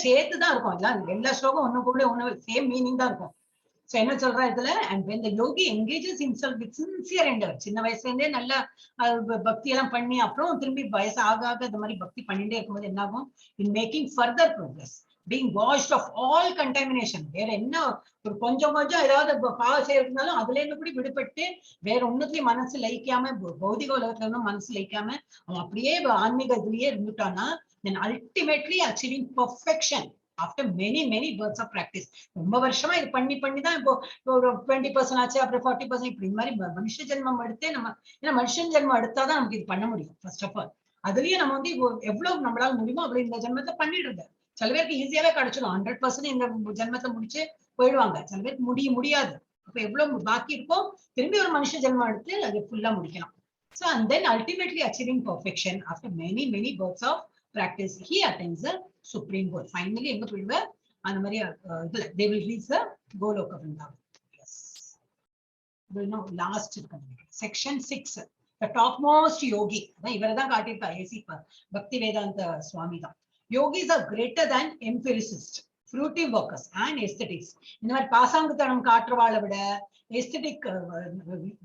Speaker 2: சேர்த்துதான் இருக்கும். எல்லா ஸ்லோகம் ஒண்ணு கூட ஒண்ணு சேம் மீனிங் தான் இருக்கும். சோ என்ன சொல்றா இதுல, and when the yogi engages himself with sincere endeavor, சின்ன வயசுல இருந்தே நல்லா பக்தி எல்லாம் பண்ணி அப்புறம் திரும்பி வயசு ஆக ஆக இந்த மாதிரி பக்தி பண்ணிட்டே இருக்கும்போது என்ன ஆகும், in making further progress, being washed of all contamination, வேற என்ன ஒரு கொஞ்சம் ஏதாவது பாவம் செய்யறதுனாலும் அதுல இருந்து கூட விடுபட்டு வேற ஒண்ணுலயும் மனசு லயிக்காம, பௌதிக உலகத்துல இருந்தும் மனசு லயிக்காம அவன் அப்படியே ஆன்மீக இதுலயே இருந்துட்டான்னா, then ultimately achieving perfection after many births of practice. ரொம்ப வருஷமா இது பண்ணி தான் இப்போ ஒரு 20% ஆச்சு, அப்புறம் 40%, இப்படி இந்த மாதிரி மனுஷ ஜென்மம் எடுத்தே நம்ம, ஏன்னா மனுஷன் ஜென்மம் எடுத்தாதான் நமக்கு இது பண்ண முடியும். ஃபர்ஸ்ட் ஆஃப் ஆல் அதுலயே நம்ம வந்து எவ்வளவு நம்மளால முடியுமோ அவ்வளவு இந்த ஜென்மத்தை பண்ணிடுறது. சில பேருக்கு ஈஸியாவே கிடைச்சிடும், 100% இந்த ஜென்மத்தை முடிச்சு போயிடுவாங்க. சில பேருக்கு முடியாது. அப்ப எவ்வளவு பாக்கி இருக்கோ திரும்பி ஒரு மனுஷ ஜென்மம் எடுத்து அது ஃபுல்லா முடிக்கலாம். So and then ultimately achieving perfection after many births of practice, he attains the supreme goal. Finally enga poiduva and mari idla they will reach the goloka vrindavan. Yes, we know last section 6, the topmost yogi. Adha ivaradha kaatirka AC bhakti vedanta swami da. Yogis are greater than empiricists, fruitive workers and aesthetics. இந்த மாதிரி பாசாங்குத்தனம் காட்டுறவாளை விட aesthetic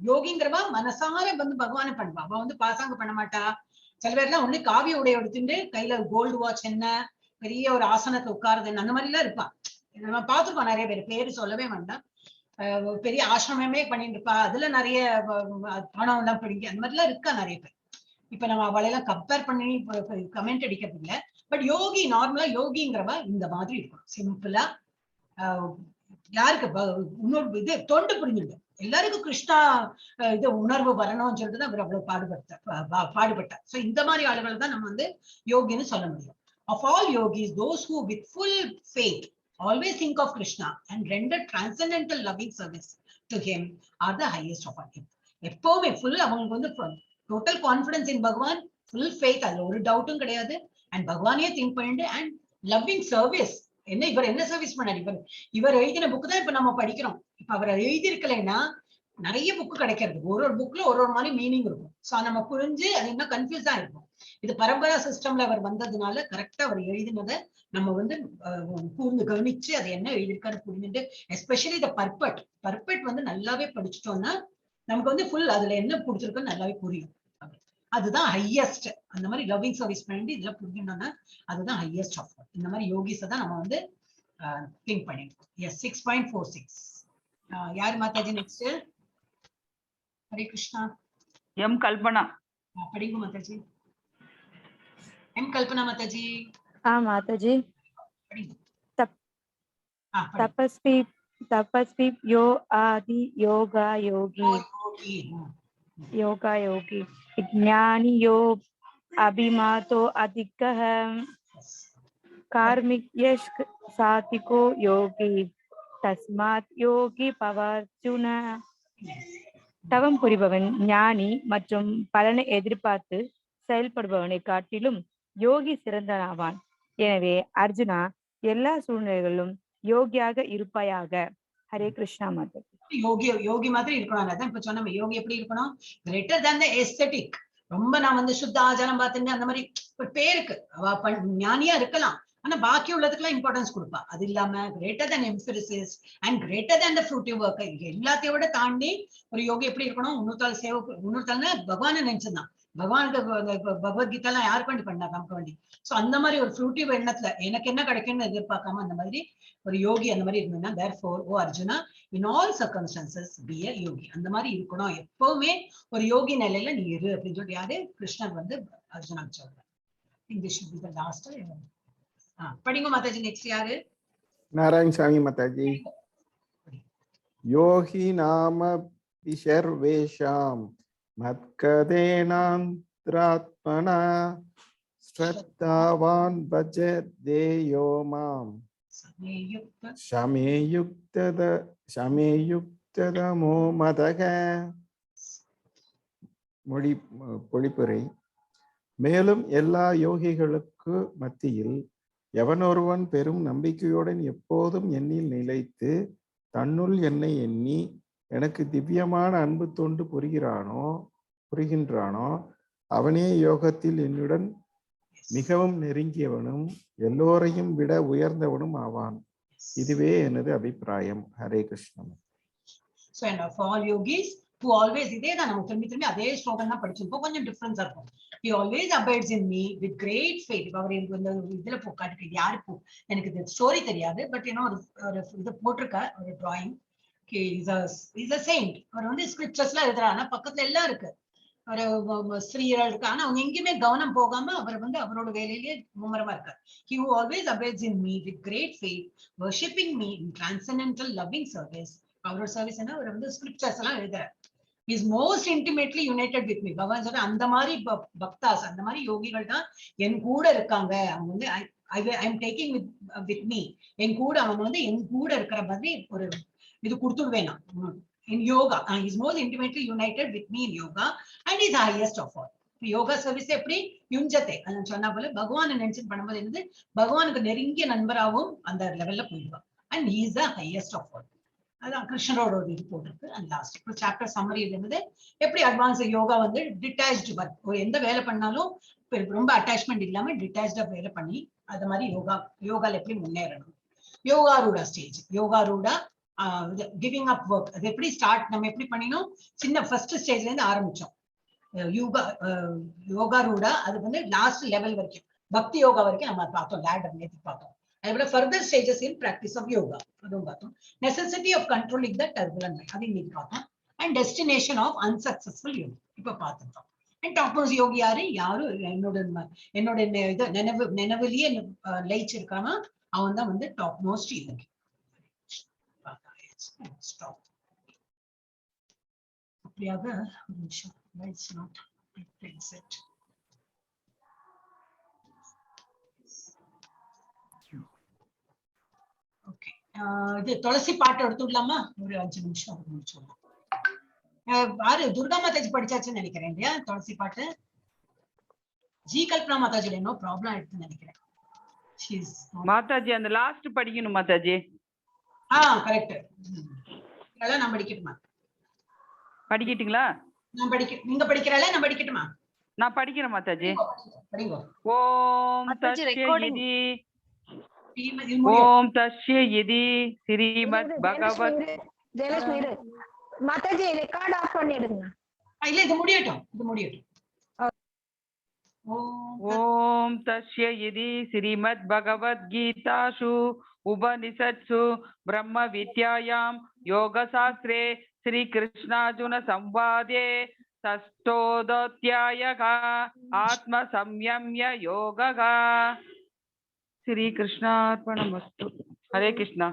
Speaker 2: யோகிங்கிறவா மனசார வந்து பகவானை பண்ணுவா. அவ வந்து பாசாங்க பண்ண மாட்டா. சில பேர்லாம் ஒண்ணு காவிய உடைய எடுத்துட்டு கையில கோல்டு வாட்ச் என்ன, பெரிய ஒரு ஆசனத்தை உட்காருது என்ன, அந்த மாதிரி எல்லாம் இருப்பான். நம்ம பார்த்துருக்கோம் நிறைய பேர், பேரு சொல்லவே வேண்டாம். பெரிய ஆசிரமமே பண்ணிட்டு இருப்பா, அதுல நிறைய பணம் எல்லாம் பிடிங்க, அந்த மாதிரி எல்லாம் இருக்கா நிறைய பேர். இப்ப நம்ம அவளையெல்லாம் கம்பேர் பண்ணி கமெண்ட் அடிக்கிறது இல்லை. பட் யோகி நார்மலா யோகிங்கிறவ இந்த மாதிரி இருக்கும், சிம்பிளா. யாருக்கு இன்னொரு இது தொண்டு புரிஞ்சுட்டு எல்லாருக்கும் கிருஷ்ணா இது உணர்வு வரணும்னு சொல்லிட்டு அவர் அவ்வளவு பாடுபட்டார். சோ இந்த மாதிரி ஆளுகள் தான் நம்ம வந்து யோகின்னு சொல்ல முடியும். Of all yogis, those who with full faith always think of Krishna and render transcendental loving service to him are the highest of all. எப்பவுமே ஃபுல் அவங்களுக்கு வந்து டோட்டல் கான்ஃபிடன்ஸ் இன் பகவான், ஃபுல் ஃபெய்த், அதுல ஒரு டவுட்டும் கிடையாது. அண்ட் பகவானே think பண்ணிட்டு அண்ட் லவ்விங் சர்வீஸ். என்ன இவர் என்ன சர்வீஸ் பண்ணாரு, இவர் எழுதின புக்கு தான் இப்ப நம்ம படிக்கிறோம். இப்ப அவர் எழுதி இருக்கலைன்னா நிறைய புக்கு கிடைக்கிறது, ஒரு புக்ல ஒரு மாதிரி மீனிங் இருக்கும். சோ நம்ம புரிஞ்சு அது இன்னும் கன்ஃபியூஸா இருக்கும். இது பரம்பரா சிஸ்டம்ல அவர் வந்ததுனால கரெக்டா அவர் எழுதினதை நம்ம வந்து கூர்ந்து கவனிச்சு அது என்ன எழுதியிருக்காரு புரிஞ்சுட்டு, எஸ்பெஷலி இந்த பர்பட் வந்து நல்லாவே படிச்சுட்டோம்னா நமக்கு வந்து ஃபுல் அதுல என்ன பிடிச்சிருக்குன்னு நல்லாவே புரியும். அதுதான் ஹையஸ்ட். அந்த மாதிரி லவ்விங் சர்வீஸ் பண்ணிட்டு இதுல புரிஞ்சுட்டோம்னா அதுதான் ஹையஸ்ட் ஆஃப். இந்த மாதிரி யோகிஸை தான் நம்ம வந்து திங்க் பண்ணிருக்கோம். எஸ், 6.46. யாரு மாதாஜி நெக்ஸ்ட்? ஹரே கிருஷ்ணா.
Speaker 11: எம் கல்பனா
Speaker 2: படிங்க மாதாஜி. எம் கல்பனா மாதாஜி.
Speaker 5: மாதாஜி. तपस्वी यो आदि योगा योगी ज्ञानी यो अभिमातो अधिकः कार्मिक यश्क सात्विको योगी तस्मात् योगी பவார்ஜுன. தவம் புரிபவன் ஞானி மற்றும் பலனை எதிர்பார்த்து செயல்படுபவனை காட்டிலும் யோகி சிறந்தனாவான். எனவே அர்ஜுனா, எல்லா சூழ்நிலைகளிலும் யோகியாக இருப்பாயாக. ஹரே கிருஷ்ணா. மாதாஜி.
Speaker 2: யோகி மாதிரி இருக்கணும். அதான் இப்ப சொன்ன யோகி எப்படி இருக்கணும், கிரேட்டர் than the aesthetic. ரொம்ப நான் வந்து சுத்த ஆச்சாரம் பார்த்துட்டு அந்த மாதிரி ஒரு பேருக்கு அவ ஞானியா இருக்கலாம், ஆனா பாக்கி உள்ளதுக்கெல்லாம் இம்பார்ட்டன்ஸ் கொடுப்பா. அது இல்லாம greater than emphasis and greater than the fruitive work. எல்லாத்தையும் விட தாண்டி ஒரு யோகி எப்படி இருக்கணும், இன்னொருத்தால்னா பகவானை நினைச்சுதான். பகவானுக்கு பகவத்கீதா எல்லாம் யாருக்கு வேண்டி பண்ணா, நமக்கு வேண்டி. சோ அந்த மாதிரி ஒரு ஃப்ரூட்டிவ் எண்ணத்துல எனக்கு என்ன கிடைக்கும்னு எதிர்பார்க்காம அந்த மாதிரி ஒரு யோகி அந்த மாதிரி இருந்ததுன்னா, therefore oh Arjuna, in all circumstances be a yogi. அந்த மாதிரி இருக்கணும், எப்பவுமே ஒரு யோகி நிலையில நீ இரு அப்படின்னு சொல்லிட்டு யாரு கிருஷ்ணன் வந்து அர்ஜுனா சொல்றாரு. இங்கிலீஷ் லாஸ்ட் படிங்க மாதாஜி. நெக்ஸ்ட் யாரு?
Speaker 7: நாராயண சாமி மாதாஜி. யோகி நாம விசர்வேஷாம் மத்கதேனாந்த்ராத்மனா ஸ்ரத்தாவான் பஜதேயோ மாம் சமேயுக்ததமோ மதக. பொழிப்புரை. மேலும் எல்லா யோகிகளுக்கு மத்தியில் எவனொருவன் பெரும் நம்பிக்கையுடன் எப்போதும் என்னில் நிலைத்து தன்னுள் என்னை எண்ணி எனக்கு திவ்யமான அன்பு தொண்டு புரிகின்றானோ அவனே யோகத்தில் என்னுடன் மிகவும் நெருங்கியவனும் எல்லோரையும் விட உயர்ந்தவனும் ஆவான். இதுவே எனது அபிப்பிராயம். Hare Krishnan.
Speaker 2: So and of all yogis who always இதே தான் நம்ம திரும்பி அதே ஸ்லோகம் தான் படிச்சிருப்போம், கொஞ்சம் டிஃபரன்ஸா இருக்கும். He always abides in me with great faith. அவர் எனக்கு இந்த இதுல காட்டுக்கு யாரு எனக்கு இந்த ஸ்டோரி தெரியாது, பட் ஒரு இது போட்டிருக்க ஒரு டிராயிங். Is a saint. அவர் வந்து ஸ்கிரிப்சர்ஸ்லாம் எழுதுறாரு, ஆனா பக்கத்துல எல்லாம் இருக்கு, ஒரு ஸ்ரீரா இருக்கு, ஆனா அவங்க எங்கேயுமே கவனம் போகாம அவர் வந்து அவரோட வேலையிலேயே மும்மரமா இருக்கார். He who always abides in me with great faith, worshipping me in transcendental loving service. அவரோட சர்வீஸ் என்ன, அவர் வந்து ஸ்கிரிப்சர்ஸ் எல்லாம் எழுதுறார். Is most intimately united with me. பகவான் சொல்ற அந்த மாதிரி பக்தாஸ், அந்த மாதிரி யோகிகள் தான் என் கூட இருக்காங்க. அவங்க வந்து I am taking with me, என் கூட அவங்க வந்து என் கூட இருக்கிற மாதிரி ஒரு இது கொடுத்துடுவேன் நான். In yoga, he is most intimately united with me in yoga and is highest of all. Yoga service எப்படி யுஞ்சத்தை அதான் சொன்னா போல பகவானை நினைச்சு பண்ணும்போது என்னது, பகவானுக்கு நெருங்கிய நண்பராகவும் அந்த லெவல்ல போயிடுவான். And he is the highest of all. அதான் கிருஷ்ணரோட ஒரு இது போட்டிருக்கு. அண்ட் லாஸ்ட் இப்போ சாப்டர் சம்மரி இருந்தது, எப்படி அட்வான்ஸ் யோகா வந்து டிட்டாச்டு ஒர்க், எந்த வேலை பண்ணாலும் ரொம்ப அட்டாச்மெண்ட் இல்லாம டிட்டாச்சா வேலை பண்ணி அது மாதிரி யோகால எப்படி முன்னேறணும். யோகாரூடா ஸ்டேஜ், யோகாரூடா கிவிங் அப் ஒர்க், அது எப்படி ஸ்டார்ட் நம்ம எப்படி பண்ணினோம், சின்ன ஃபர்ஸ்ட் ஸ்டேஜ்ல இருந்து ஆரம்பிச்சோம் யோகாரூடா, அது வந்து லாஸ்ட் லெவல் வரைக்கும் பக்தி யோகா வரைக்கும் நம்ம பார்த்தோம், லேடர் நேத்து பார்த்தோம். அதுபோல further stages in practice of yoga அதுவும் பார்த்தோம். Necessity of controlling the turbulent mind அது இன்னைக்கு பார்த்தோம். And destination of unsuccessful yogi இப்ப பார்த்துட்டோம். அண்ட் டாப்போஸ் யோகி யாரு என்னோட இது நினைவுலயே லயிச்சிருக்கானா அவன் தான் வந்து டாப் மோஸ்ட் யோகி. அப்படியாக ஒரு நிமிஷம், let's not fix it. Okay, இது துளசி பாட்டு எடுத்துடலாமா? ஒரு 5 நிமிஷம் முடிச்சிடலாம். யாரு துர்கா மாதாஜி படிச்சாச்சுன்னு நினைக்கிறேன் இல்லையா துளசி பாட்டு. ஜி கல்பனா மாதாஜி என்ன ப்ராப்ளம் ஆயிடுச்சுன்னு நினைக்கிறேன்.
Speaker 11: மாதாஜி அந்த லாஸ்ட் படிக்கணும் மாதாஜி.
Speaker 2: கரெக்ட். அதெல்லாம் நான் படிக்கட்டுமா?
Speaker 11: படிக்கிட்டீங்களா?
Speaker 2: நான் நீங்க படிக்கிறீங்களா? நான் படிக்கட்டுமா?
Speaker 11: நான் படிக்கிறேன் மாதாஜி.
Speaker 2: படிங்க.
Speaker 11: ஓம் தஸ்ய ஓம் தஸ்ய யதி ஸ்ரீமத் பகவத்
Speaker 3: மாதாஜி ரெக்கார்ட் ஆஃப் பண்ணிடுங்க.
Speaker 2: இல்ல இது முடியட்டும்.
Speaker 11: ஓம் தஸ்ய யதி ஸ்ரீமத் பகவத்கீதாசு உபனிஷத்சு பிரம்ம வித்யாயாம் யோக சாஸ்திரே ஸ்ரீ கிருஷ்ணார்ஜுன சம்வாதே षष्ठोऽध्यायः आत्म संयम्य योगः. श्री कृष्णार्पणमस्तु. हरे कृष्णा.